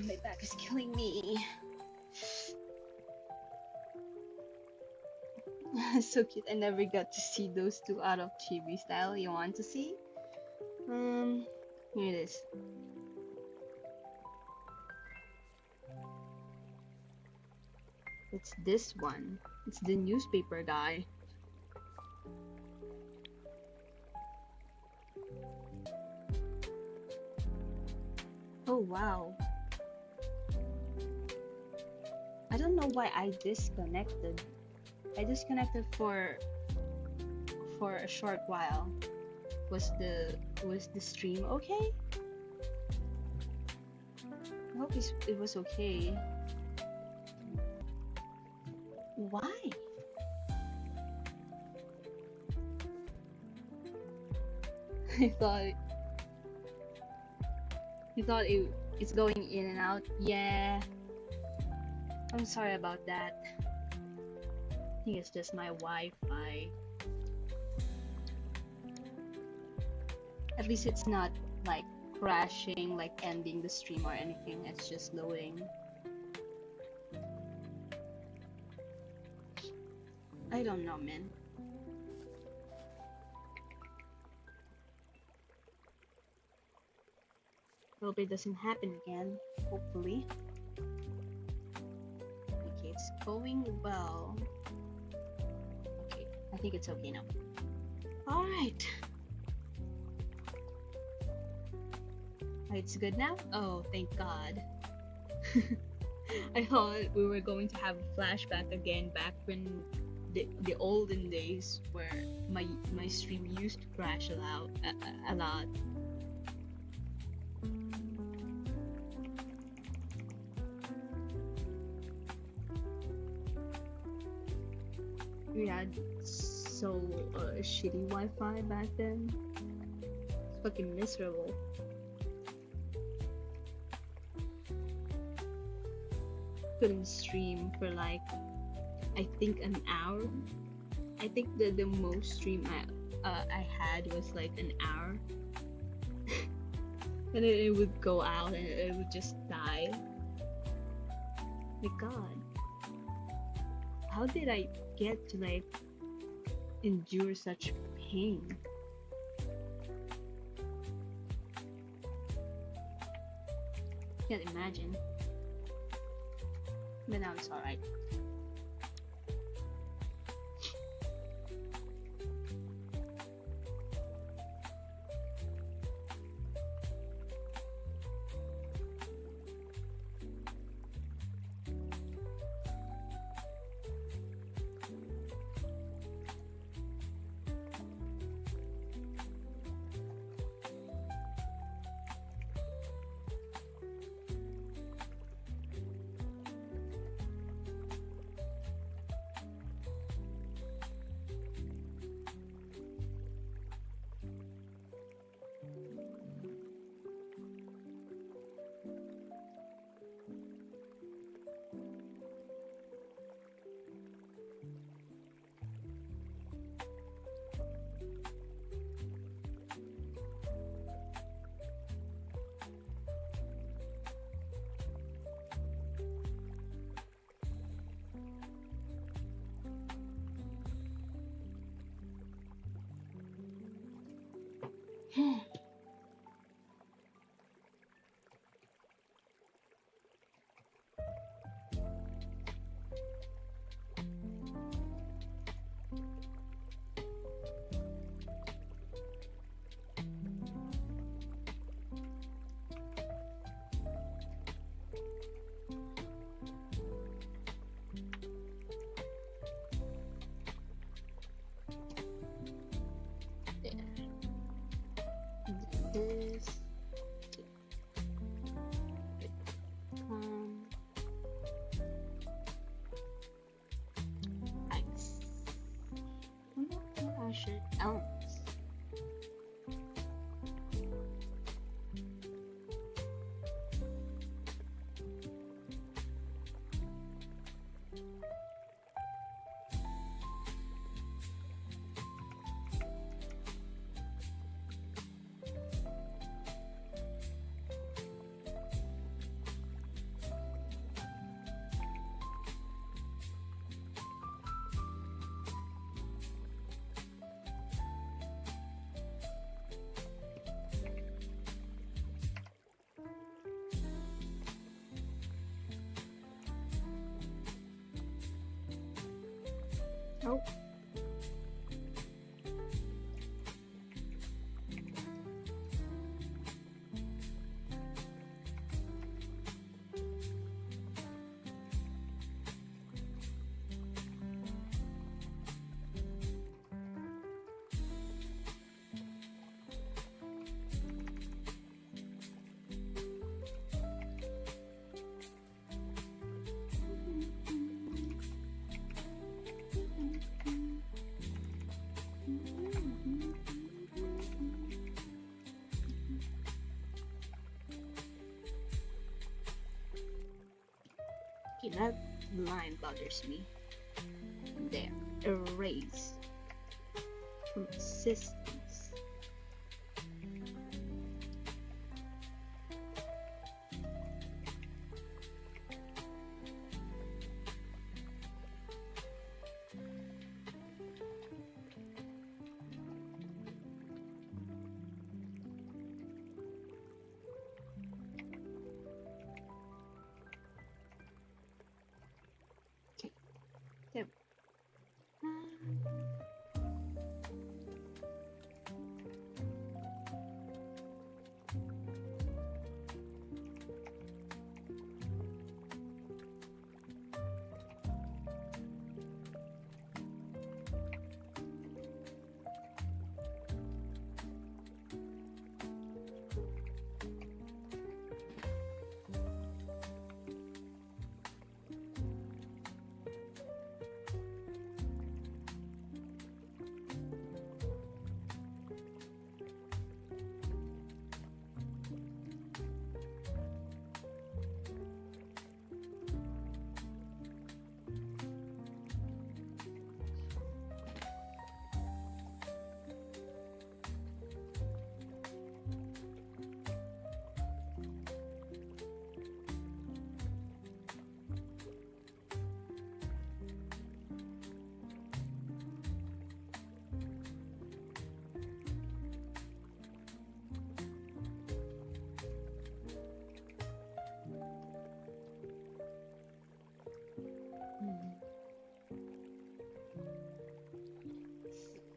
My back is killing me. So cute. I never got to see those two out of chibi style. You want to see? Here it is. It's this one. It's the newspaper guy. Oh wow. I don't know why I disconnected. I disconnected for a short while. Was the stream okay? I hope it was okay. Why? I thought it's going in and out. Yeah. I'm sorry about that. I think it's just my Wi-Fi. At least it's not like crashing, like ending the stream or anything. It's just loading. I don't know, man. Hope it doesn't happen again. Hopefully. Okay, it's going well. Okay, I think it's okay now. Alright. It's good now? Oh, thank God. I thought we were going to have a flashback again back when the olden days where my stream used to crash a lot. We had so shitty Wi-Fi back then. It's fucking miserable. Couldn't stream for like I think an hour. I think the most stream I had was like an hour. And it would go out and it would just die. My God. How did I get to like endure such pain? Can't imagine. But now it's alright. Oh. Okay, that line bothers me. There. Erase. Consistence. Okay. There.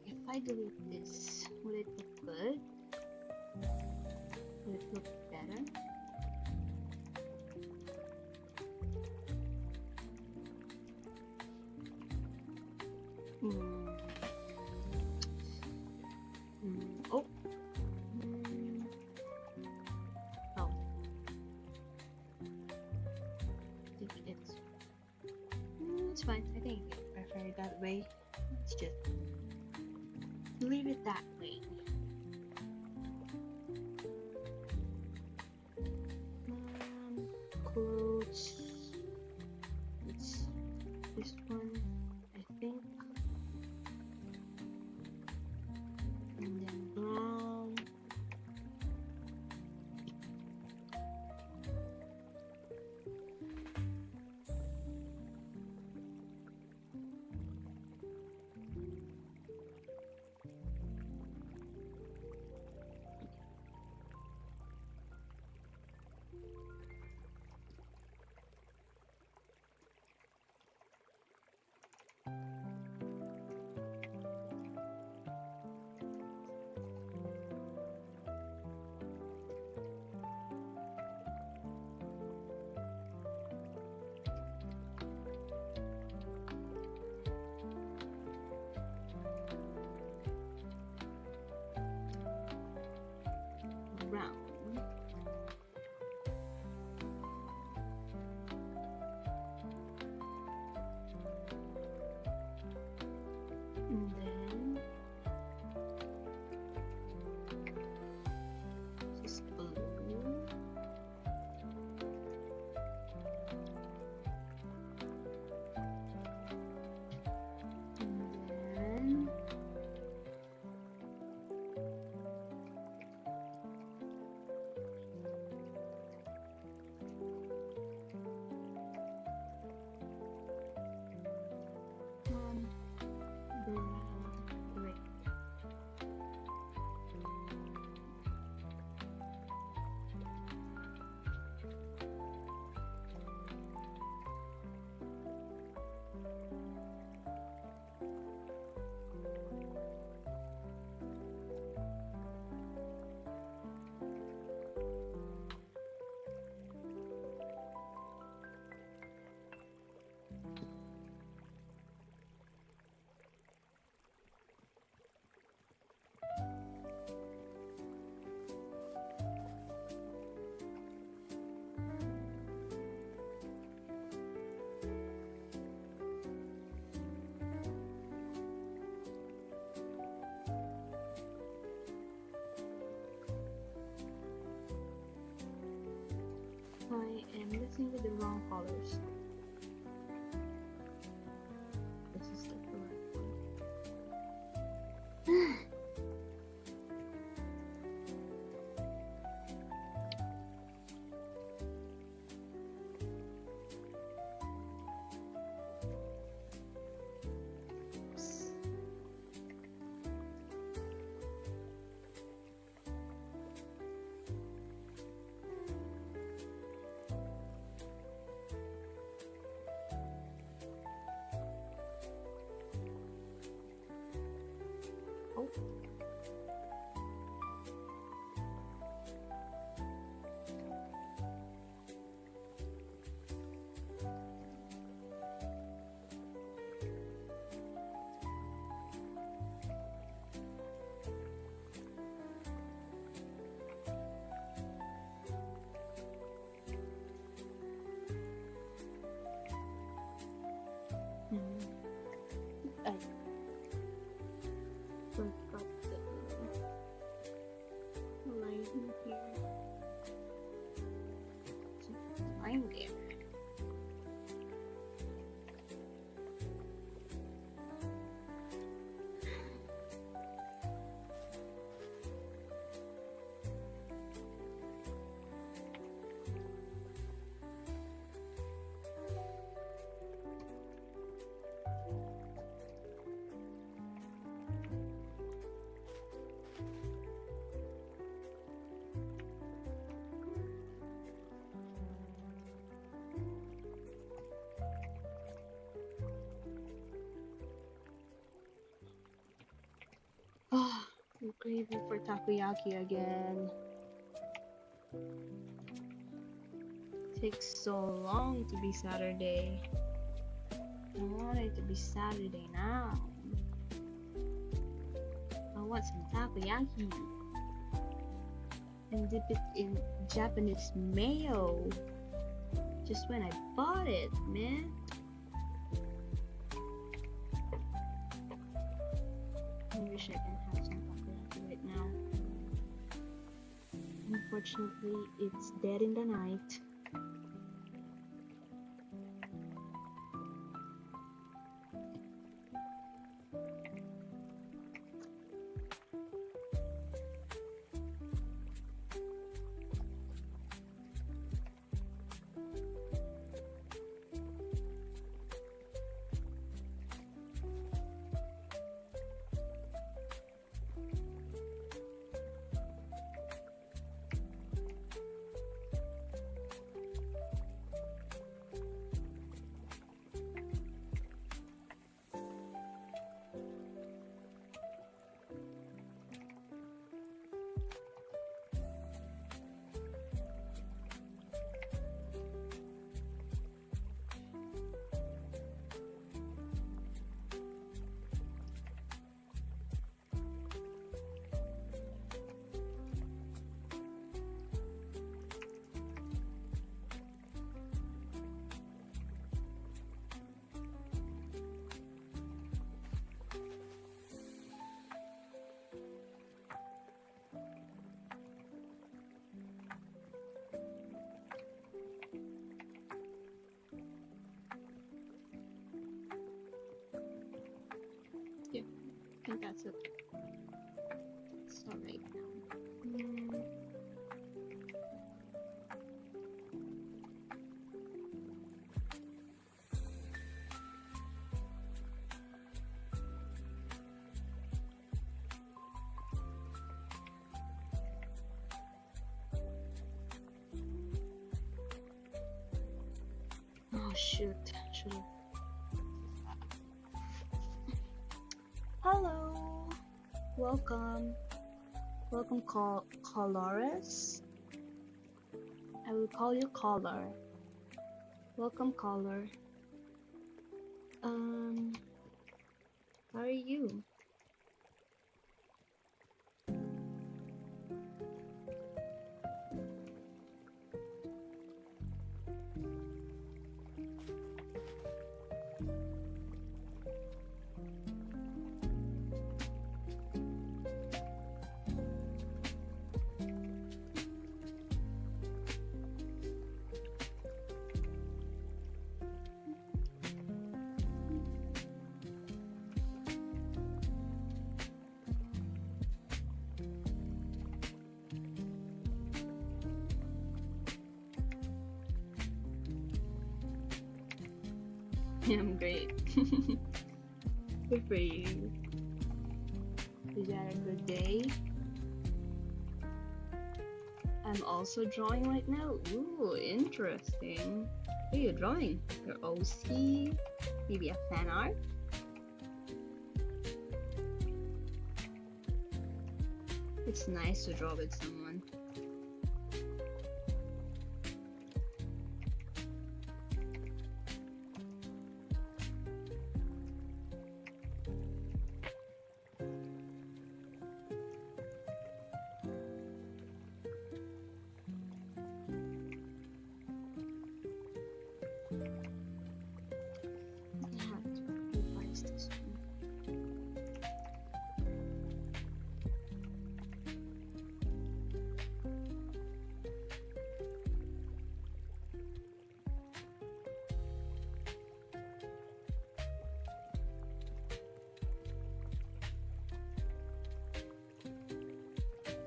If I delete this, would it look good? Would it look better? Hmm. Oh. Hmm. Oh. It's fine. I think I prefer it that way. Let's just leave it that way. Clothes. It's this one, I think. And then brown. I'm listening to the wrong colors. This is the correct one. Oh. I forgot the line here. I'm there. Oh, I'm craving for takoyaki again. Takes so long to be Saturday. I want it to be Saturday now. I want some takoyaki. And dip it in Japanese mayo. Just when I bought it, man. I wish I can have some takoyaki right now. Unfortunately, it's dead in the night. Yeah, I think that's okay. It's alright now. Oh shoot, should've. Hello, welcome, Coloris. I will call you caller. Welcome, caller. How are you? I'm great. Good for you. Did you have a good day? I'm also drawing right now. Ooh, interesting. What are you drawing? Your OC? Maybe a fan art? It's nice to draw with someone. I have to revise this one.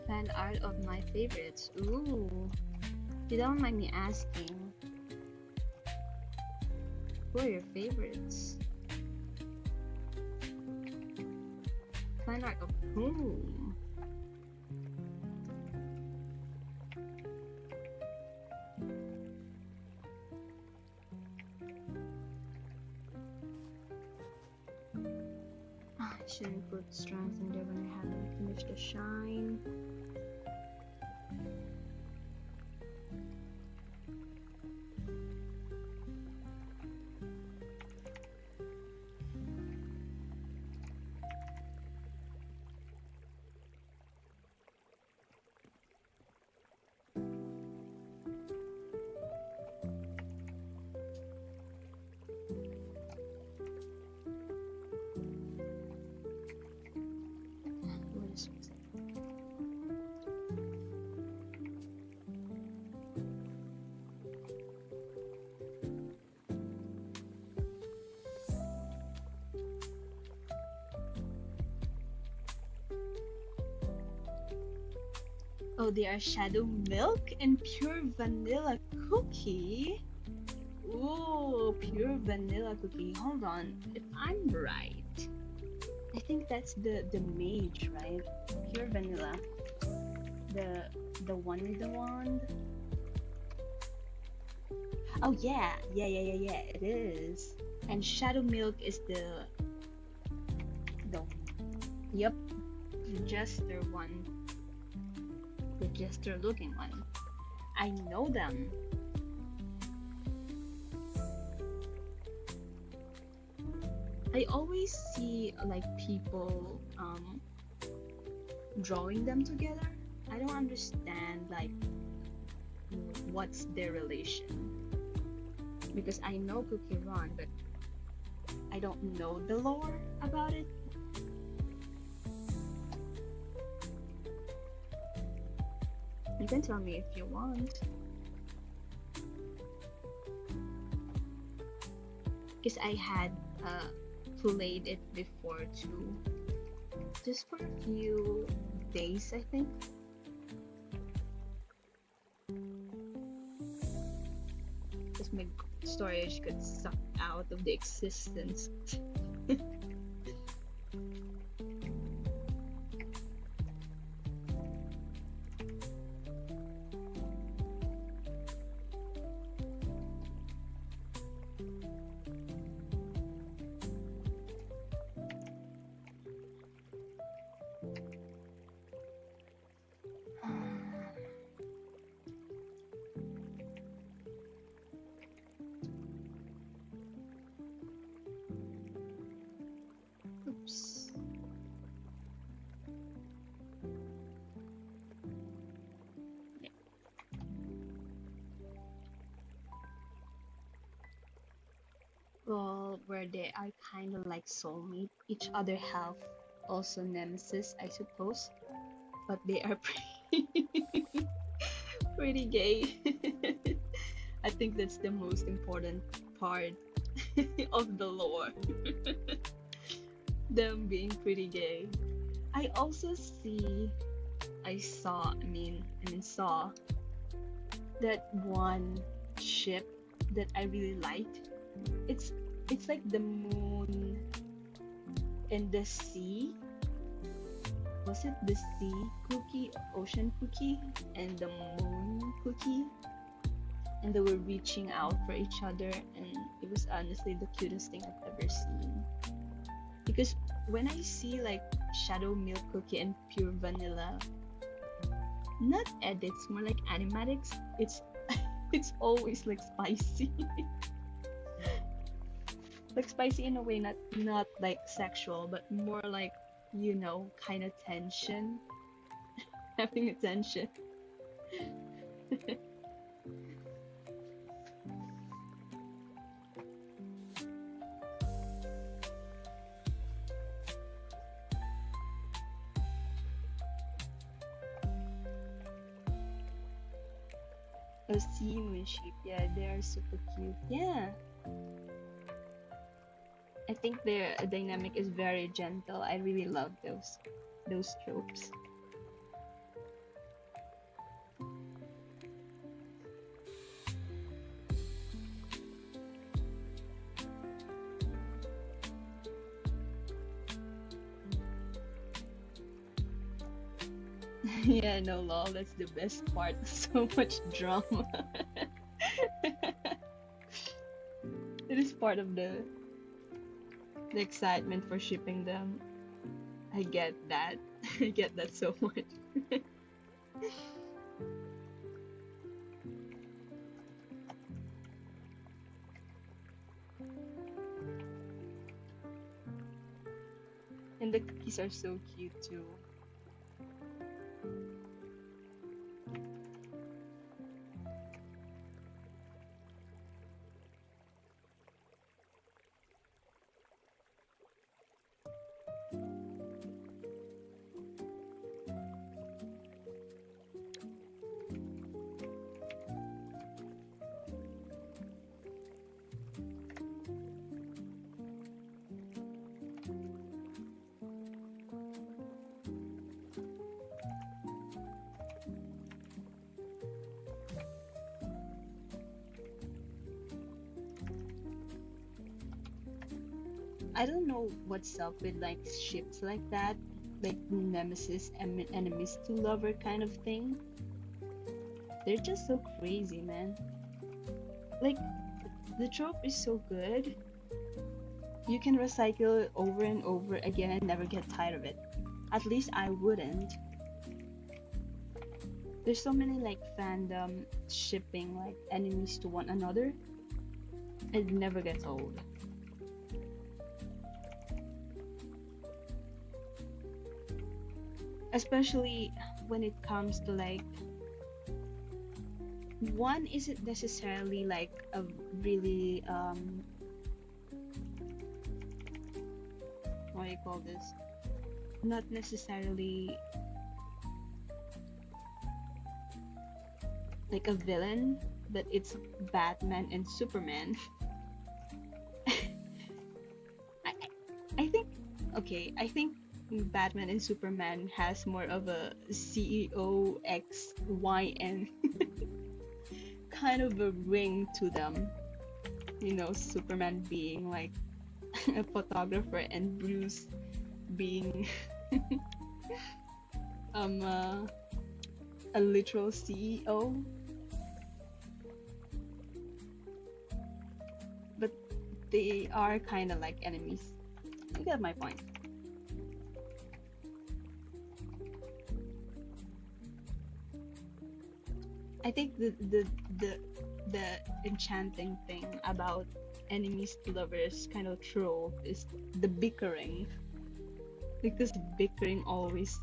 Fan art of my favorites. Ooh. You don't mind me asking. Who are your favorites? Fan art of whom? I shouldn't put strands in there when I haven't finished the shine. What is it? Oh, they are shadow milk and pure vanilla cookie. Ooh, pure vanilla cookie. Hold on, if I'm right, I think that's the mage, right? Pure vanilla, the one with the wand. Oh yeah, yeah. It is. And shadow milk is the yep, the jester one, the jester looking one. I know them. I always see like people drawing them together. I don't understand like what's their relation, because I know Cookie Run, but I don't know the lore about it. You can tell me if you want, because I had played it before too, just for a few days, I think. Because my storage got sucked out of the existence. Oops. Yeah. Well, where they are kind of like soulmate, each other have also nemesis, I suppose, but they are pretty gay. I think that's the most important part of the lore. Them being pretty gay. I also saw that one ship that I really liked. It's it's like the moon and the sea. Was it the sea cookie, ocean cookie, and the moon cookie? And they were reaching out for each other, and it was honestly the cutest thing I've ever seen. Because when I see like shadow milk cookie and pure vanilla, not edits, more like animatics, it's always like spicy. Like spicy in a way, not like sexual, but more like, kind of tension, having a tension. A sea moon sheep, yeah, they are super cute. Yeah, I think their dynamic is very gentle. I really love those tropes. Yeah, no, lol, that's the best part. So much drama. It is part of the excitement for shipping them. I get that. I get that so much. And the cookies are so cute too. I don't know what's up with like ships like that, like nemesis and enemies to lover kind of thing. They're just so crazy, man. Like the trope is so good. You can recycle it over and over again and never get tired of it. At least I wouldn't. There's so many like fandom shipping like enemies to one another. It never gets old. Especially when it comes to like one isn't necessarily like a really what do you call this, not necessarily like a villain, but it's Batman and Superman. I I think okay, I think Batman and Superman has more of a CEO X Y N kind of a ring to them. Superman being like a photographer and Bruce being um uh, a literal CEO. But they are kind of like enemies. You get my point. I think the enchanting thing about enemies to lovers kind of trope is the bickering, because bickering always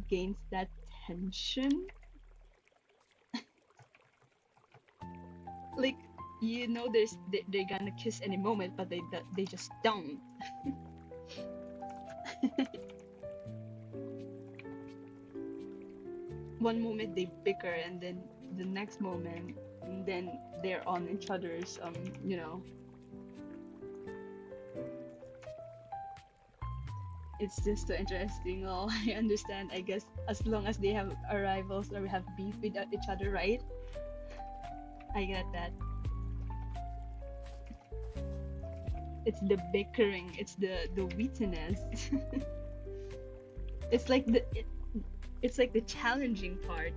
gains that tension. Like they're gonna kiss any moment, but they just don't. One moment they bicker, and then the next moment, and then they're on each other's it's just so interesting. Oh, I understand. I guess as long as they have rivals or have beef with each other, right? I get that. It's the bickering. It's the wittiness. it's like the it, it's like the challenging part.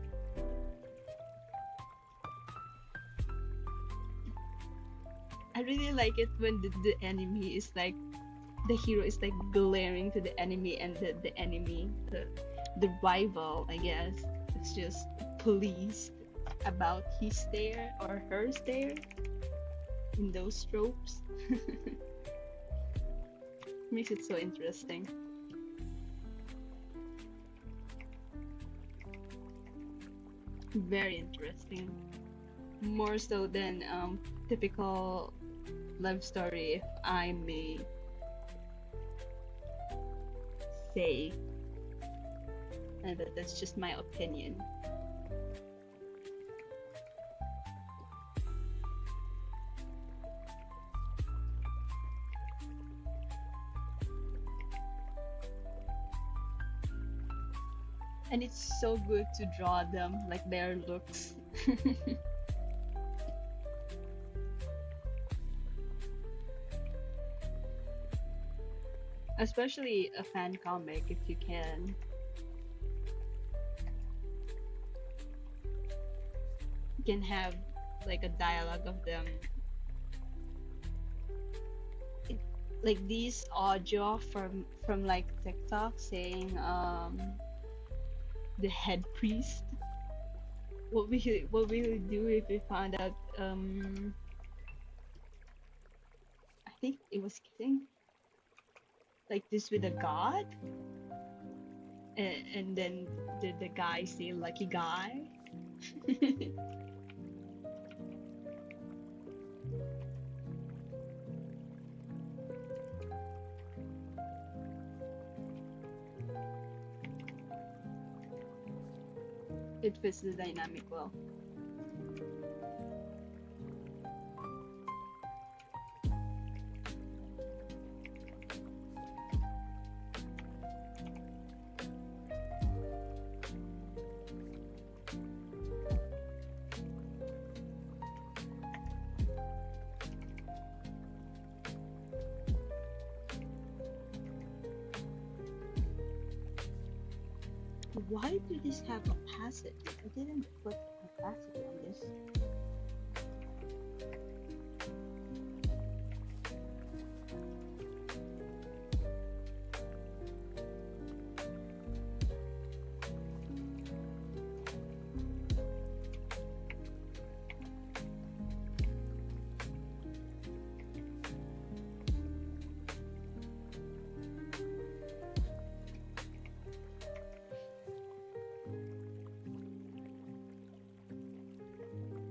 I really like it when the enemy is like the hero is like glaring to the enemy, and the enemy, the rival, I guess, is just pleased about his stare or her stare in those tropes. Makes it so interesting. Very interesting. More so than typical love story, if I may say. And that's just my opinion. And it's so good to draw them, like their looks. Especially a fan comic, if you can. You can have like a dialogue of them. Like these audio from like TikTok saying the head priest. What we would do if we found out I think it was kidding like this with a god, and then the guy say lucky guy. It fits the dynamic well. Why do this have opacity? I didn't put opacity on this.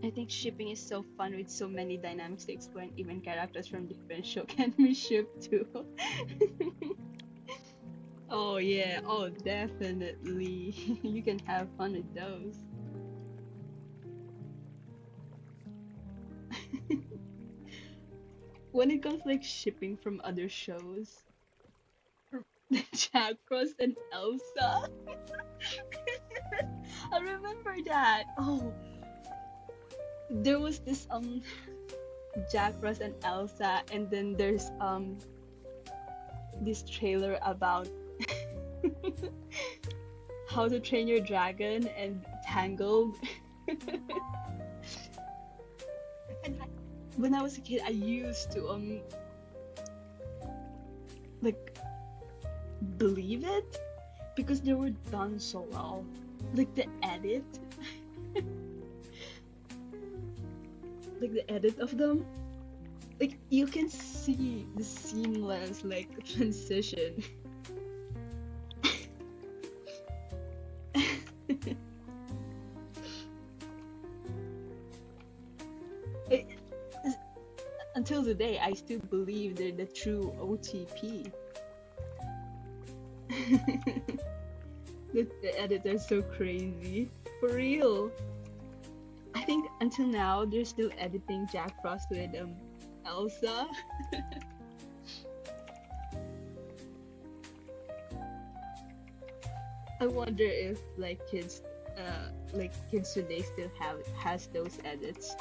I think shipping is so fun with so many dynamics to explain. Even characters from different show can be shipped too. Oh yeah, oh definitely. You can have fun with those. When it comes like shipping from other shows, Jack Frost and Elsa. I remember that. Oh, there was this Jack Frost and Elsa, and then there's this trailer about How to Train Your Dragon and Tangled. And when I was a kid, I used to like believe it because they were done so well. Like the edit, like the edit of them, like you can see the seamless like transition. It, until today, I still believe they're the true OTP. The editor's so crazy. For real. I think until now they're still editing Jack Frost with Elsa. I wonder if like kids today still has those edits.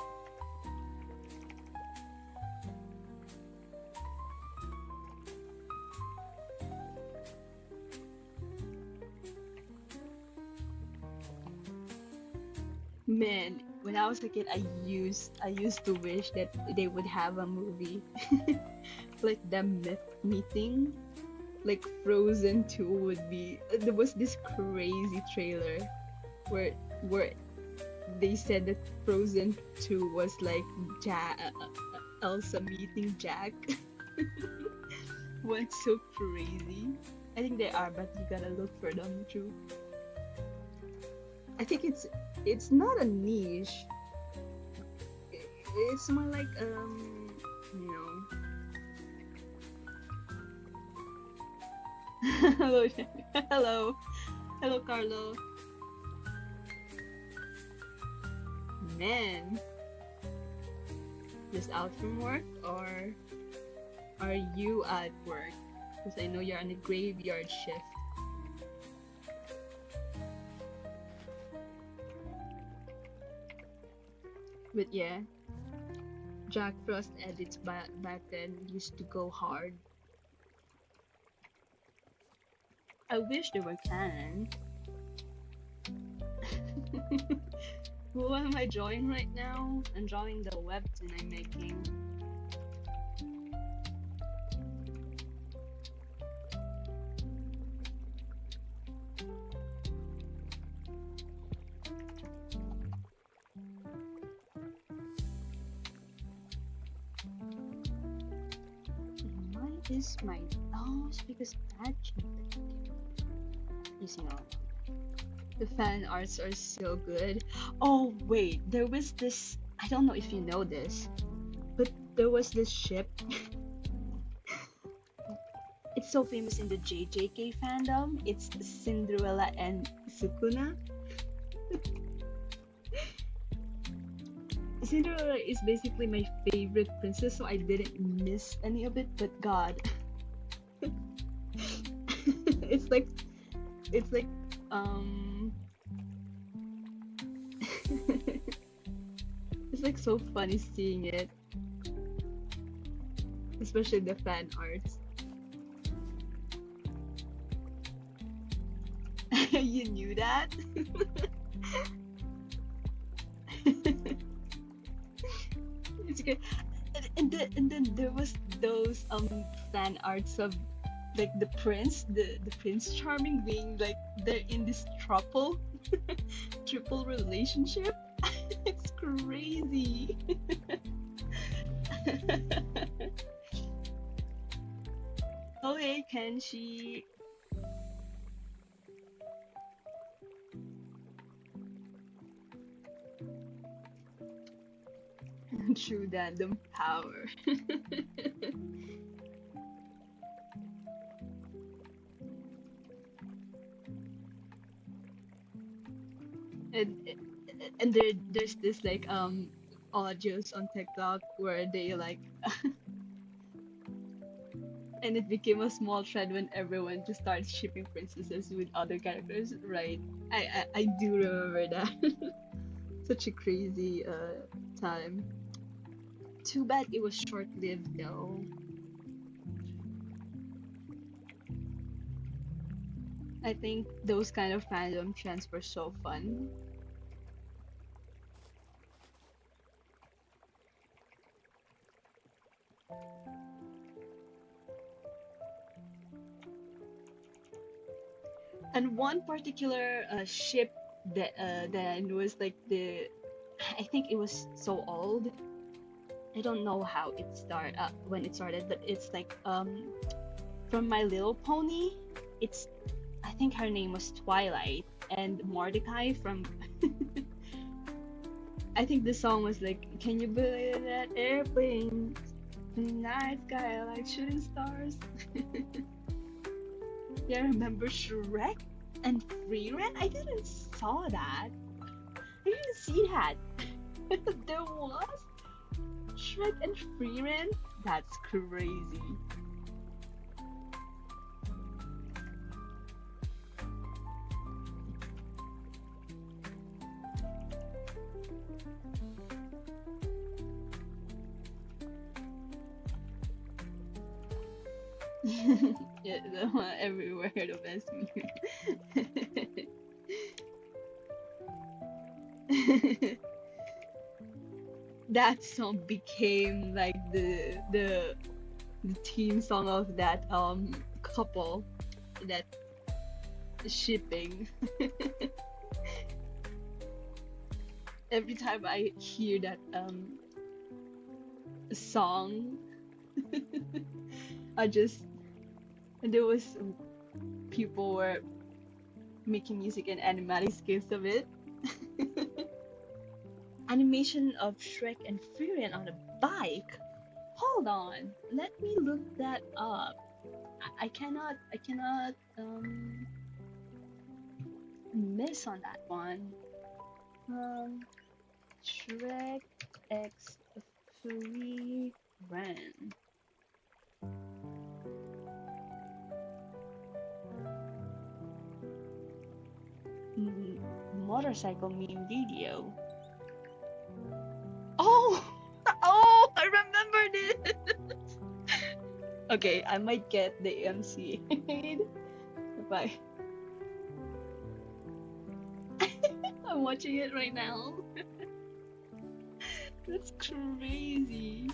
Man, when I was a kid, I used to wish that they would have a movie like them meeting. Like Frozen 2 would be. There was this crazy trailer where where they said that Frozen 2 was like Elsa meeting Jack. Went so crazy. I think they are, but you gotta look for them too. I think it's not a niche. It's more like you know. Hello, hello, hello, Carlo. Man, just out from work, or are you at work? Because I know you're on a graveyard shift. But yeah, Jack Frost edits back then used to go hard. I wish they were canon. Who am I drawing right now? I'm drawing the webtoon I'm making. And why is my nose? Because that you see, the fan arts are so good. Oh wait, there was this. I don't know if you know this, but there was this ship. It's so famous in the JJK fandom. It's Cinderella and Sukuna. Cinderella is basically my favorite princess, so I didn't miss any of it. But God, it's like, it's like, it's like so funny seeing it, especially the fan arts. You knew that? It's good. And then there was those fan arts of like the Prince Charming being like they're in this triple relationship. It's crazy. Oh hey Kenshi. True random power. and and there's this like audios on TikTok where they like and it became a small trend when everyone just started shipping princesses with other characters, right? I do remember that. Such a crazy time. Too bad it was short-lived though. I think those kind of fandom trends were so fun. And one particular ship that was like the, I think it was so old. I don't know how it started when it started, but it's like from My Little Pony. It's, I think her name was Twilight, and Mordecai from. I think the song was like, "Can you believe that airplane, night sky like shooting stars?" Yeah, I remember Shrek and Free Rent. I didn't saw that. I didn't see that. There was Shrek and Free Rent. That's crazy. Yeah, the one everywhere, the best meme. That song became like the theme song of that couple, that shipping. Every time I hear that song, I just there was people were making music and animatic skits of it. Animation of Shrek and Furion on a bike. Hold on, let me look that up. I cannot miss on that one. Um, Shrek X Free Ren. Motorcycle meme video. Oh, oh, I remembered it. Okay, I might get the MC if I. I'm watching it right now. That's crazy.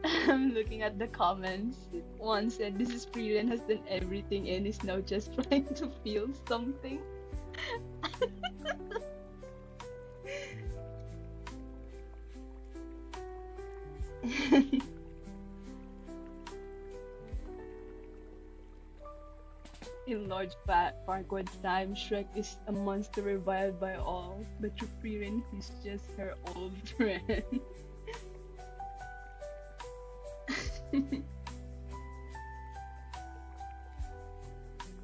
I'm looking at the comments. One said, "This is Freelan has done everything and is now just trying to feel something." In large Farquaad's time, Shrek is a monster reviled by all, but to Frieren, he's just her old friend.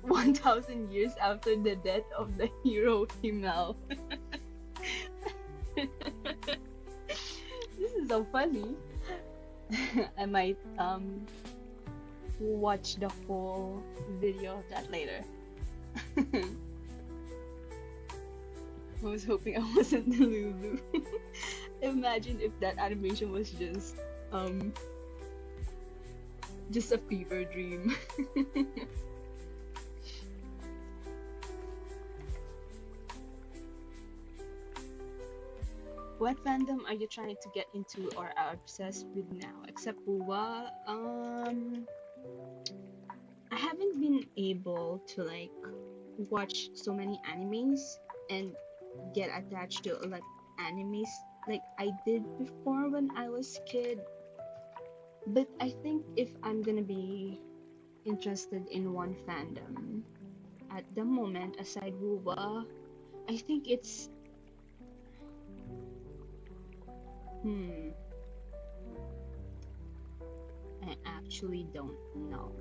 1,000 years after the death of the hero Himmel. This is so funny. I might watch the whole video of that later. I was hoping I wasn't Lulu. Imagine if that animation was just a fever dream. What fandom are you trying to get into or are obsessed with now? Except Wuwa, I haven't been able to like watch so many animes and get attached to like animes like I did before when I was a kid. But I think if I'm gonna be interested in one fandom at the moment aside Wuwa, I think it's I actually don't know.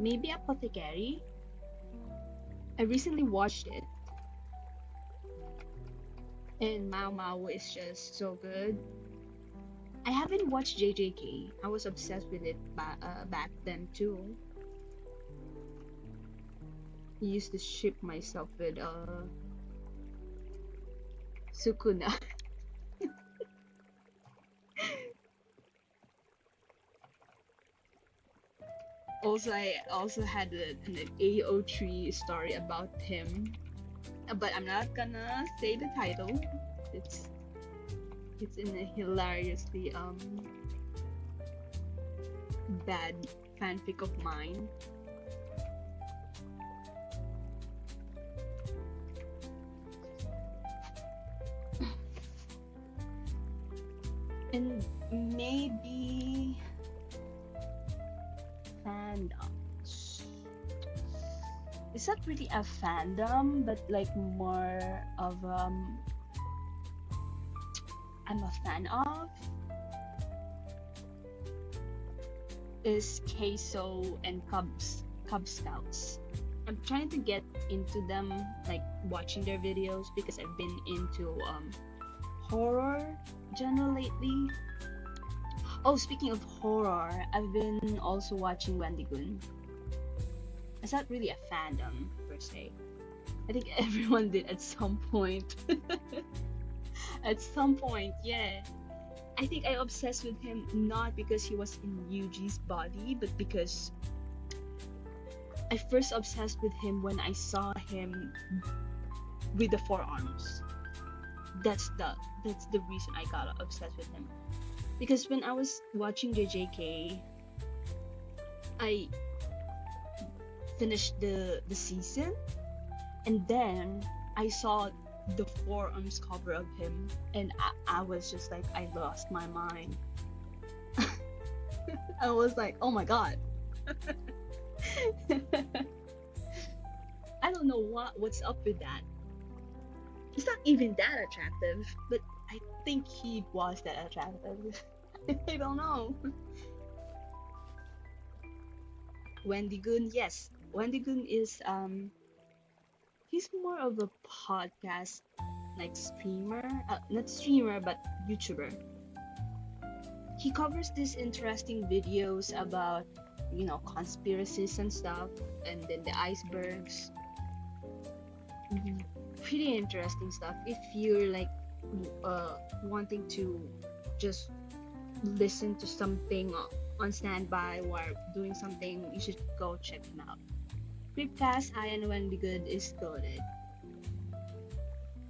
Maybe Apothecary? I recently watched it. And Mao Mao is just so good. I haven't watched JJK. I was obsessed with it back then too. I used to ship myself with Sukuna. Also, I also had an AO3 story about him, but I'm not gonna say the title. It's in a hilariously bad fanfic of mine. And maybe fandoms. It's not really a fandom, but like more of I'm a fan of is Queso and Cub Scouts. I'm trying to get into them, like watching their videos because I've been into horror genre lately. Oh, speaking of horror, I've been also watching Wendigoon. It's not really a fandom per se. I think everyone did at some point. At some point, yeah. I think I obsessed with him not because he was in Yuji's body, but because I first obsessed with him when I saw him with the forearms. That's the that's the reason I got obsessed with him. Because when I was watching JJK, I finished the season, and then I saw the forearms cover of him, and I was just like, I lost my mind. I was like, oh my god. I don't know what's up with that. He's not even that attractive, but I think he was that attractive. I don't know. Wendigoon, yes. Wendigoon is he's more of a podcast like streamer, not streamer but YouTuber. He covers these interesting videos about, conspiracies and stuff, and then the icebergs. Pretty interesting stuff if you're like wanting to just listen to something on standby while doing something. You should go check him out. Creepcast I and When Be Good is goaded.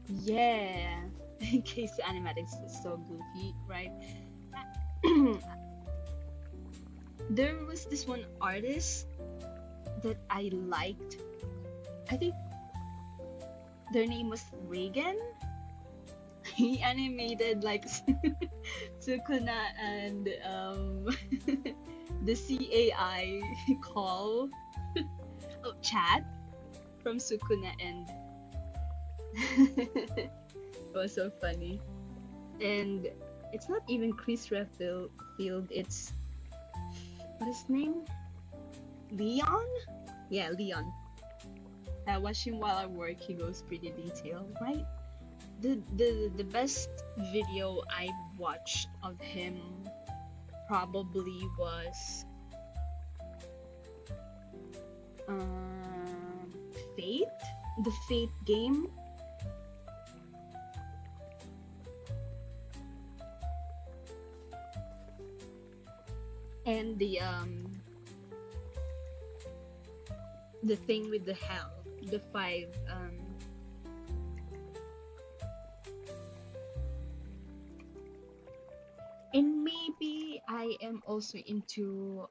Yeah. In case the animatics is so goofy, right? There was this one artist that I liked. I think their name was Reagan. He animated like Sukuna and the CAI call chat from Sukuna, and it was so funny. And it's not even Chris Redfield, it's what is his name? Leon? Yeah, Leon. I watch him while I work. He goes pretty detailed, right? The best video I watched of him probably was Fate, the Fate game. And the thing with the hell, the five and maybe I am also into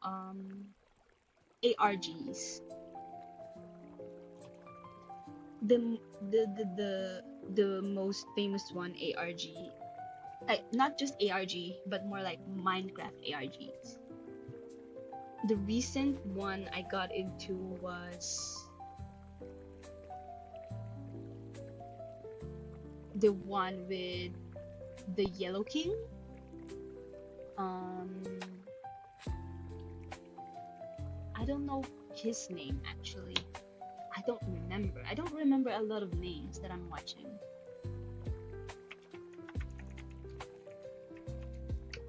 ARGs. The most famous one, ARG. Not just ARG, but more like Minecraft ARGs. The recent one I got into was the one with the Yellow King. I don't know his name actually. I don't remember. I don't remember a lot of names that I'm watching.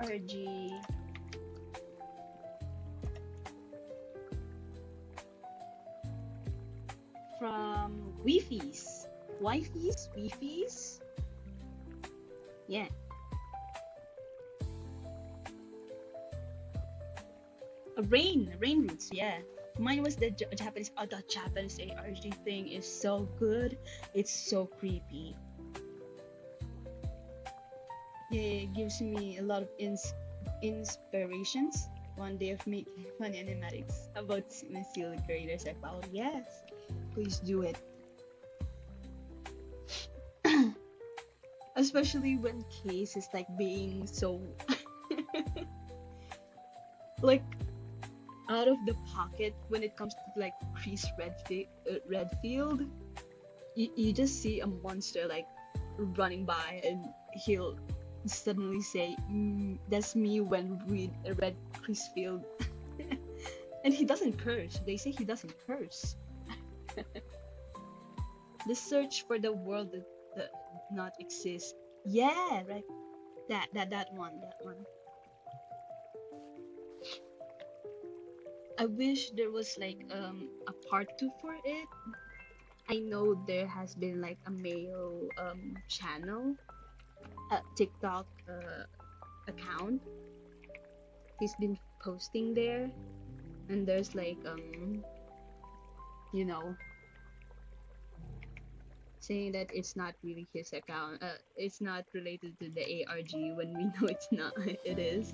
RG. From Wi-Fi's. Wi-Fi's? Yeah. Rain Roots, yeah. Mine was the Japanese. Oh, the Japanese ARG thing is so good. It's so creepy. Yeah, it gives me a lot of inspirations. One day of making funny animatics about silly creators. I follow. Yes, please do it. Especially when Case is like being so like out of the pocket when it comes to like Chris Redfield. You just see a monster like running by, and he'll suddenly say, "That's me when Red Chrisfield," and he doesn't curse. They say he doesn't curse. The search for the world that not exist. Yeah, right. That one. I wish there was like a part 2 for it. I know there has been like a male channel, TikTok account. He's been posting there, and there's like you know, saying that it's not really his account. It's not related to the ARG when we know it's not. It is.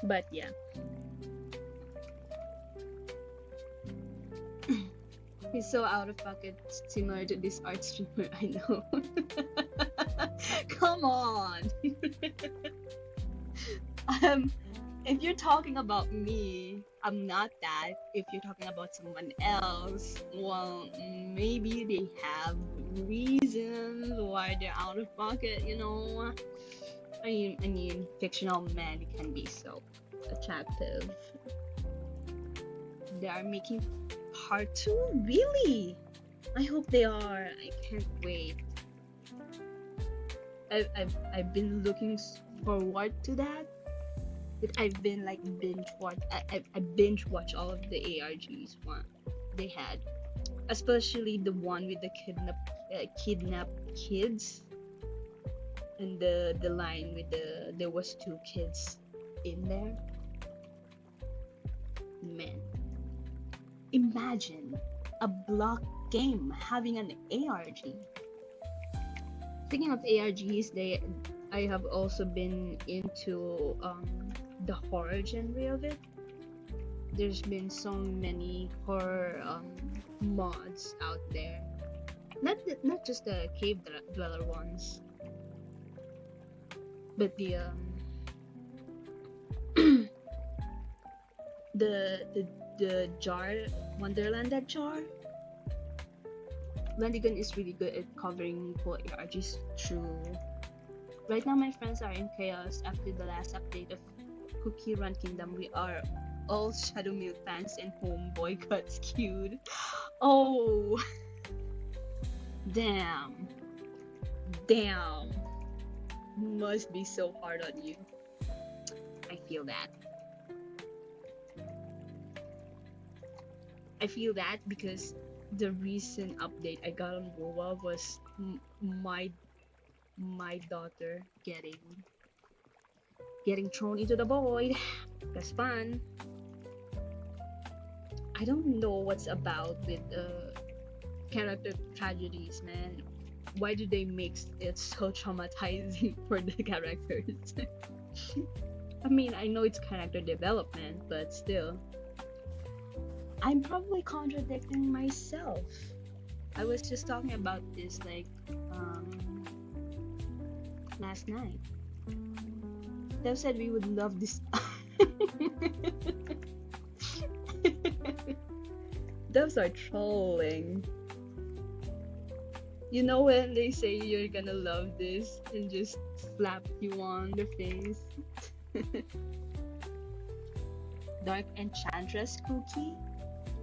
But yeah, he's so out of pocket, similar to this art streamer. I know. Come on. um, if you're talking about me, I'm not that. If you're talking about someone else, well, maybe they have reasons why they're out of pocket. You know. I mean, fictional men can be so attractive. They are making part two, really? I hope they are. I can't wait. I've been looking forward to that. But I've been like binge watch. I binge watch all of the ARGs one they had, especially the one with the kidnap kids, and the line with there was two kids in there. Man, imagine a block game having an ARG. Speaking of ARGs, I have also been into the horror genre of it. There's been so many horror mods out there. Not just the cave dweller ones, but the jar Wonderland, that jar. Landigan is really good at covering cool ARGs. True. Right now, my friends are in chaos after the last update of Cookie Run Kingdom. We are all Shadow Milk fans and homeboy got skewed. Oh, damn. Damn. Must be so hard on you. I feel that. I feel that because the recent update I got on WoWa was my daughter getting thrown into the void. That's fun. I don't know what's about with character tragedies, man. Why do they make it so traumatizing for the characters? I mean, I know it's character development, but still. I'm probably contradicting myself. I was just talking about this like last night. Dev said we would love this. Devs are trolling. You know when they say you're gonna love this and just slap you on the face? Dark Enchantress Cookie?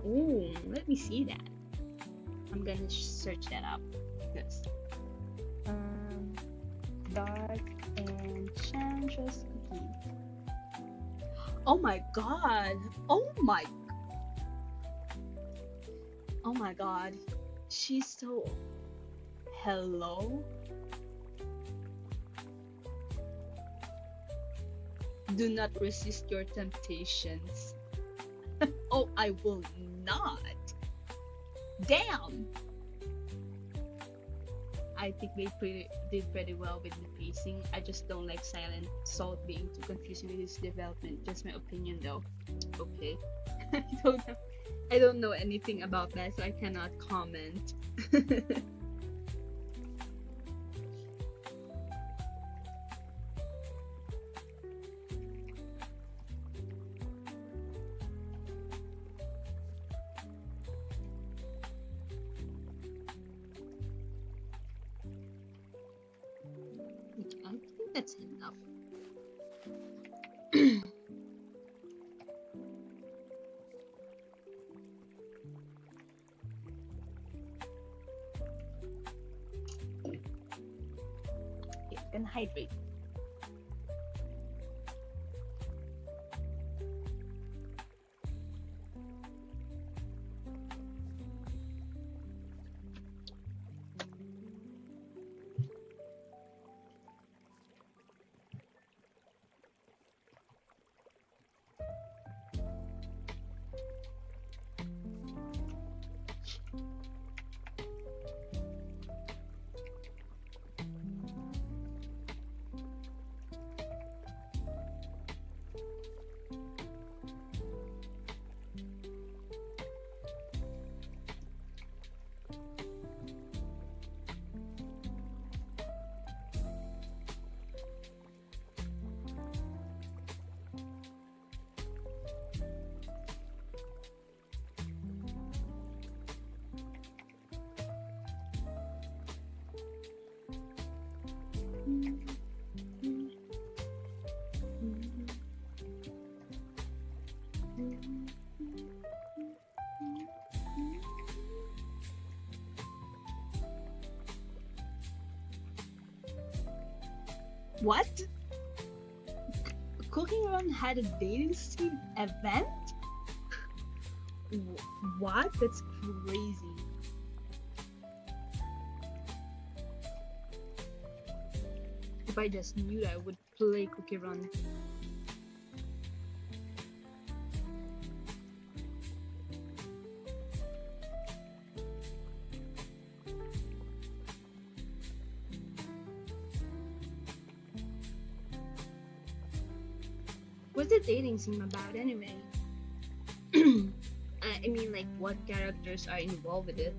Ooh, let me see that. I'm gonna search that up. Yes. Dark Enchantress Cookie. Oh my god! Oh my god. She's so... Hello? Do not resist your temptations. Oh, I will not. Damn! I think they did pretty well with the pacing. I just don't like Silent Salt being too confusing with his development. Just my opinion though. Okay. I don't know anything about that, so I cannot comment. I think that's enough. You can hydrate. What? Cooking Run had a dating scene event? What? That's crazy. If I just knew that, I would play Cookie Run. What's the dating scene about anyway? I mean, like, what characters are involved with it?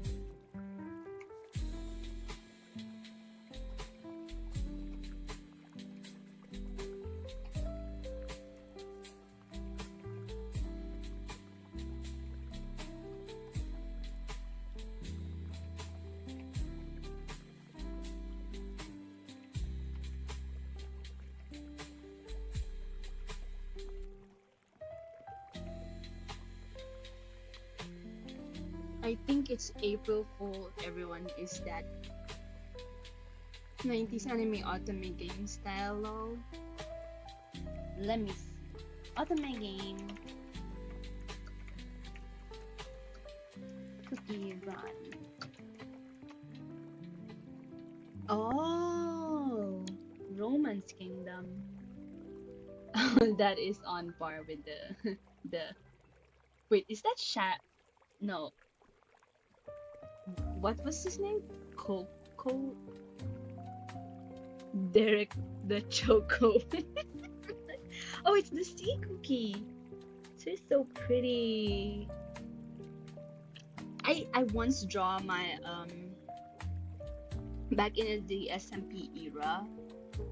I think it's April Fool. Everyone is that 90s anime otome game style lol. Let me see. Otome game. Cookie Run. Oh, Romance Kingdom. That is on par with the the. Wait, is that No. What was his name? Coco. Derek the Choco. Oh, it's the sea cookie. She's so pretty. I once draw my back in the SMP era.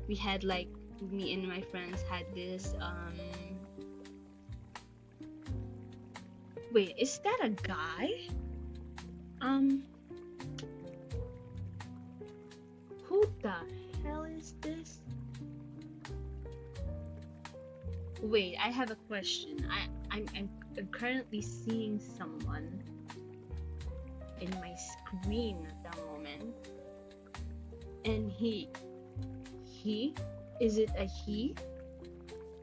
We had like me and my friends had this wait, is that a guy? Who the hell is this? Wait, I have a question. I'm currently seeing someone in my screen at the moment, and he is it a he?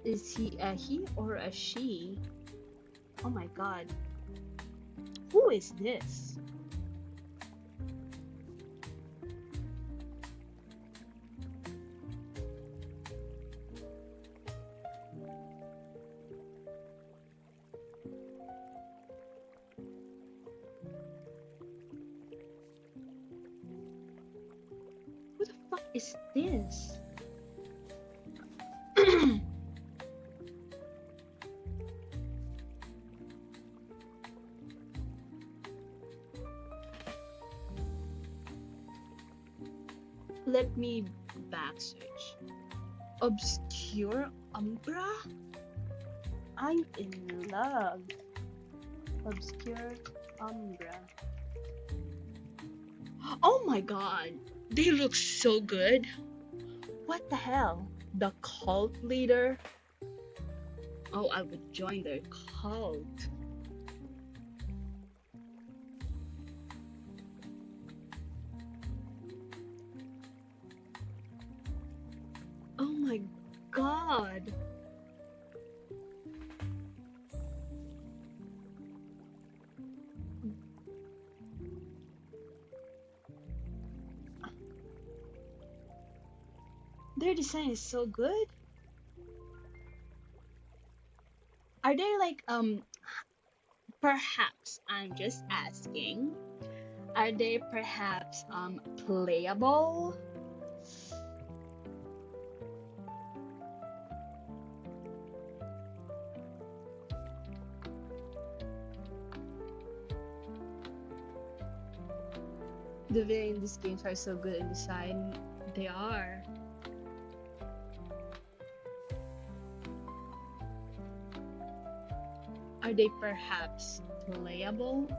Is he a he or a she? Oh my god. Who is this? Who the fuck is this? Let me backsearch. Obscure Umbra? I'm in love. Obscure Umbra. Oh my god. They look so good. What the hell? The cult leader? Oh, I would join their cult. Oh my god. Their design is so good. Are they like perhaps I'm just asking. Are they perhaps playable? The villain in these games are so good in design. They are. Are they perhaps playable?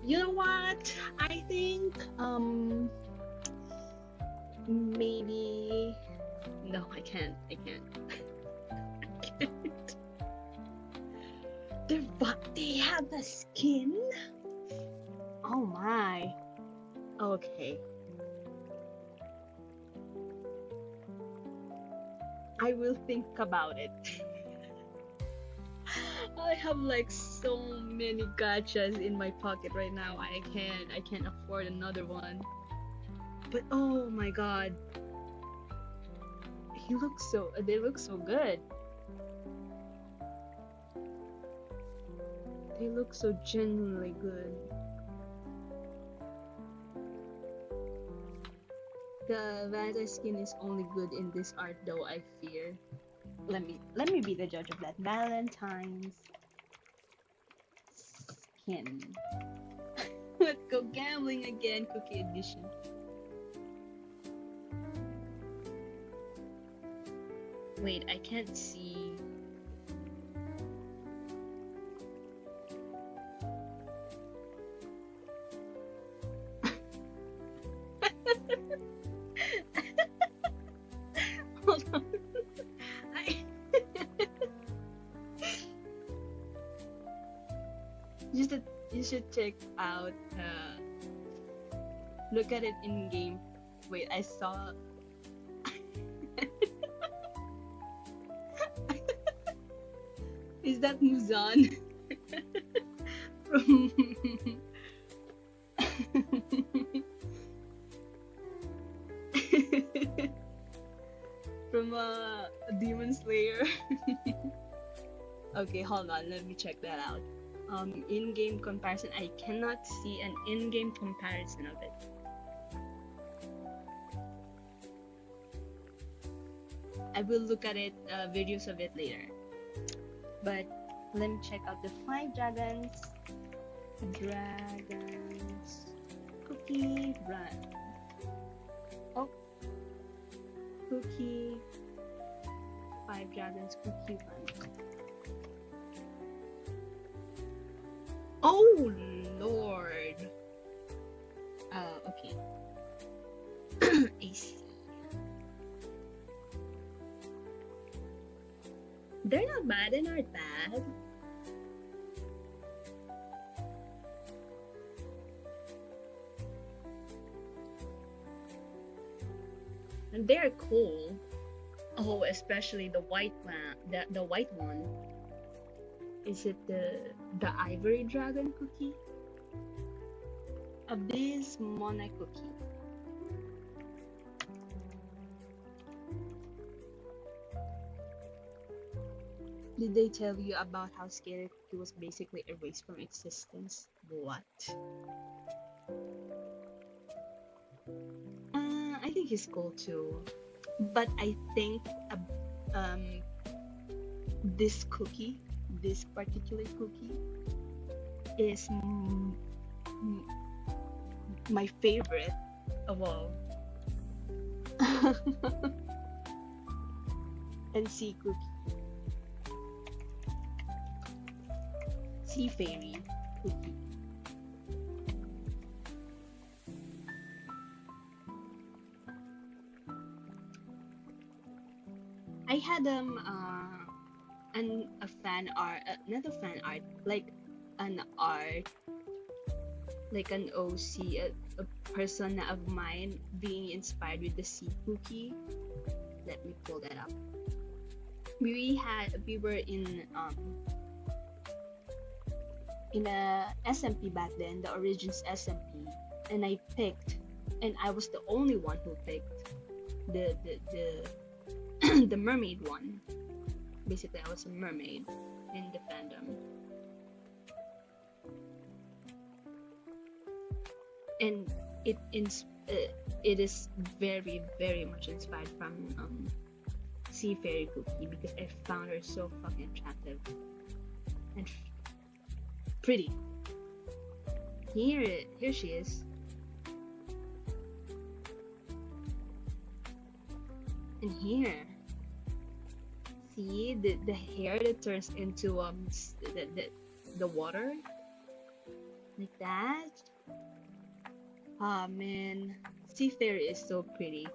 You know what? I think maybe no, I can't. I can't. They have a skin? Oh my. Okay. I will think about it. I have like so many gachas in my pocket right now. I can't afford another one. But oh my god, they look so good. They look so genuinely good. The Valentine's skin is only good in this art though, I fear. Let me be the judge of that. Valentine's skin. Let's go gambling again, cookie edition. Wait, I can't see. Hold on. I... you should check out. Look at it in game. Wait, I saw. Is that Muzan? From from Demon Slayer. Okay, hold on. Let me check that out. In-game comparison. I cannot see an in-game comparison of it. I will look at it, videos of it later. But let me check out the 5 dragons. Cookie run. Oh, cookie. 5 dragons cookie run. Oh Lord. Okay. I see. They're not bad, they aren't bad. And they're cool. Oh, especially the white one. The white one. Is it the ivory dragon cookie? Abyss Mona cookie. Did they tell you about how Scaly Cookie was basically erased from existence? What? I think he's cool too. But I think this cookie, this particular cookie, is my favorite of all. And sea cookie. Sea fairy cookie. I had a fan art, not a fan art, like an art, like an OC, a persona of mine being inspired with the sea cookie. Let me pull that up. We were in a SMP back then, the Origins SMP, and I was the only one who picked the the mermaid one. Basically, I was a mermaid in the fandom, and it is very, very much inspired from Sea Fairy Cookie, because I found her so fucking attractive and pretty. Here she is. And here, see the hair that turns into the water, like that. Ah man, Sea Fairy is so pretty.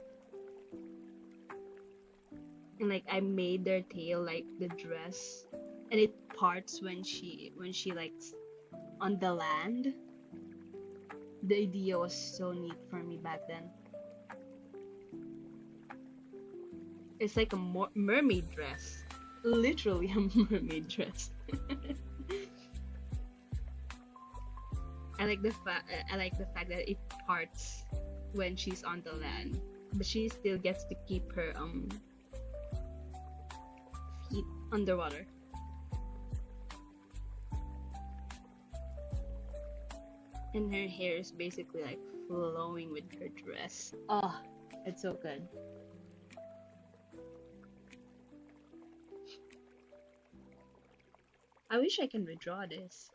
And like I made their tail like the dress, and it parts when she like on the land. The idea was so neat for me back then. It's like a mermaid dress. Literally a mermaid dress. I like the fact that it parts when she's on the land, but she still gets to keep her feet underwater. And her hair is basically like flowing with her dress. Oh, it's so good. I wish I can redraw this.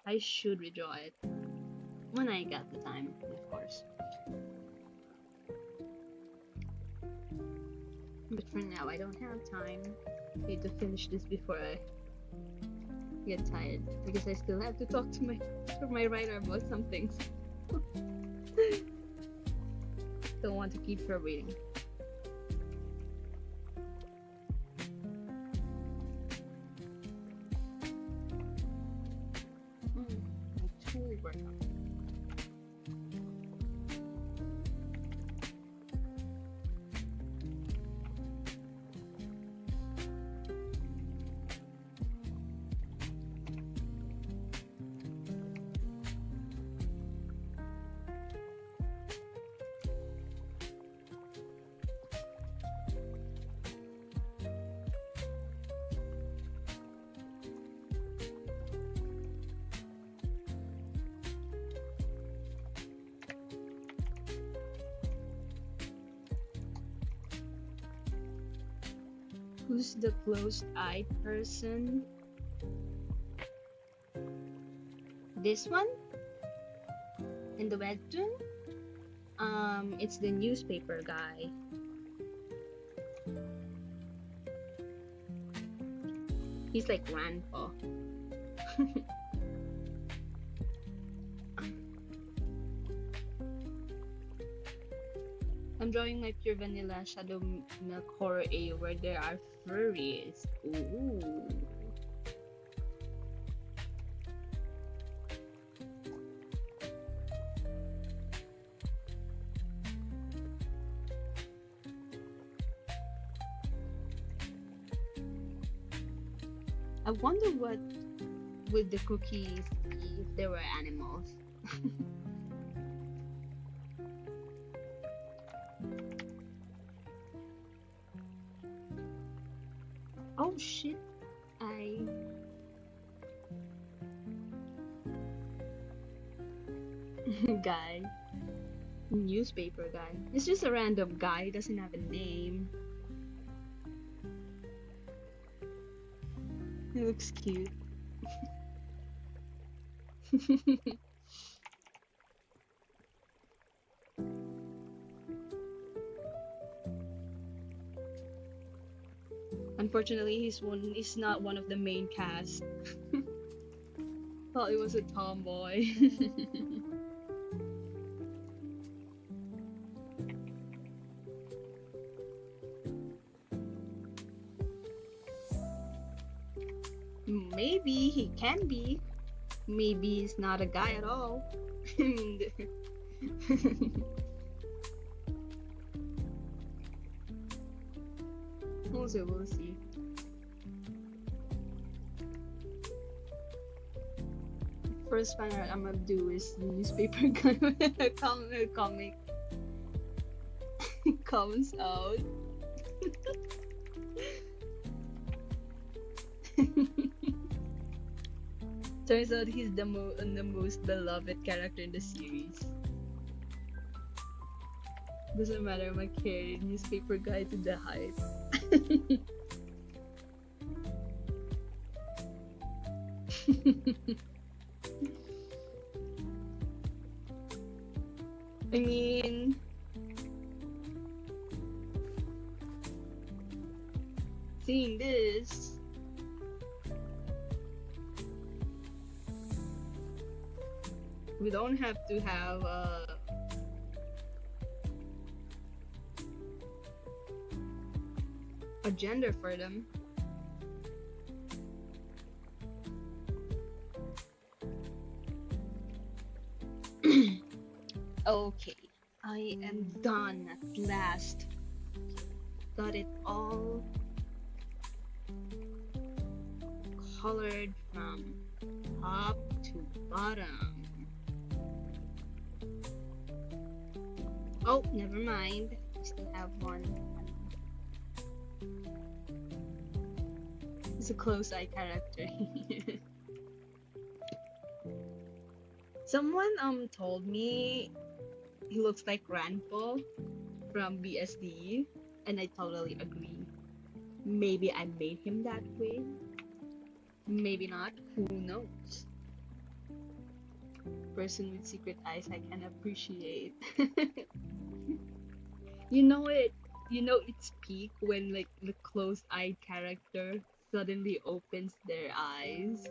I should redraw it when I got the time, of course. But for now, I don't have time. I need to finish this before I get tired, because I still have to talk to my writer about some things. Don't want to keep her waiting. My tool work out. Who's the closed-eyed person? This one? In the webtoon? It's the newspaper guy. He's like grandpa. I'm drawing my pure vanilla shadow milk horror A where there are furries. Ooh. I wonder what would the cookies be if they were animals. Oh shit, guy. Newspaper guy. It's just a random guy, he doesn't have a name. He looks cute. Unfortunately, he's not one of the main cast. Thought it was a tomboy. Maybe he can be. Maybe he's not a guy at all. Also, we'll see. First fan art I'm gonna do is newspaper comic comes out. Turns out he's the most beloved character in the series. Doesn't matter, I'm gonna carry newspaper guy to the hype. I mean, seeing this, we don't have to have a gender for them. Okay, I am done at last. Got it all colored from top to bottom. Oh, never mind. I still have one. It's a close eye character. Someone told me he looks like Grandpa from BSD, and I totally agree. Maybe I made him that way. Maybe not. Who knows? Person with secret eyes I can appreciate. You know it. You know its peak when like the closed-eyed character suddenly opens their eyes.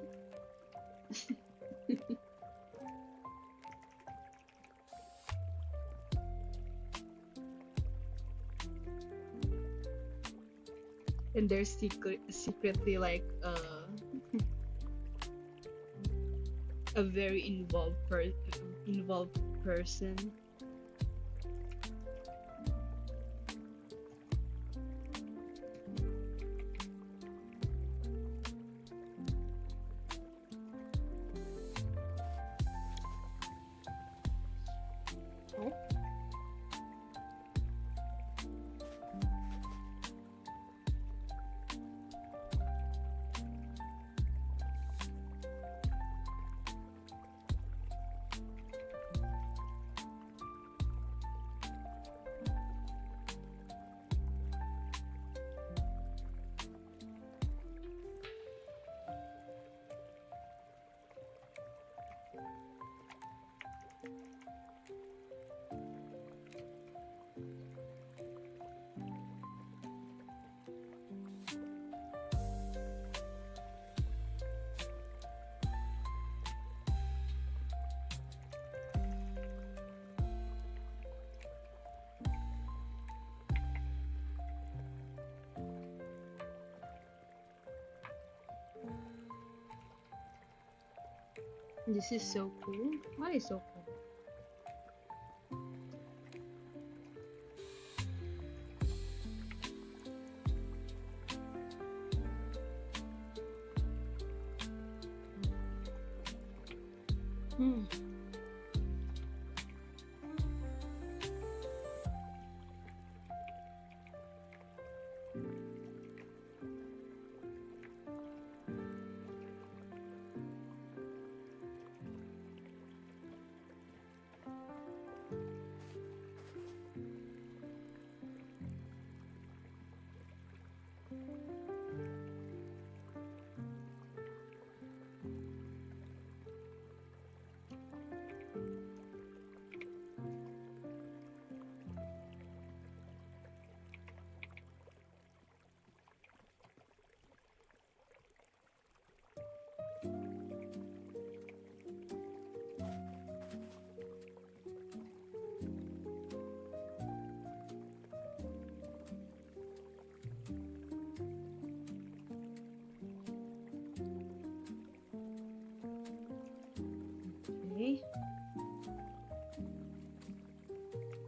And they're secretly like a very involved person. Oh, this is so cool. What is so cool? Hmm. Okay.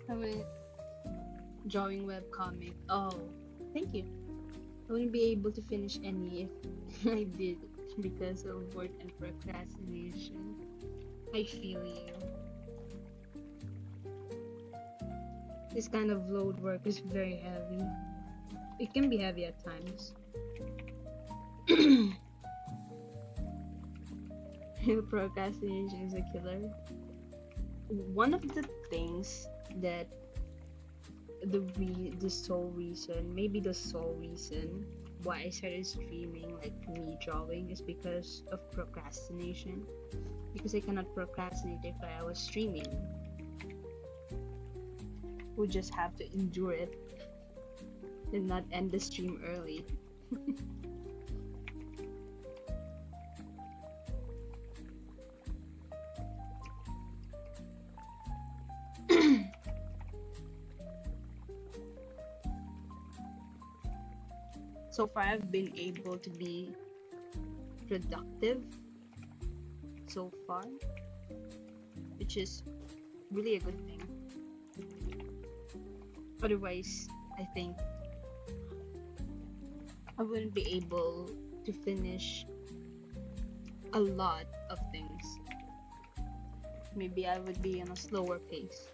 I went drawing webcomic. Oh, thank you. I wouldn't be able to finish any if I did because of work and procrastination. I feel you. This kind of load work is very heavy. It can be heavy at times. Procrastination is a killer. One of the things that the sole reason, maybe the sole reason why I started streaming, like me drawing, is because of procrastination. Because I cannot procrastinate if I was streaming. We'll just have to endure it and not end the stream early. So far, I've been able to be productive so far, which is really a good thing. Otherwise, I think I wouldn't be able to finish a lot of things. Maybe I would be on a slower pace.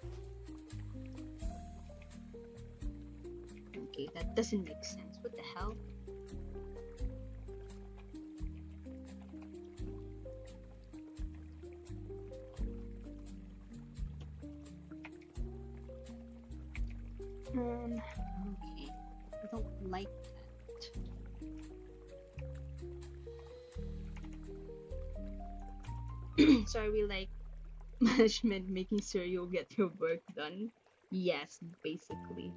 Okay, that doesn't make sense. What the hell? Okay. I don't like that. So are we like management making sure you'll get your work done? Yes, basically.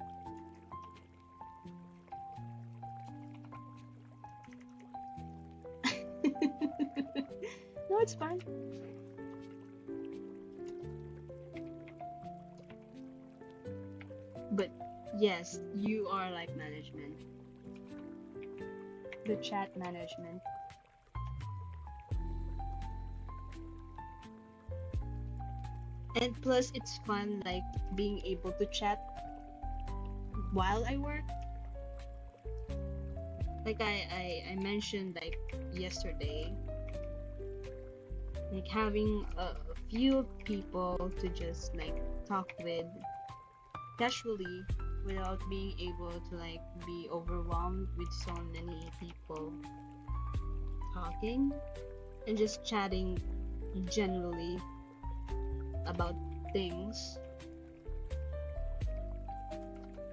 No, it's fine. But yes, you are like management. The chat management. And plus, it's fun like being able to chat while I work. Like I mentioned like yesterday, like having a few people to just like talk with casually without being able to like be overwhelmed with so many people talking and just chatting generally about things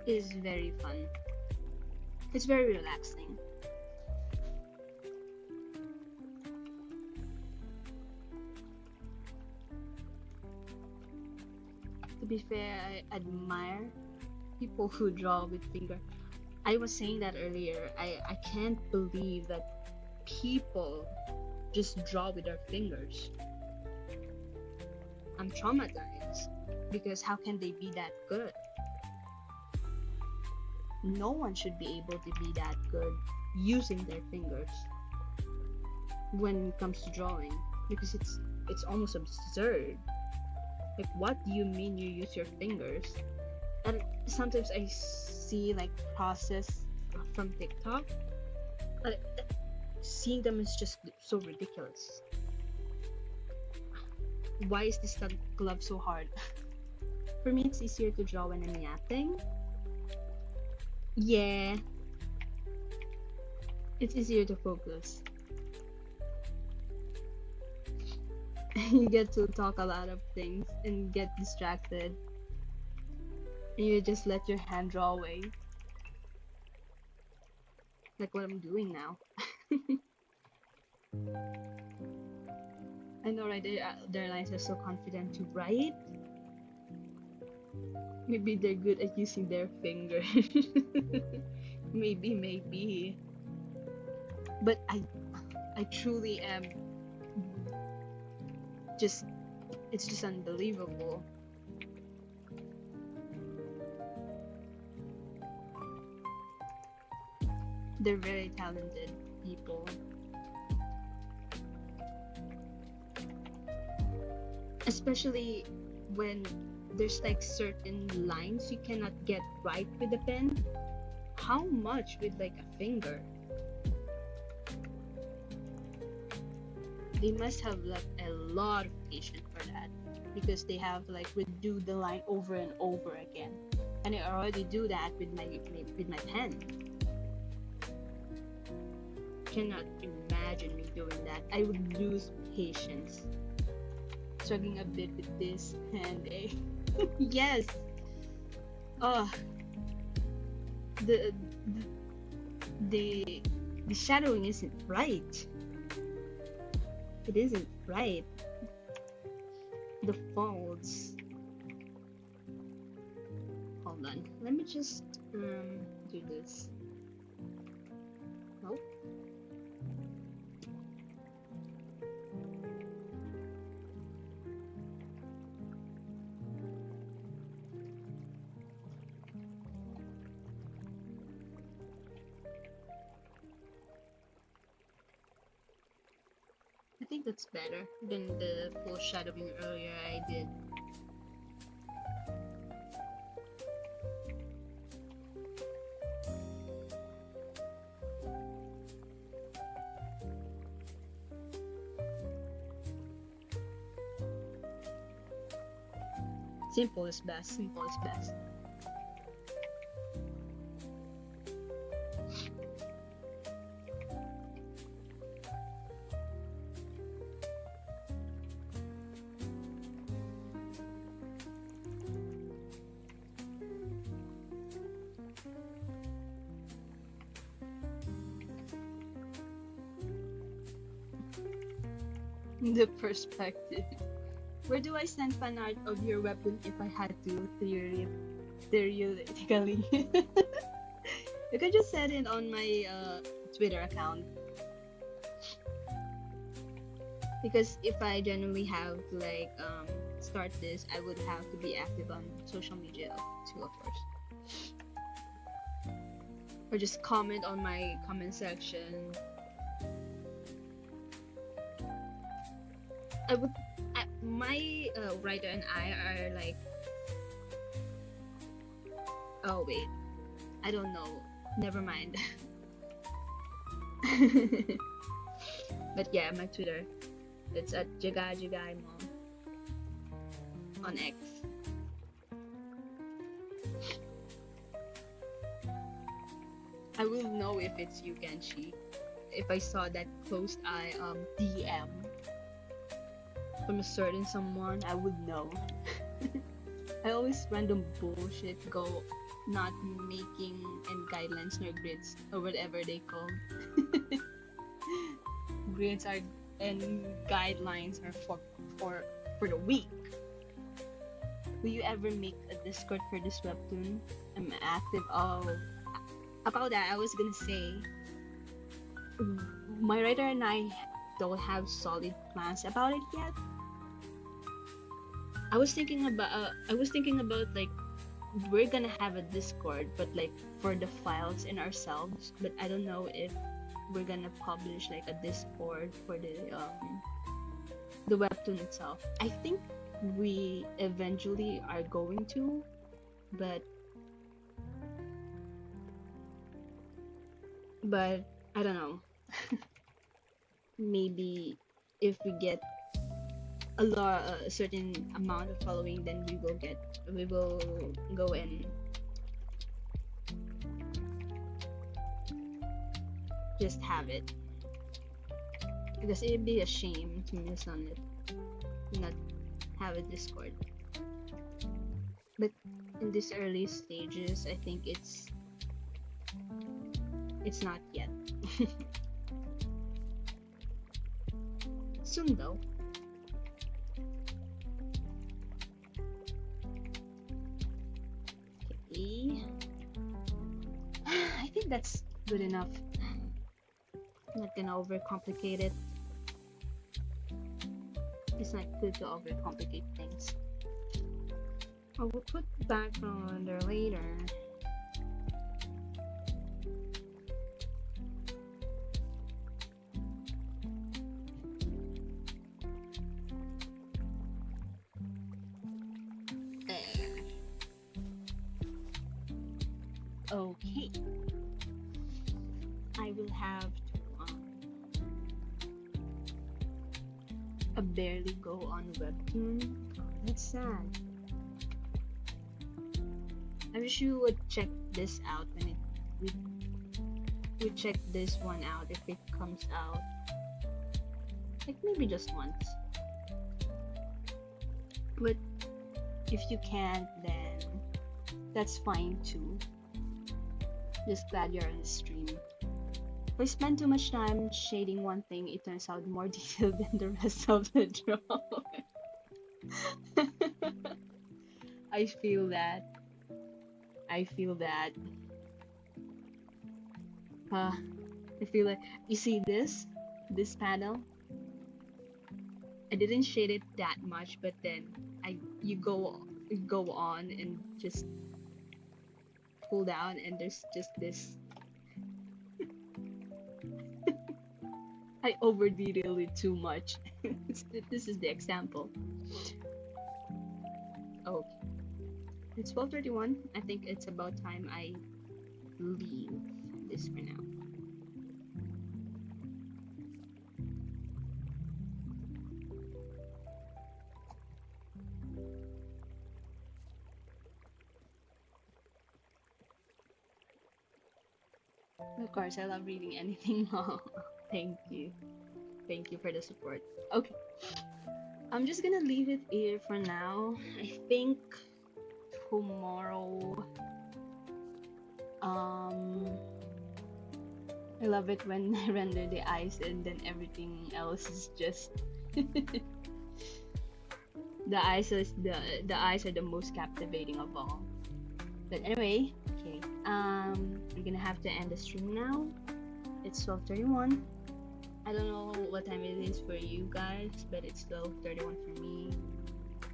is very fun. It's very relaxing. To be fair, I admire people who draw with finger. I was saying that earlier. I can't believe that people just draw with their fingers. I'm traumatized because how can they be that good? No one should be able to be that good using their fingers when it comes to drawing because it's almost absurd. Like, what do you mean you use your fingers? And sometimes I see like process from TikTok. Uh, Seeing them is just so ridiculous. Why is this glove so hard? For me, it's easier to draw when I'm yapping. Yeah, it's easier to focus. You get to talk a lot of things and get distracted. And you just let your hand draw away. Like what I'm doing now. I know, right? Their lines are so confident to write. Maybe they're good at using their fingers. maybe. But I truly am just, it's just unbelievable. They're very talented people. Especially when there's like certain lines you cannot get right with a pen. How much with like a finger? They must have like a lot of patience for that because they have to like redo the line over and over again. And I already do that with my pen. Cannot imagine me doing that. I would lose patience. Struggling a bit with this hand, eh? Yes. Oh, the the the shadowing isn't right. It isn't right. The folds. Hold on. Let me just do this. Nope. I think that's better than the full shadowing earlier I did. Simple is best. Simple is best. The perspective. Where do I send fan art of your weapon if I had to theoretically? You can just send it on my Twitter account. Because if I genuinely have to like start this, I would have to be active on social media too, of course. Or just comment on my comment section. My writer and I are like, oh wait, I don't know. Never mind. But yeah, my Twitter. It's at Jagay Mom on X. I will know if it's you, Genshi, if I saw that closed eye DM from a certain someone. I would know. I always random bullshit go not making and guidelines nor grids or whatever they call. Grids are and guidelines are for the week. Will you ever make a Discord for this webtoon? I'm active. Oh, about that, I was gonna say, my writer and I don't have solid plans about it yet. I was thinking about like we're gonna have a Discord, but like for the files in ourselves. But I don't know if we're gonna publish like a Discord for the webtoon itself. I think we eventually are going to, but I don't know. Maybe if we get a certain amount of following, then we will go and just have it, because it'd be a shame to miss on it, not have a Discord. But in these early stages, I think it's not yet. Soon though. Okay. I think that's good enough. I'm not gonna overcomplicate it. It's not good to overcomplicate things. I will put the background there later. Okay. I will have to barely go on webtoon. That's sad. I wish you would check this out when we check this one out if it comes out. Like maybe just once. But if you can't, then that's fine too. Just glad you're on the stream. If I spend too much time shading one thing, it turns out more detailed than the rest of the draw. I feel that. I feel like, you see this panel? I didn't shade it that much, but then you go on and just pull down, and there's just this. I over detailed it too much. This is the example. Okay. It's 12:31. I think it's about time I leave this for now. Of course, I love reading anything long. Thank you. Thank you for the support. Okay, I'm just gonna leave it here for now. I think tomorrow, um, I love it when I render the eyes and then everything else is just the eyes are the most captivating of all. But anyway, okay. We're gonna have to end the stream now. It's 12:31. I don't know what time it is for you guys, but it's 12:31 for me.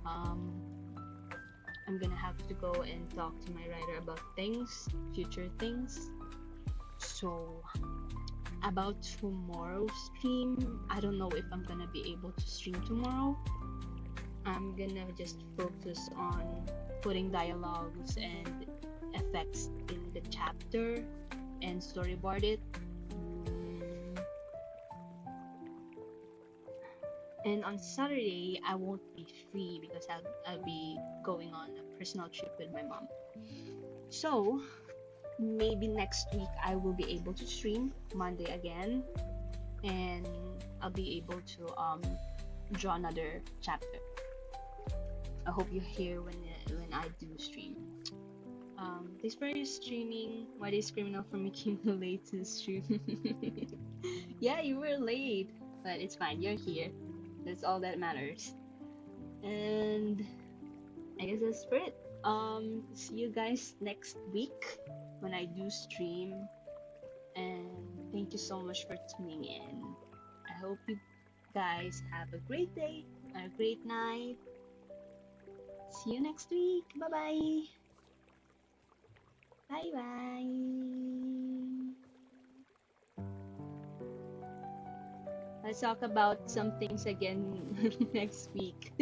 Um, I'm gonna have to go and talk to my writer about things, future things. So about tomorrow's stream, I don't know if I'm gonna be able to stream tomorrow. I'm gonna just focus on putting dialogues and effects in the chapter and storyboard it. Mm, And on Saturday, I won't be free because I'll be going on a personal trip with my mom. So maybe next week I will be able to stream Monday again, and I'll be able to draw another chapter. I hope you're here when I do stream. Thanks for your streaming. Why are you screaming out for making you late to the stream? Yeah, you were late, but it's fine. You're here. That's all that matters. And I guess that's for it. See you guys next week when I do stream. And thank you so much for tuning in. I hope you guys have a great day and a great night. See you next week. Bye bye. Bye bye. Let's talk about some things again next week.